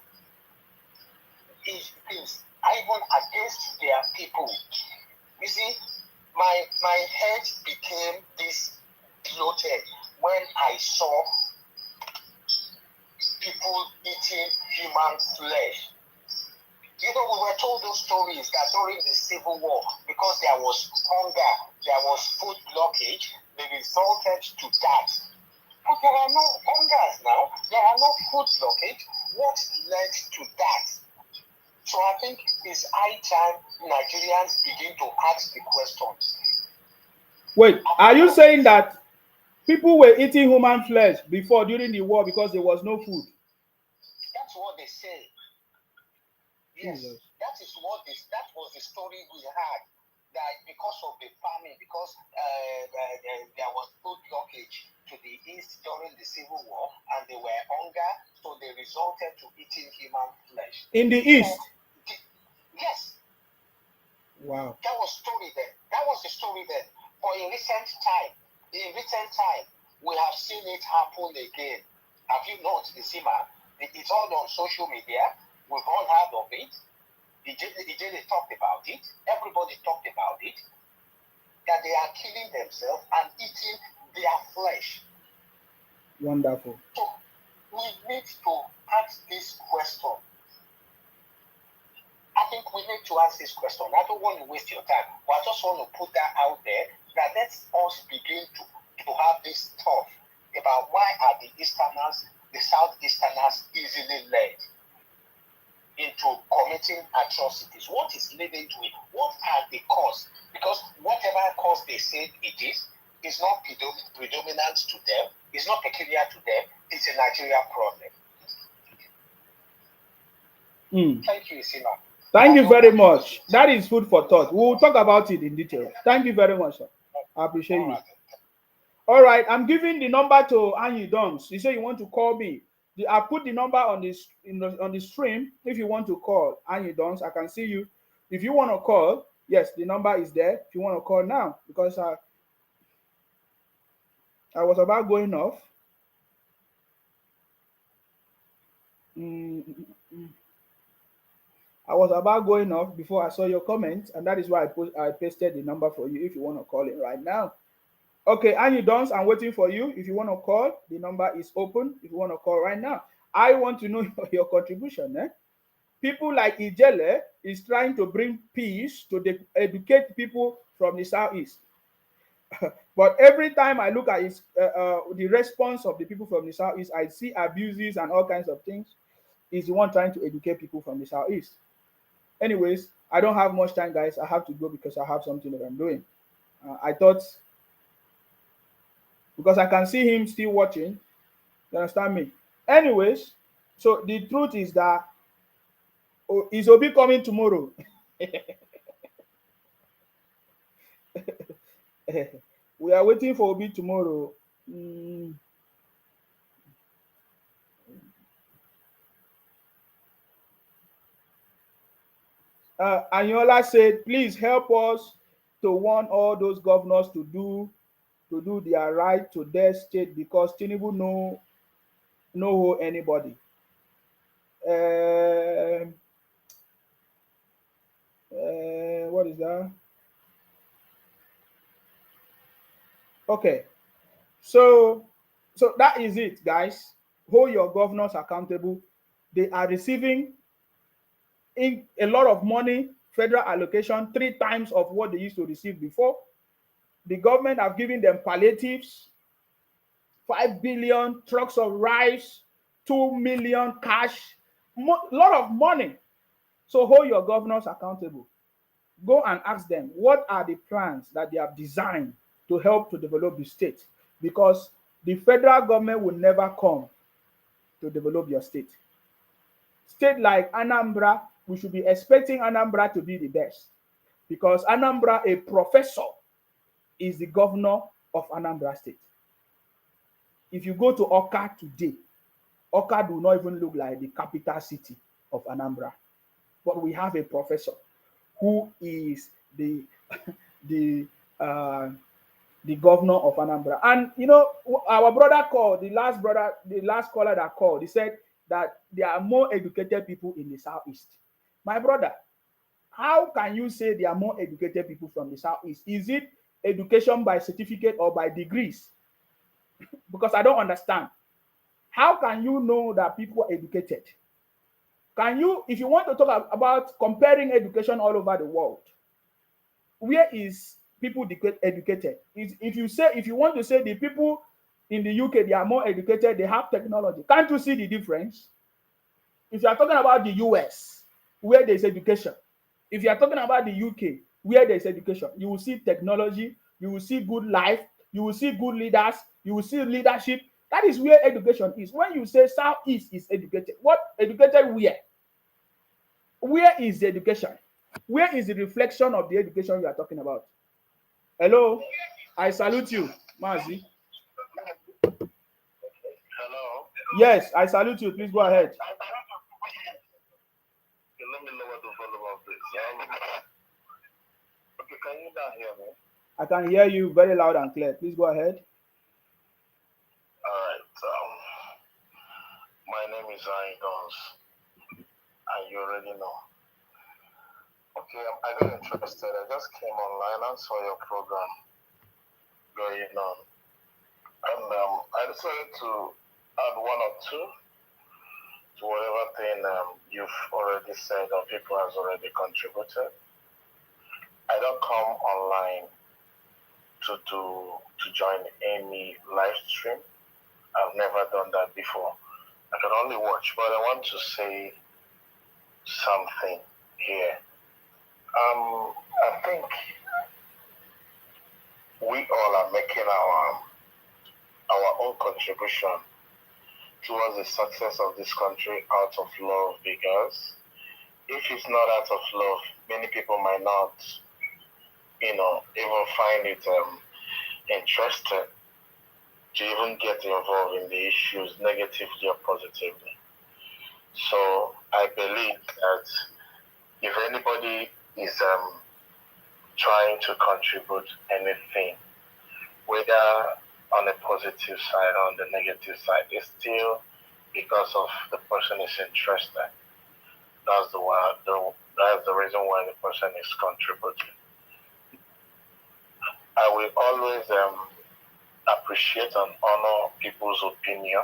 things, even against their people? You see, my head became this bloated when I saw people eating human flesh. You know, we were told those stories that during the Civil War, because there was hunger, there was food blockage, they resulted to that. But there are no hungers now, there are no food blockage. What led to that? So I think it's high time Nigerians begin to ask the question. Wait, are you saying that people were eating human flesh before, during the war, because there was no food? That's what they say. Yes, Jesus. that was the story we had. That because of the famine, because there was food blockage to the east during the Civil War, and they were hunger, so they resulted to eating human flesh. In the east? Yes. Wow. That was story then. That was the story then. But in recent time, we have seen it happen again. Have you noticed, Isima? It's all on social media. We've all heard of it. The JD talked about it. Everybody talked about it. That they are killing themselves and eating their flesh. Wonderful. So we need to ask this question. I think we need to ask this question. I don't want to waste your time, but I just want to put that out there that let's us begin to have this thought about why are the Easterners, the Southeasterners easily led into committing atrocities. What is leading to it? What are the causes? Because whatever cause they say it is not predominant to them, it's not peculiar to them, it's a Nigeria problem. Thank you, Isima. Thank you very much. That is food for thought. We'll talk about it in detail. Thank you very much, sir. I appreciate you. All right, I'm giving the number to Anyi Dons. You say you want to call me. I put the number on this on the stream. If you want to call Anyi Dons, I can see you. If you want to call, yes, the number is there. If you want to call now, because I was about going off. I was about going off before I saw your comment, and that is why I pasted the number for you if you want to call it right now. Okay, Annie Dons, I'm waiting for you. If you want to call, the number is open. If you want to call right now, I want to know your contribution. People like Ijele is trying to bring peace to educate people from the Southeast. But every time I look at the response of the people from the Southeast, I see abuses and all kinds of things. He's the one trying to educate people from the Southeast. Anyways, I don't have much time, guys. I have to go because I have something that I'm doing. I thought, because I can see him still watching. You understand me? Anyways, so the truth is that is Obi coming tomorrow? We are waiting for Obi tomorrow. Anyola said, please help us to warn all those governors to do their right to their state, because Tinubu no hold anybody. What is that? Okay, so that is it, guys. Hold your governors accountable. They are receiving a lot of money, federal allocation, 3 times of what they used to receive before. The government have given them palliatives, 5 billion, trucks of rice, 2 million cash, lot of money. So hold your governors accountable. Go and ask them, what are the plans that they have designed to help to develop the state? Because the federal government will never come to develop your state. State like Anambra, we should be expecting Anambra to be the best, because Anambra, a professor, is the governor of Anambra State. If you go to Oka today, Oka do not even look like the capital city of Anambra. But we have a professor who is the the uh, the governor of Anambra. And you know, our brother called, the last caller that called, he said that there are more educated people in the southeast. My brother, how can you say there are more educated people from the southeast? Is it education by certificate or by degrees? Because I don't understand. How can you know that people are educated? Can you, if you want to talk about comparing education all over the world, where is people educated? If you want to say the people in the UK they are more educated, they have technology. Can't you see the difference? If you are talking about the US, where there is education, if you are talking about the UK, where there is education, you will see technology, you will see good life, you will see good leaders, you will see leadership. That is where education is. When you say Southeast is educated, what educated where? Where is the education? Where is the reflection of the education you are talking about? Hello, I salute you, Mazi. Hello. Yes, I salute you. Please go ahead. Okay, let me lower the volume of this. Okay, can you not hear me? I can hear you very loud and clear. Please go ahead. All right. My name is Dons, and you already know. Okay, I got interested. I just came online and saw your program going on. And I decided to add one or two to whatever thing you've already said or people has already contributed. I don't come online to join any live stream. I've never done that before. I can only watch, but I want to say something here. I think we all are making our own contribution towards the success of this country out of love, because if it's not out of love, many people might not, even find it interesting to even get involved in the issues negatively or positively. So I believe that if anybody is trying to contribute anything, whether on the positive side or on the negative side, it's still because of the person is interested. That's the reason why the person is contributing. I will always appreciate and honor people's opinion,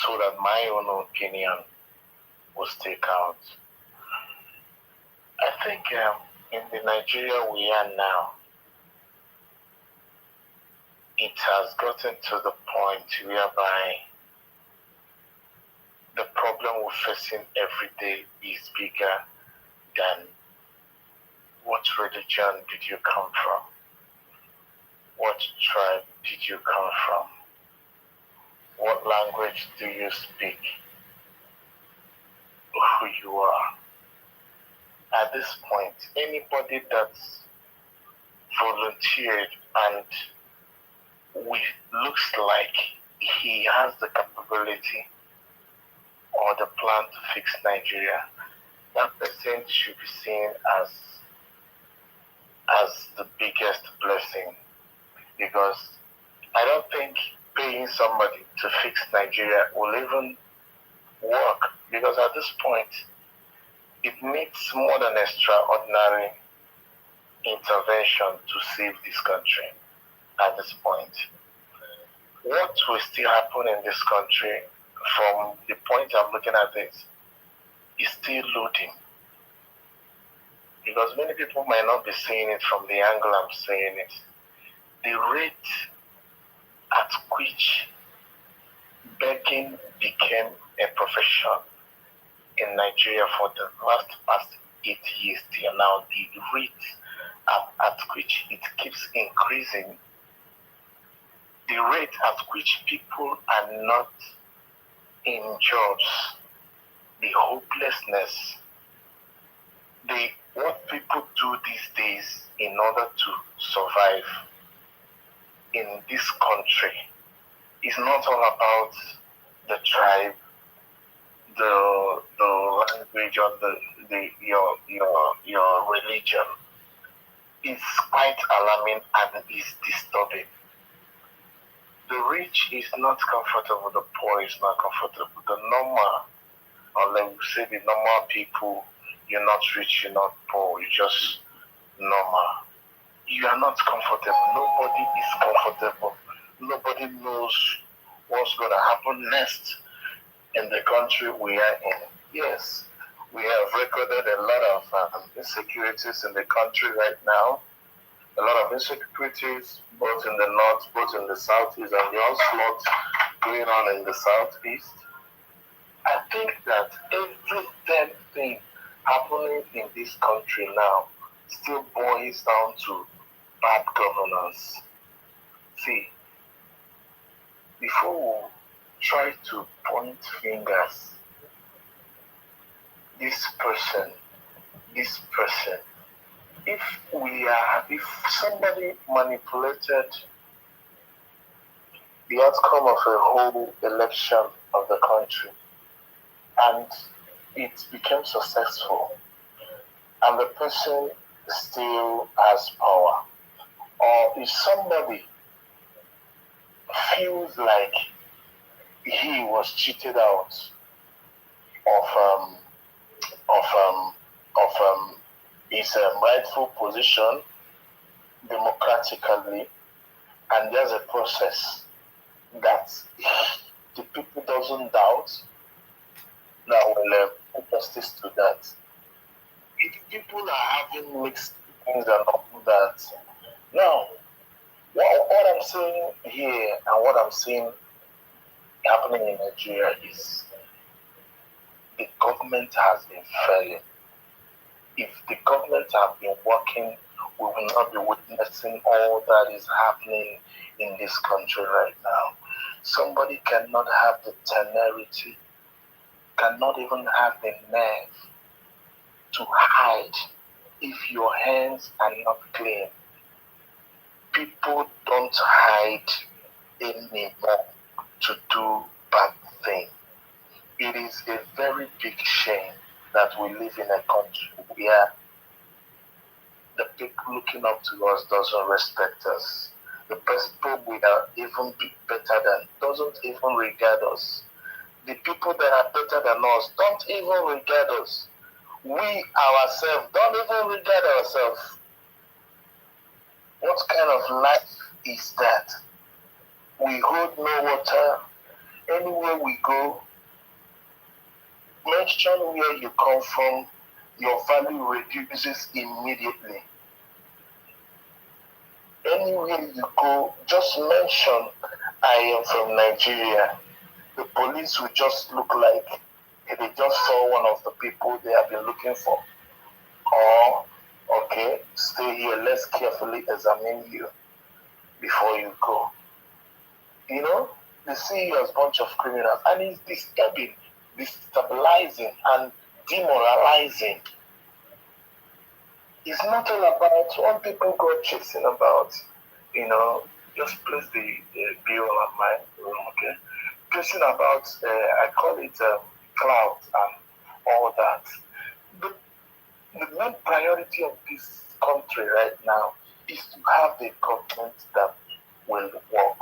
so that my own opinion will stick out. I think in the Nigeria we are now, it has gotten to the point whereby the problem we're facing every day is bigger than what religion did you come from? What tribe did you come from? What language do you speak? Who you are. At this point, anybody that's volunteered and looks like he has the capability or the plan to fix Nigeria, that person should be seen as the biggest blessing, because I don't think paying somebody to fix Nigeria will even work, because at this point it needs more than extraordinary intervention to save this country. At this point, what will still happen in this country, from the point I'm looking at this, is still looting. Because many people might not be seeing it from the angle I'm saying it. The rate at which begging became a profession in Nigeria for the past 8 years till now, the rate at which it keeps increasing, the rate at which people are not in jobs, the hopelessness, what people do these days in order to survive in this country It's not all about the tribe, the language, or your religion. It's quite alarming and it's disturbing. The rich is not comfortable, the poor is not comfortable. The normal, or let me say the normal people, you're not rich, you're not poor, you're just normal. You are not comfortable. Nobody is comfortable. Nobody knows what's going to happen next in the country we are in. Yes, we have recorded a lot of insecurities in the country right now. A lot of insecurities, both in the north, both in the southeast, and the onslaught going on in the southeast. I think that every damn thing happening in this country now still boils down to bad governance. See, before we try to point fingers, this person, if somebody manipulated the outcome of a whole election of the country and it became successful and the person still has power, or if somebody feels like he was cheated out of his rightful position democratically, and there's a process that the people doesn't doubt, that will put justice to that. If people are having mixed things and all that, now what I'm saying here and what I'm seeing happening in Nigeria is the government has been failing. If the government have been working, we will not be witnessing all that is happening in this country right now. Somebody cannot have the temerity, cannot even have the nerve to hide if your hands are not clean. People don't hide anymore to do bad things. It is a very big shame that we live in a country where the people looking up to us doesn't respect us. The people we are even better than doesn't even regard us. The people that are better than us don't even regard us. We ourselves don't even regard ourselves. What kind of life is that? We hold no water. Anywhere we go, mention where you come from, your value reduces immediately. Anywhere you go, just mention I am from Nigeria. The police will just look like they just saw one of the people they have been looking for. Or, okay, stay here, let's carefully examine you before you go. You know, they see you as a bunch of criminals, and it's disturbing, destabilizing, and demoralizing. It's not all about what people go chasing about, you know, just place the bill on my room, okay? Chasing about, I call it clout and all that. The main priority of this country right now is to have a government that will work.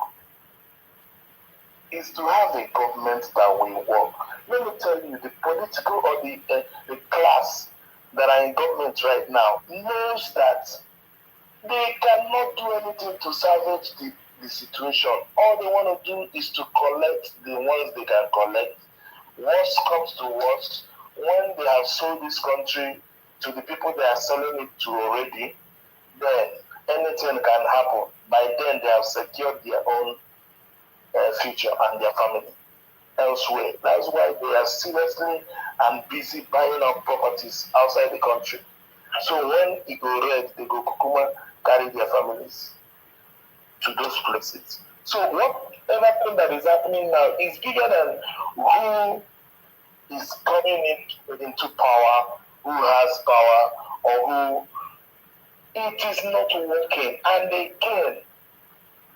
Is to have a government that will work. Let me tell you, the political or the class that are in government right now knows that they cannot do anything to salvage the situation. All they want to do is to collect the ones they can collect. Worst comes to worst, when they have sold this country to the people they are selling it to already, then anything can happen. By then, they have secured their own future and their family elsewhere. That's why they are seriously and busy buying up properties outside the country. So when it go red, they go kukuma carry their families to those places. So whatever thing that is happening now is bigger than who is coming into power, who has power, or who it is not working. And again,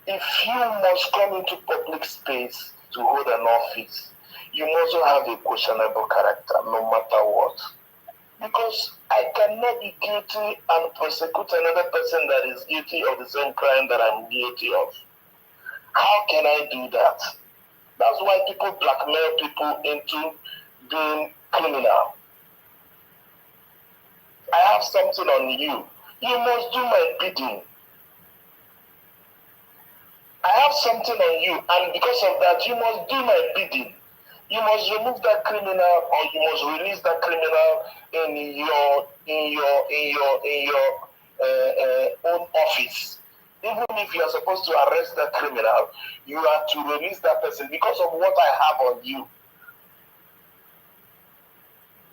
if you must come into public space to hold an office, you must also have a questionable character, no matter what. Because I cannot be guilty and prosecute another person that is guilty of the same crime that I'm guilty of. How can I do that? That's why people blackmail people into being criminal. I have something on you. You must do my bidding. I have something on you, and because of that, you must do my bidding. You must remove that criminal, or you must release that criminal in your own office. Even if you are supposed to arrest that criminal, you are to release that person because of what I have on you.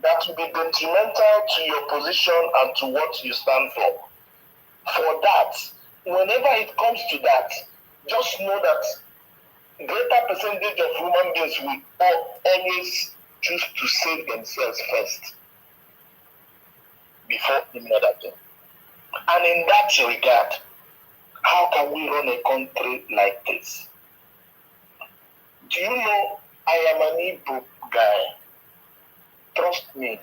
That will be detrimental to your position and to what you stand for. For that, whenever it comes to that, just know that greater percentage of human beings will always choose to save themselves first before any other thing. And in that regard, how can we run a country like this? Do you know I am an Igbo guy? Trust me,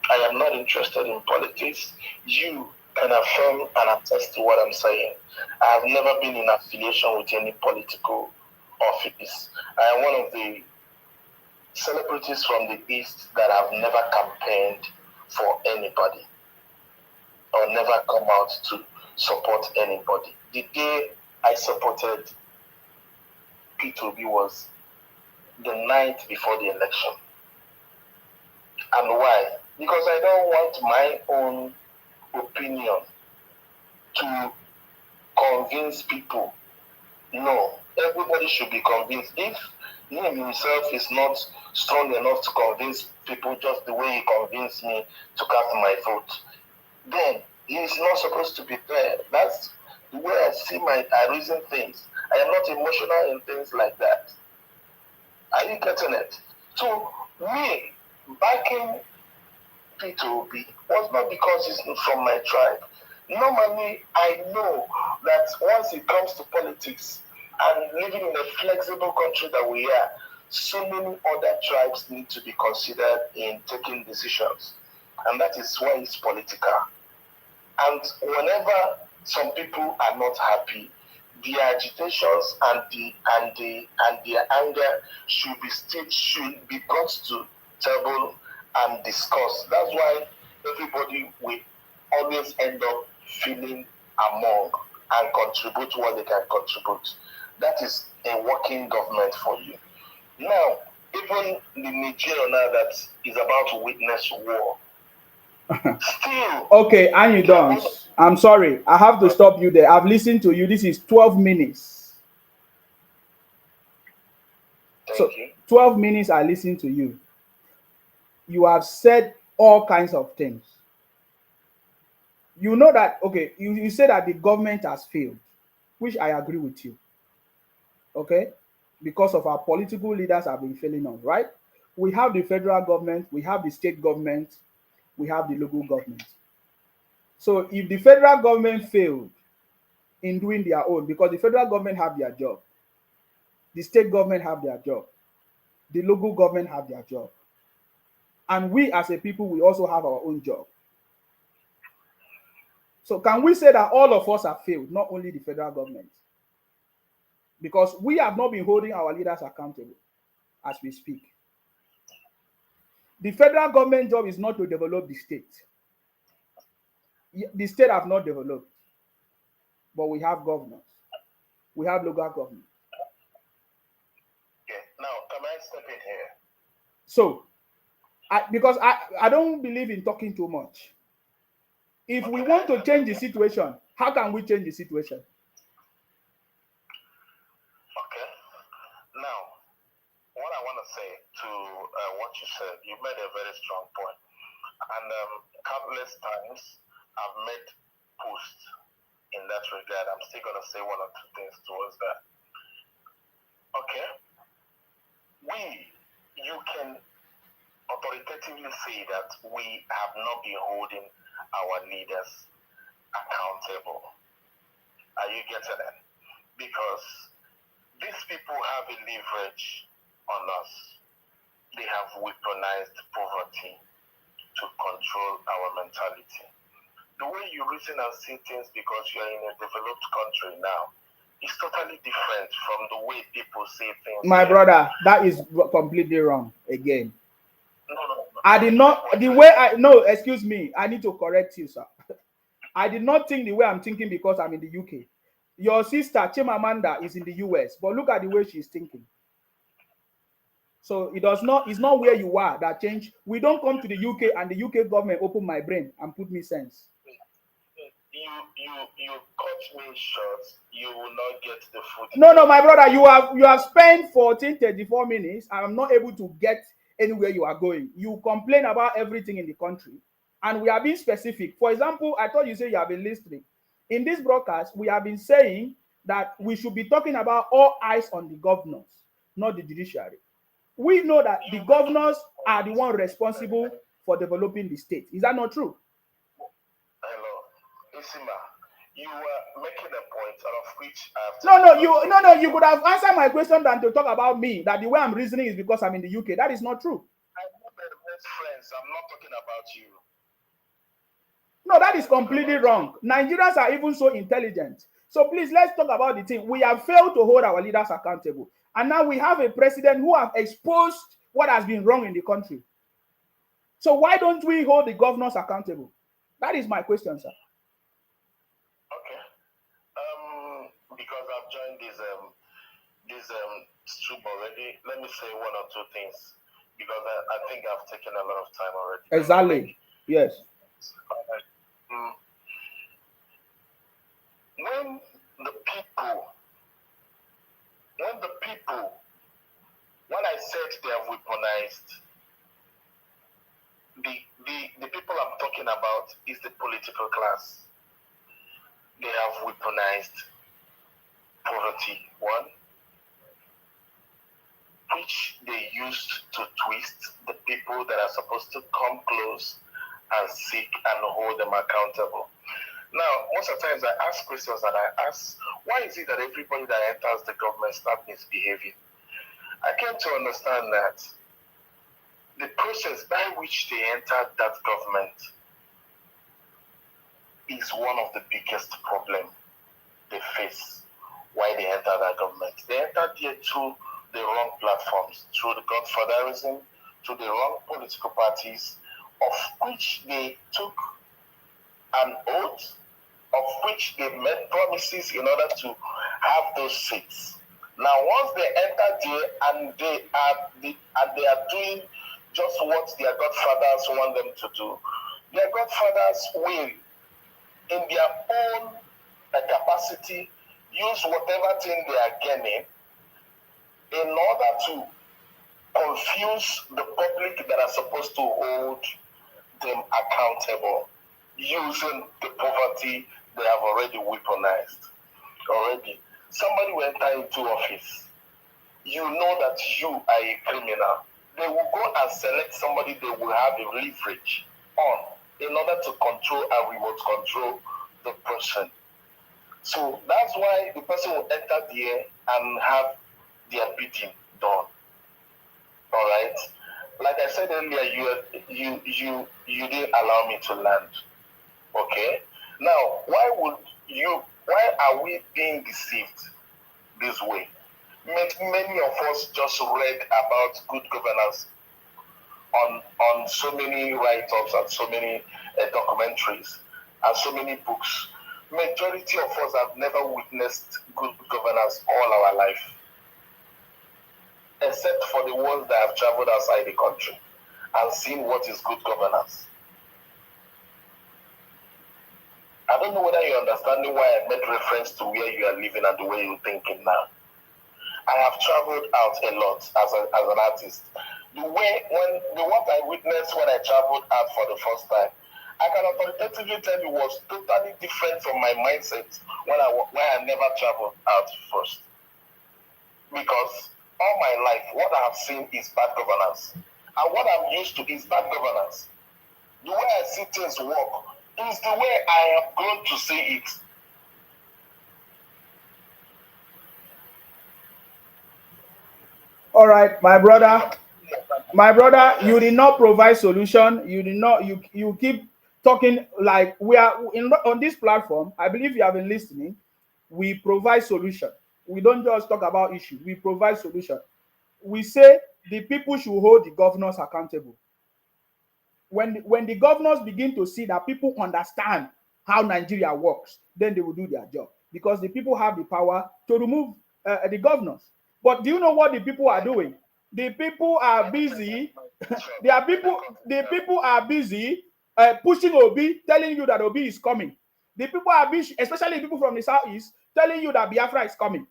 I am not interested in politics. You can affirm and attest to what I'm saying. I have never been in affiliation with any political office. I am one of the celebrities from the East that have never campaigned for anybody or never come out to support anybody. The day I supported P2B was the night before the election. And why? Because I don't want my own opinion to convince people. No, everybody should be convinced. If him himself is not strong enough to convince people just the way he convinced me to cast my vote, then he is not supposed to be there. That's the way I reason things. I am not emotional in things like that. Are you getting it? So me backing P2B was not because it's from my tribe. Normally, I know that once it comes to politics and living in a flexible country that we are, so many other tribes need to be considered in taking decisions. And that is why it's political. And whenever some people are not happy, their agitations and their anger should be brought to table and discussed. That's why everybody will always end up feeling among and contribute what they can contribute. That is a working government for you. Now, even the Nigeria now that is about to witness war, still. Okay, and you don't. I'm sorry. I have to stop you there. I've listened to you. This is 12 minutes. Thank you. 12 minutes I listened to you. You have said all kinds of things. You know that, okay, you say that the government has failed, which I agree with you. Okay? Because of our political leaders have been failing us, right? We have the federal government, we have the state government, we have the local government. So if the federal government failed in doing their own, because the federal government have their job, the state government have their job, the local government have their job, and we as a people, we also have our own job. So can we say that all of us have failed, not only the federal government? Because we have not been holding our leaders accountable as we speak. The federal government job is not to develop the state. The state have not developed, but we have governors. We have local government. Okay, now can I step in here? So, because I don't believe in talking too much. If we want to change the situation, how can we change the situation? Okay. Now, what I want to say to what you said, you made a very strong point. And countless times I've made posts in that regard. I'm still going to say one or two things towards that. Okay. You can authoritatively say that we have not been holding our leaders accountable. Are you getting it? because these people have a leverage on us. They have weaponized poverty to control our mentality. The way you reason and see things because you're in a developed country now is totally different from the way people see things. My brother, that is completely wrong again. No. I did not, the way I, no, excuse me, I need to correct you, sir. I did not think the way I'm thinking because I'm in the UK. Your sister, Chimamanda, is in the US, but look at the way she's thinking. So it's not where you are that changed. We don't come to the UK and the UK government open my brain and put me sense. You cut me short. You will not get the food. No, my brother, you have spent 34 minutes. I'm not able to get anywhere you are going. You complain about everything in the country, and we are being specific. For example, I thought you say you have been listening. In this broadcast, we have been saying that we should be talking about all eyes on the governors, not the judiciary. We know that the governors are the one responsible for developing the state. Is that not true? Hello, Isima, you were making a point out of which you could have answered my question than to talk about me. That the way I'm reasoning is because I'm in the UK. That is not true. I'm not my best friends. I'm not talking about you. No, that is completely wrong. Nigerians are even so intelligent. So please, let's talk about the thing. We have failed to hold our leaders accountable. And now we have a president who has exposed what has been wrong in the country. So why don't we hold the governors accountable? That is my question, sir. Okay. Because I've joined this stream already, let me say one or two things. Because I think I've taken a lot of time already. Exactly. Yes. When I said they have weaponized, the people I'm talking about is the political class. They have weaponized poverty, one, which they used to twist the people that are supposed to come close and seek and hold them accountable. Now, most of the times I ask questions and I ask, why is it that everybody that enters the government starts misbehaving? I came to understand that the process by which they entered that government is one of the biggest problems they face why they entered that government. They entered here through the wrong platforms, through the godfatherism, through the wrong political parties, of which they took an oath, of which they made promises in order to have those seats. Now, once they enter there and they are doing just what their godfathers want them to do, their godfathers will, in their own capacity, use whatever thing they are gaining in order to confuse the public that are supposed to hold them accountable, using the poverty they have already weaponized. Already. Somebody will enter into office. You know that you are a criminal. They will go and select somebody they will have a leverage on in order to control and remote control the person. So that's why the person will enter there and have their bidding done. All right. Like I said earlier, you didn't allow me to land. Okay. Now, why are we being deceived this way? Many of us just read about good governance on so many write-ups and so many documentaries and so many books. Majority of us have never witnessed good governance all our life, except for the ones that have traveled outside the country and seen what is good governance. I don't know whether you're understanding why I made reference to where you are living and the way you're thinking now. I have traveled out a lot as an artist. What I witnessed when I traveled out for the first time, I can authoritatively tell you was totally different from my mindset when I never traveled out first. Because all my life, what I have seen is bad governance. And what I'm used to is bad governance. The way I see things work is the way I have grown to see it. All right, my brother. My brother, you did not provide solution. You did not. You keep talking like we are on this platform. I believe you have been listening. We provide solution. We don't just talk about issues. We provide solution. We say the people should hold the governors accountable. When the governors begin to see that people understand how Nigeria works, then they will do their job, because the people have the power to remove the governors. But do you know what the people are doing? The people are busy. The people are busy pushing Obi, telling you that Obi is coming. The people are busy, especially people from the southeast, telling you that Biafra is coming,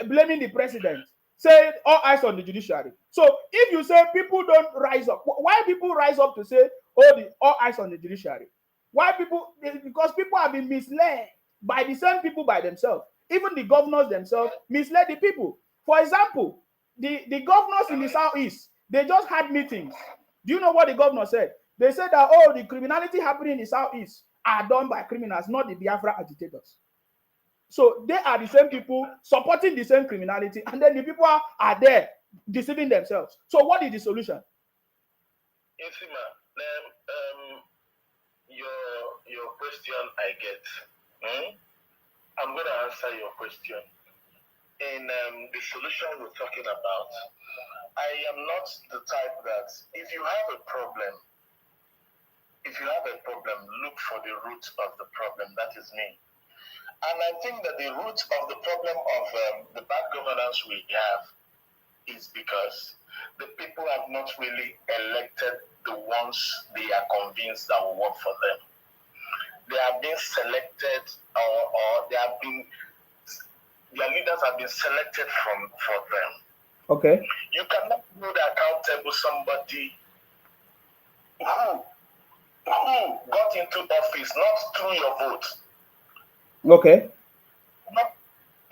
blaming the president, say all eyes on the judiciary. So if you say people don't rise up, why people rise up to say, oh, all eyes on the judiciary? Why people? Because people have been misled by the same people by themselves. Even the governors themselves misled the people. For example, the governors in the southeast, they just had meetings. Do you know what the governor said? They said that, oh, the criminality happening in the southeast are done by criminals, not the Biafra agitators. So they are the same people supporting the same criminality, and then the people are there deceiving themselves. So what is the solution? Ifima, your question I get. I'm going to answer your question. In the solution we're talking about, I am not the type that if you have a problem, look for the root of the problem. That is me. And I think that the root of the problem of the bad governance we have is because the people have not really elected the ones they are convinced that will work for them. They have been selected, or their leaders have been selected for them. Okay. You cannot hold accountable somebody who got into office not through your vote. Okay.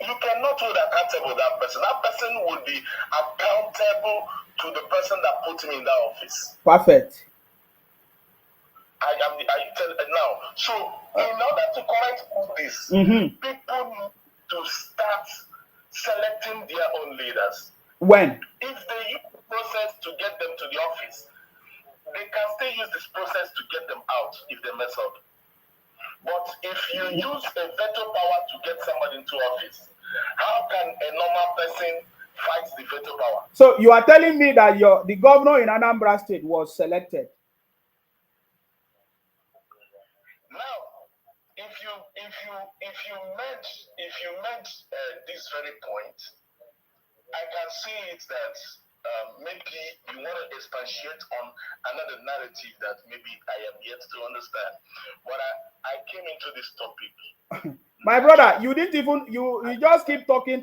You cannot hold accountable that person. That person would be accountable to the person that put him in that office. Perfect. I tell now. So in order to correct all this, people need to start selecting their own leaders. When? If they use the process to get them to the office, they can still use this process to get them out if they mess up. But if you use a veto power to get somebody into office, how can a normal person fight the veto power? So you are telling me that the governor in Anambra State was selected? Now, if you meant this very point, I can see it that maybe you want to expatiate on another narrative that maybe I am yet to understand. But I came into this topic. My brother, you didn't even you just keep talking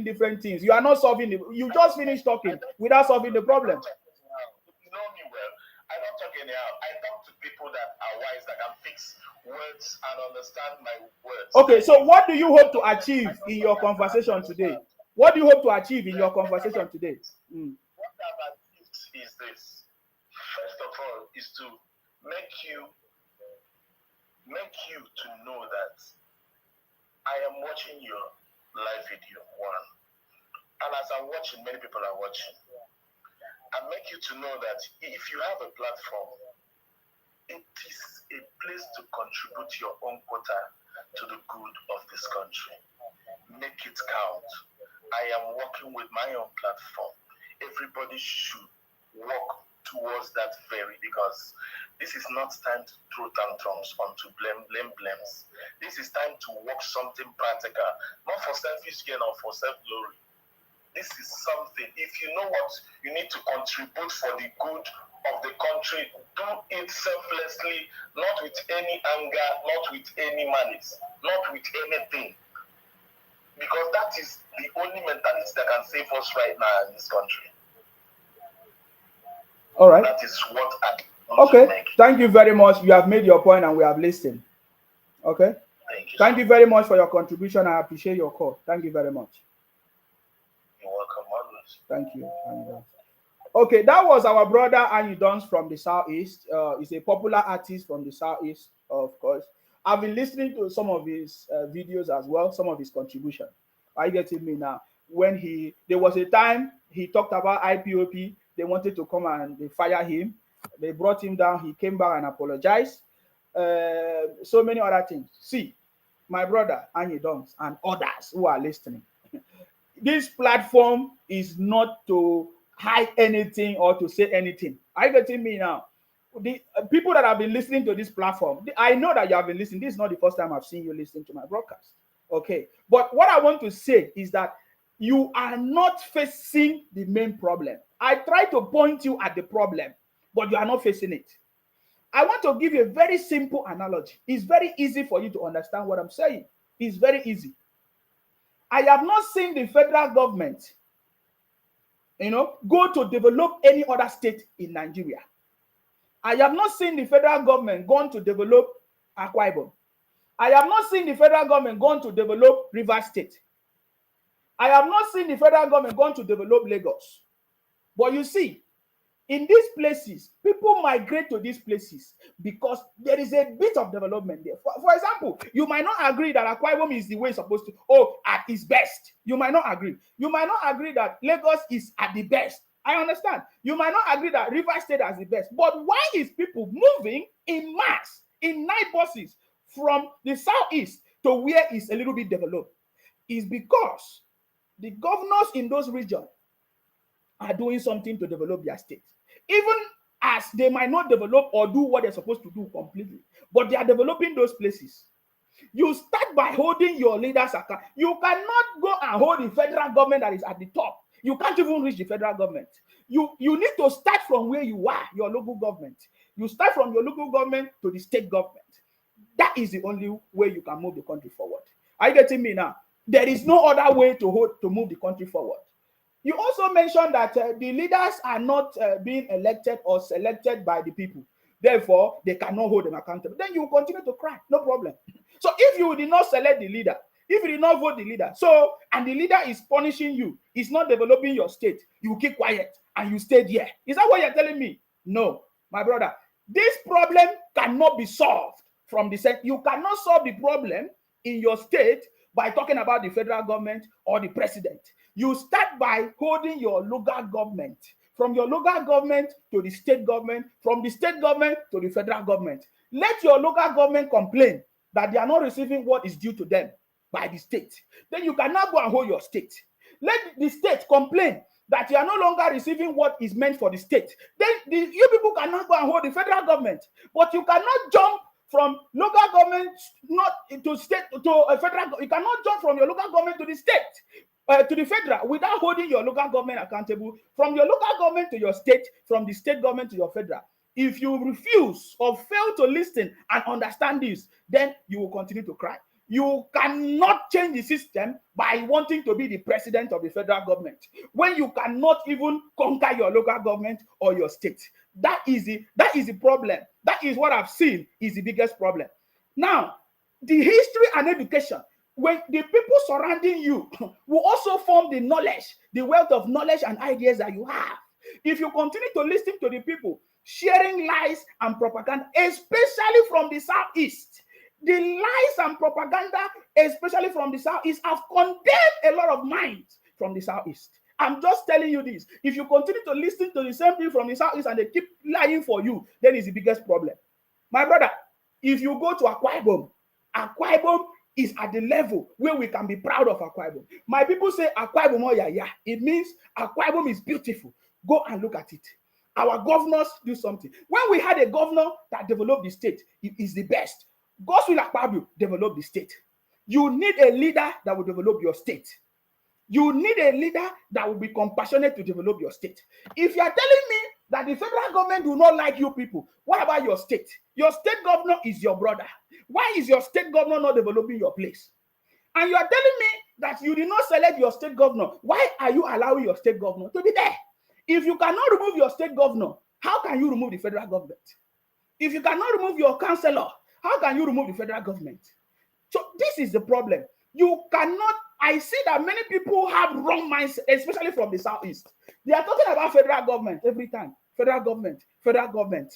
different things. You are not solving it. You just finished talking without solving the problem. You know me well. I don't talk anyhow. I talk to people that are wise, that can fix words and understand my words. Okay, so what do you hope to achieve in your conversation today? What do you hope to achieve in your conversation today? What I've achieved is this. First of all, is to make you to know that I am watching your live video, one. And as I'm watching, many people are watching. I make you to know that if you have a platform, it is a place to contribute your own quota to the good of this country. Make it count. I am working with my own platform. Everybody should work towards that because this is not time to throw tantrums onto blames. This is time to work something practical, not for selfish gain or for self-glory. This is something, if you know what you need to contribute for the good of the country, do it selflessly, not with any anger, not with any malice, not with anything. Because that is the only mentality that can save us right now in this country. All right. That is what I okay. Thank you very much. You have made your point and we have listened. Okay. Thank you very much for your contribution. I appreciate your call. Thank you very much. You're welcome, always. Thank you. Okay, that was our brother Anyi Dons from the Southeast. He's a popular artist from the Southeast, of course. I've been listening to some of his videos as well, some of his contributions. Are you getting me now? When there was a time he talked about IPOP. They wanted to come and they fire him. They brought him down. He came back and apologized. So many other things. See, my brother Anyi Dongs and others who are listening, this platform is not to hide anything or to say anything. Are you getting me now? The people that have been listening to this platform, I know that you have been listening. This is not the first time I've seen you listening to my broadcast. Okay. But what I want to say is that you are not facing the main problem. I try to point you at the problem, but you are not facing it. I want to give you a very simple analogy. It's very easy for you to understand what I'm saying. It's very easy. I have not seen the federal government, go to develop any other state in Nigeria. I have not seen the federal government gone to develop Akwa Ibom. I have not seen the federal government gone to develop Rivers State. I have not seen the federal government gone to develop Lagos. But you see, in these places, people migrate to these places because there is a bit of development there. For example, you might not agree that Akwa Ibom is the way it's supposed to, at its best. You might not agree. You might not agree that Lagos is at the best. I understand. You might not agree that Rivers State is the best. But why is people moving in mass, in night buses, from the southeast to where it's a little bit developed? Is because the governors in those regions are doing something to develop their state. Even as they might not develop or do what they're supposed to do completely, but they are developing those places. You start by holding your leaders account. You cannot go and hold the federal government that is at the top. You can't even reach the federal government. You need to start from where you are, your local government. You start from your local government to the state government. That is the only way you can move the country forward. Are you getting me now? There is no other way to move the country forward. You also mentioned that the leaders are not being elected or selected by the people. Therefore, they cannot hold them accountable. Then you will continue to cry. No problem. So if you did not select the leader, if you did not vote the leader, and the leader is punishing you, is not developing your state, you will keep quiet and you stay there. Is that what you're telling me? No, my brother. This problem cannot be solved from the state. You cannot solve the problem in your state by talking about the federal government or the president. You start by holding your local government, from your local government to the state government, from the state government to the federal government. Let your local government complain that they are not receiving what is due to them by the state. Then you cannot go and hold your state. Let the state complain that you are no longer receiving what is meant for the state. Then you people cannot go and hold the federal government. But you cannot jump from local government not to state to a federal. You cannot jump from your local government to the state, to the federal, without holding your local government accountable. From your local government to your state, from the state government to your federal. If you refuse or fail to listen and understand this, then you will continue to cry. You cannot change the system by wanting to be the president of the federal government when you cannot even conquer your local government or your state. That is the problem. That is what I've seen is the biggest problem. Now, the history and education, when the people surrounding you will also form the knowledge, the wealth of knowledge and ideas that you have. If you continue to listen to the people sharing lies and propaganda, especially from the southeast, the lies and propaganda, especially from the southeast, have condemned a lot of minds from the southeast. I'm just telling you this. If you continue to listen to the same thing from the southeast and they keep lying for you, then it's the biggest problem. My brother, if you go to Akwa Ibom is at the level where we can be proud of Akwa Ibom. My people say Akwa Ibom, oh yeah. It means Akwa Ibom is beautiful. Go and look at it. Our governors do something. When we had a governor that developed the state, it is the best. Godswill Akpabio developed the state. You need a leader that will develop your state. You need a leader that will be compassionate to develop your state. If you are telling me that the federal government do not like you people, what about your state? Your state governor is your brother. Why is your state governor not developing your place? And you are telling me that you did not select your state governor. Why are you allowing your state governor to be there? If you cannot remove your state governor, how can you remove the federal government? If you cannot remove your councillor, how can you remove the federal government? So this is the problem. You cannot. I see that many people have wrong minds, especially from the southeast. They are talking about federal government every time. Federal government, federal government.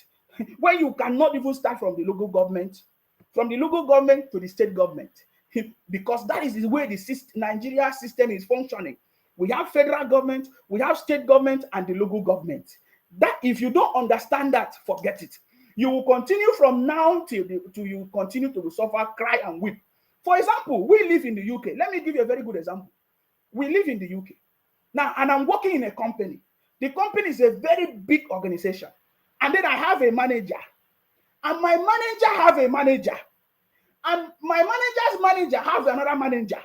When you cannot even start from the local government to the state government. Because that is the way the Nigeria system is functioning. we have federal government, we have state government, and the local government. That if you don't understand that, forget it. You will continue from now till you continue to suffer, cry, and weep. For example, we live in the UK. Let me give you a very good example. We live in the UK now, and I'm working in a company. The company is a very big organization, and then I have a manager, and my manager have a manager, and my manager's manager has another manager,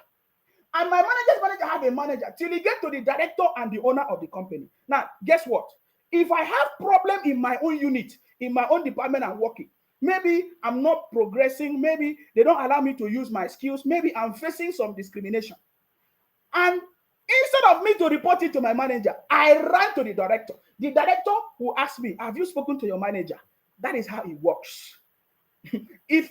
and my manager's manager have a manager till he get to the director and the owner of the company. Now, guess what? If I have problem in my own unit, in my own department I'm working, maybe I'm not progressing, maybe they don't allow me to use my skills, maybe I'm facing some discrimination. And instead of me to report it to my manager, I ran to the director. The director will ask me, have you spoken to your manager? That is how it works. If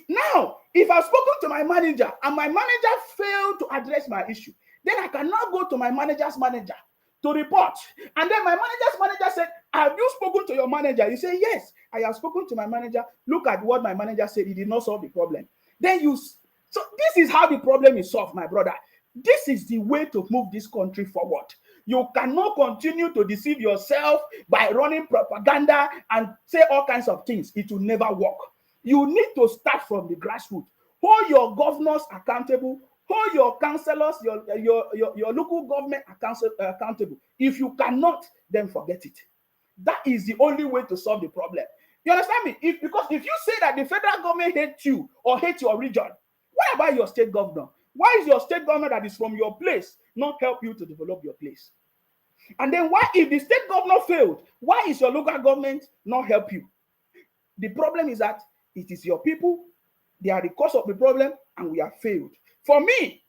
I've spoken to my manager and my manager failed to address my issue, then I cannot go to my manager's manager to report. And then my manager's manager said, have you spoken to your manager? You say, yes, I have spoken to my manager. Look at what my manager said. He did not solve the problem. So this is how the problem is solved, my brother. This is the way to move this country forward. You cannot continue to deceive yourself by running propaganda and say all kinds of things. It will never work. You need to start from the grassroots. Hold your governors accountable. Hold your councillors, your local government accountable. If you cannot, then forget it. That is the only way to solve the problem. You understand me? Because if you say that the federal government hates you or hates your region, what about your state governor? Why is your state governor that is from your place not help you to develop your place? And then why, if the state governor failed, why is your local government not help you? The problem is that it is your people, they are the cause of the problem, and we have failed. For me,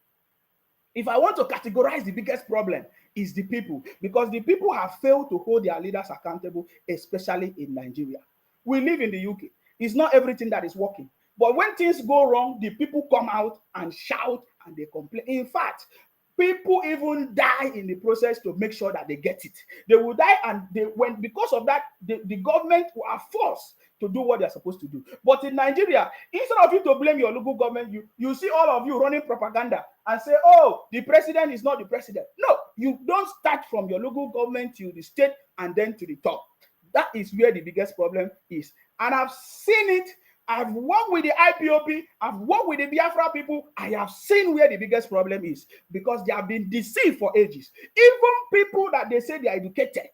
if I want to categorize the biggest problem, is the people, because the people have failed to hold their leaders accountable, especially in Nigeria. We live in the UK. It's not everything that is working. But when things go wrong, the people come out and shout and they complain. In fact, people even die in the process to make sure that they get it. They will die, and because of that, the government are forced to do what they're supposed to do. But in Nigeria, instead of you to blame your local government, you see all of you running propaganda and say, oh, the president is not the president. No, you don't start from your local government to the state and then to the top. That is where the biggest problem is. And I've seen it. I've worked with the IPOB, I've worked with the Biafra people. I have seen where the biggest problem is, because they have been deceived for ages. Even people that they say they are educated,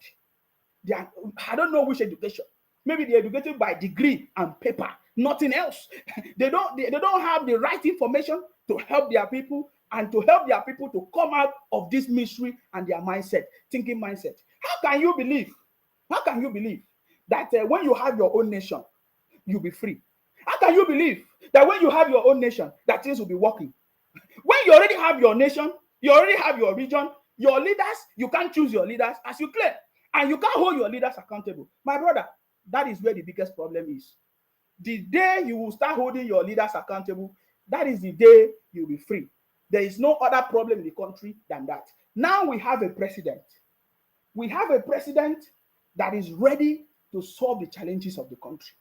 I don't know which education. Maybe they're educated by degree and paper, nothing else. They don't have the right information to help their people and to help their people to come out of this misery and their thinking mindset. How can you believe that when you have your own nation, you'll be free? How can you believe that when you have your own nation, that things will be working? When you already have your nation, you already have your region, your leaders, you can't choose your leaders as you claim, and you can't hold your leaders accountable. My brother, that is where the biggest problem is. The day you will start holding your leaders accountable, that is the day you'll be free. There is no other problem in the country than that. Now we have a president. We have a president that is ready to solve the challenges of the country.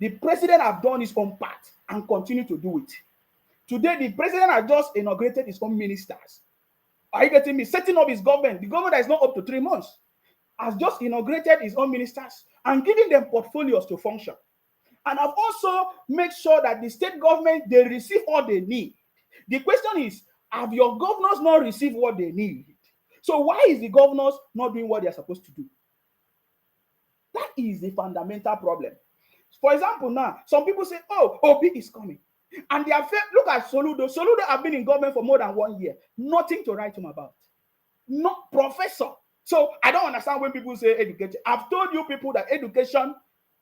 The president has done his own part and continue to do it. Today, the president has just inaugurated his own ministers. Are you getting me? Setting up his government. The government that is not up to 3 months has just inaugurated his own ministers and giving them portfolios to function. And I've also made sure that the state government, they receive all they need. The question is, have your governors not received what they need? So why is the governors not doing what they are supposed to do? That is the fundamental problem. For example, now, some people say, oh, Obi is coming. And they have look at Soludo. Soludo have been in government for more than 1 year. Nothing to write him about. Not professor. So I don't understand when people say education. I've told you people that education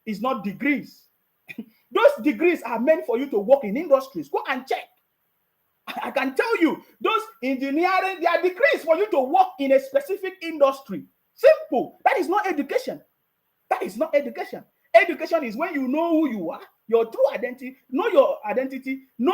is not degrees. Those degrees are meant for you to work in industries. Go and check. I can tell you, those engineering, they are degrees for you to work in a specific industry. Simple. That is not education. That is not education. Education is when you know who you are, your true identity, know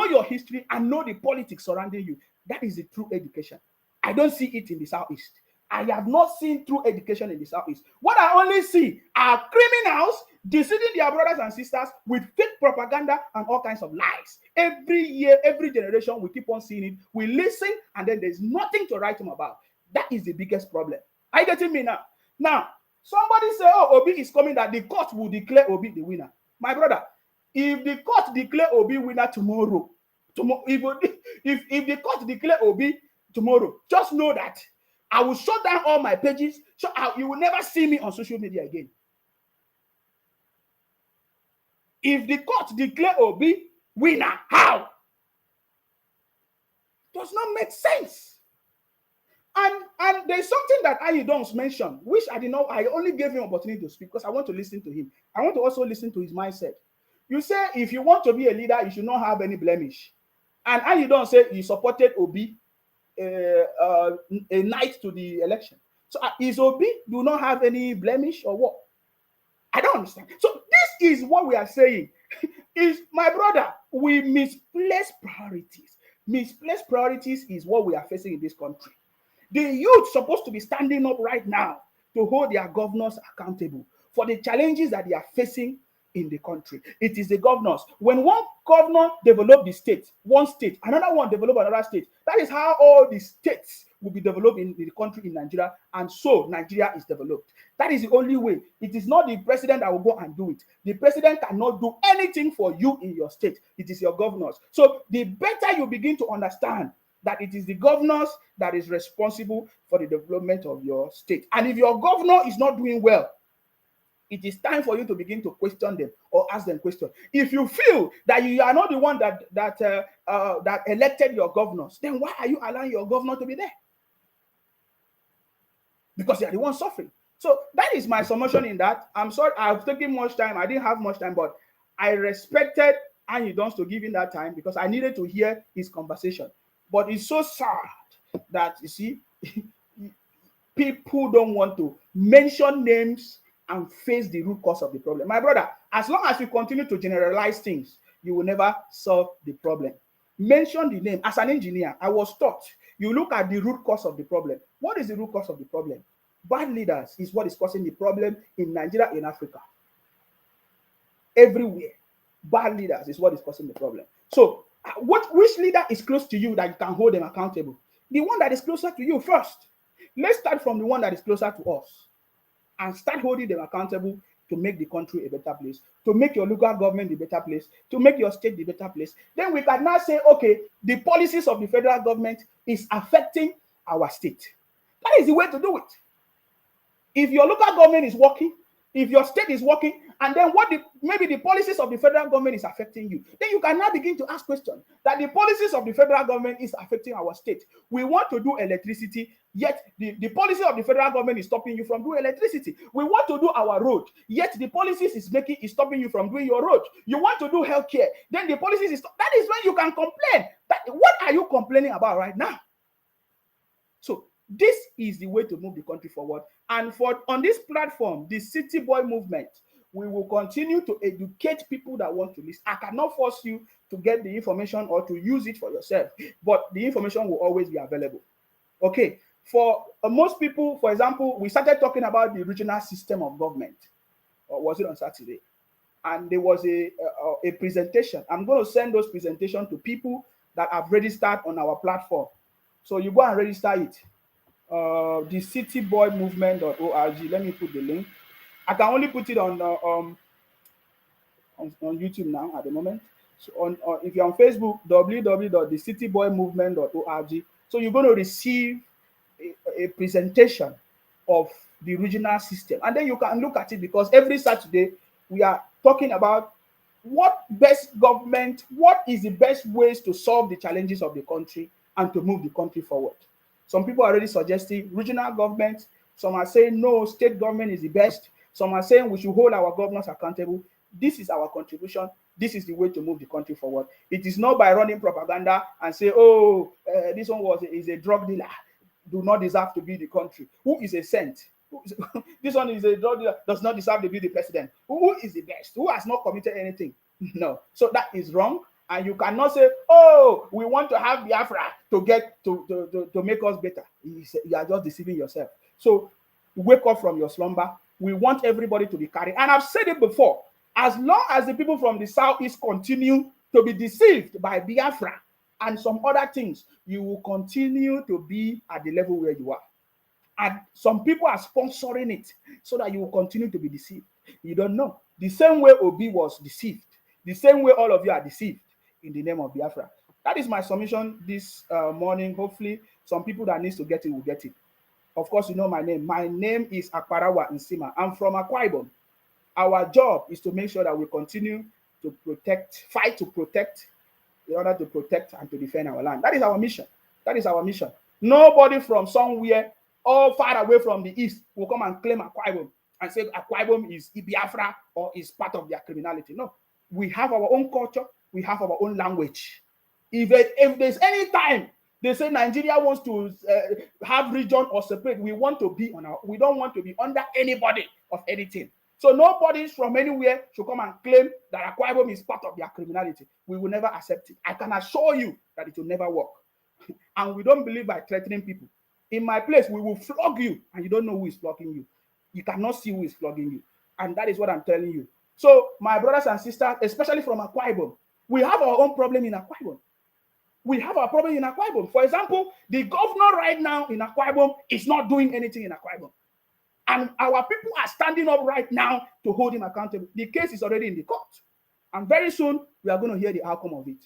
your history, and know the politics surrounding you. That is the true education. I don't see it in the Southeast. I have not seen true education in the Southeast. What I only see are criminals deceiving their brothers and sisters with fake propaganda and all kinds of lies. Every year, every generation, we keep on seeing it. We listen, and then there's nothing to write them about. That is the biggest problem. Are you getting me now? Now, somebody say, oh, Obi is coming, that the court will declare Obi the winner. My brother, if the court declare Obi winner tomorrow, if the court declare Obi tomorrow, just know that I will shut down all my pages, so you will never see me on social media again. If the court declare Obi winner, how? Does not make sense. And there's something that Ayidons mentioned, which I did not. I only gave him opportunity to speak because I want to listen to him. I want to also listen to his mindset. You say if you want to be a leader, you should not have any blemish. And Ayidons say he supported Obi a night to the election. So is Obi do not have any blemish or what? I don't understand. So this is what we are saying. Is my brother, we misplace priorities. Misplaced priorities is what we are facing in this country. The youth supposed to be standing up right now to hold their governors accountable for the challenges that they are facing in the country. It is the governors. When one governor develop the state, one state, another one develop another state. That is how all the states will be developed in the country in Nigeria, and so Nigeria is developed. That is the only way. It is not the president that will go and do it. The president cannot do anything for you in your state. It is your governors. So the better you begin to understand that it is the governors that is responsible for the development of your state. And if your governor is not doing well, it is time for you to begin to question them or ask them questions. If you feel that you are not the one that elected your governors, then why are you allowing your governor to be there? Because they are the ones suffering. So that is my submission in that. I'm sorry, I've taken much time. I didn't have much time, but I respected Ayidons to give him that time because I needed to hear his conversation. But it's so sad that, you see, people don't want to mention names and face the root cause of the problem. My brother, as long as you continue to generalize things, you will never solve the problem. Mention the name. As an engineer, I was taught, you look at the root cause of the problem. What is the root cause of the problem? Bad leaders is what is causing the problem in Nigeria, in Africa. Everywhere. Bad leaders is what is causing the problem. So, which leader is close to you that you can hold them accountable? The one that is closer to you first. Let's start from the one that is closer to us and start holding them accountable to make the country a better place, to make your local government a better place, to make your state a better place. Then we can now say, okay, the policies of the federal government is affecting our state. That is the way to do it. If your local government is working, if your state is working, and then maybe the policies of the federal government is affecting you, then you can now begin to ask questions that the policies of the federal government is affecting our state. We want to do electricity, yet the policy of the federal government is stopping you from doing electricity. We want to do our road, yet the policies is stopping you from doing your road. You want to do healthcare, then the policies is that is when you can complain. What are you complaining about right now? So this is the way to move the country forward. And on this platform, the City Boy movement, we will continue to educate people that want to listen. I cannot force you to get the information or to use it for yourself, but the information will always be available. Okay. For most people, for example, we started talking about the regional system of government, or was it on Saturday? And there was a presentation. I'm going to send those presentations to people that have registered on our platform. So you go and register it. The cityboymovement.org. Let me put the link. I can only put it on YouTube now at the moment. So if you're on Facebook, www.thecityboymovement.org. So you're going to receive a presentation of the regional system, and then you can look at it, because every Saturday we are talking about what is the best ways to solve the challenges of the country and to move the country forward. Some people are already suggesting regional government. Some are saying no, state government is the best. Some are saying we should hold our governors accountable. This is our contribution. This is the way to move the country forward. It is not by running propaganda and say, oh, this one is a drug dealer, do not deserve to be the country. Who is a saint? This one is a drug dealer, does not deserve to be the president. Who is the best? Who has not committed anything? No. So that is wrong. And you cannot say, oh, we want to have Biafra to get to make us better. You are just deceiving yourself. So wake up from your slumber. We want everybody to be carried. And I've said it before, as long as the people from the Southeast continue to be deceived by Biafra and some other things, you will continue to be at the level where you are. And some people are sponsoring it so that you will continue to be deceived. You don't know. The same way Obi was deceived, the same way all of you are deceived in the name of Biafra. That is my submission this morning. Hopefully, some people that needs to get it will get it. Of course, you know my name. My name is Akparawa Nsima. I'm from Akwa Ibom. Our job is to make sure that we continue to protect, fight to protect, in order to protect and to defend our land. That is our mission. That is our mission. Nobody from somewhere all far away from the east will come and claim Akwa Ibom and say Akwa Ibom is Biafra or is part of their criminality. No, we have our own culture. We have our own language. If there's any time they say Nigeria wants to have region or separate, we want to be on our. We don't want to be under anybody of anything. So nobody from anywhere should come and claim that Akwa Ibom is part of their criminality. We will never accept it. I can assure you that it will never work. And we don't believe by threatening people. In my place, we will flog you, and you don't know who is flogging you. You cannot see who is flogging you. And that is what I'm telling you. So, my brothers and sisters, especially from Akwa Ibom, we have our own problem in Akwa Ibom. We have our problem in Akwa Ibom. For example, the governor right now in Akwa Ibom is not doing anything in Akwa Ibom. And our people are standing up right now to hold him accountable. The case is already in the court. And very soon, we are going to hear the outcome of it.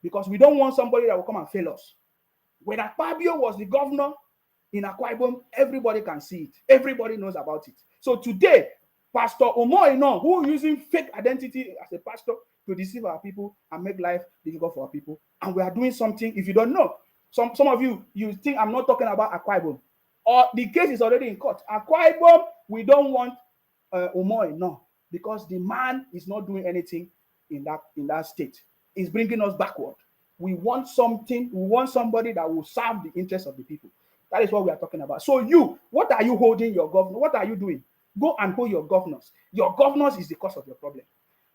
Because we don't want somebody that will come and fail us. When Akpabio was the governor in Akwa Ibom, everybody can see it. Everybody knows about it. So today, Pastor Omoino, who is using fake identity as a pastor to deceive our people and make life difficult for our people. And we are doing something, if you don't know, some of you think I'm not talking about Akwa Ibom. Or the case is already in court. Akwa Ibom, we don't want Omoino because the man is not doing anything in that state. He's bringing us backward. We want something, we want somebody that will serve the interests of the people. That is what we are talking about. So you, what are you holding your governor? What are you doing? Go and hold your governors. Your governors is the cause of your problem.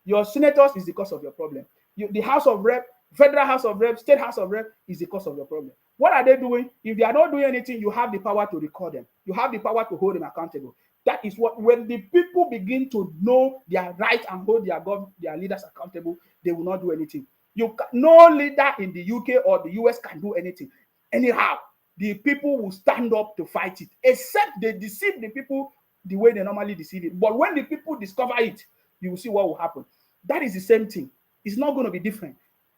Your senators is the cause of your problem. The House of Rep, Federal House of Rep, State House of Rep is the cause of your problem. What are they doing? If they are not doing anything, you have the power to record them. You have the power to hold them accountable. That is what, when the people begin to know their right and hold their leaders accountable, they will not do anything. No leader in the UK or the US can do anything. Anyhow, the people will stand up to fight it, except they deceive the people the way they normally deceive it. But when the people discover it, you will see what will happen. That is the same thing. It's not going to be different.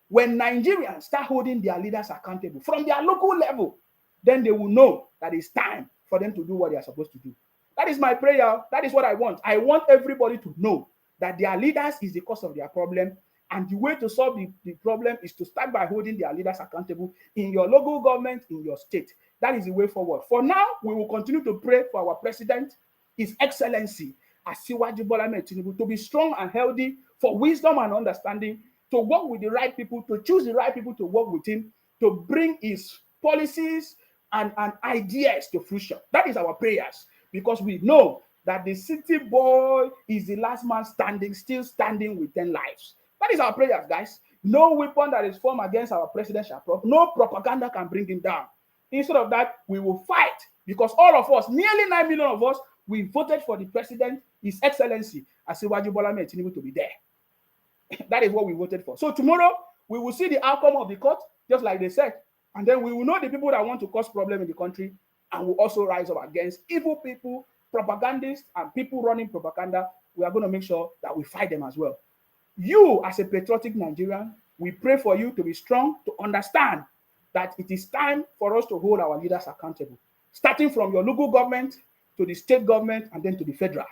When Nigerians start holding their leaders accountable from their local level, then they will know that it's time for them to do what they are supposed to do. That is my prayer. That is what I want. I want everybody to know that their leaders is the cause of their problem. And the way to solve the problem is to start by holding their leaders accountable in your local government, in your state. That is the way forward. For now, we will continue to pray for our president, His Excellency, Asiwaju Bola Ahmed Tinubu, to be strong and healthy, for wisdom and understanding, to work with the right people, to choose the right people to work with him, to bring his policies and ideas to fruition. That is our prayers, because we know that the city boy is the last man standing, still standing with 10 lives. That is our prayers, guys. No weapon that is formed against our president shall prosper. No propaganda can bring him down. Instead of that, we will fight, because all of us, nearly 9 million of us, we voted for the president, His Excellency, Asiwaju Bola Ahmed Tinubu, to be there. That is what we voted for. So tomorrow, we will see the outcome of the court, just like they said. And then we will know the people that want to cause problem in the country, and will also rise up against evil people, propagandists, and people running propaganda. We are going to make sure that we fight them as well. You, as a patriotic Nigerian, we pray for you to be strong, to understand that it is time for us to hold our leaders accountable, starting from your local government to the state government and then to the federal.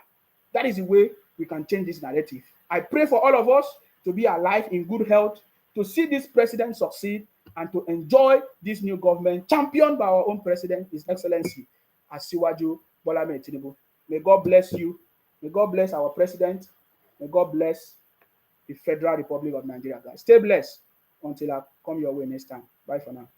That is the way we can change this narrative. I pray for all of us to be alive in good health, to see this president succeed, and to enjoy this new government championed by our own president, His Excellency, Asiwaju Bola Ahmed Tinubu. May God bless you. May God bless our president. May God bless the Federal Republic of Nigeria, guys. Stay blessed until I come your way next time. Bye for now.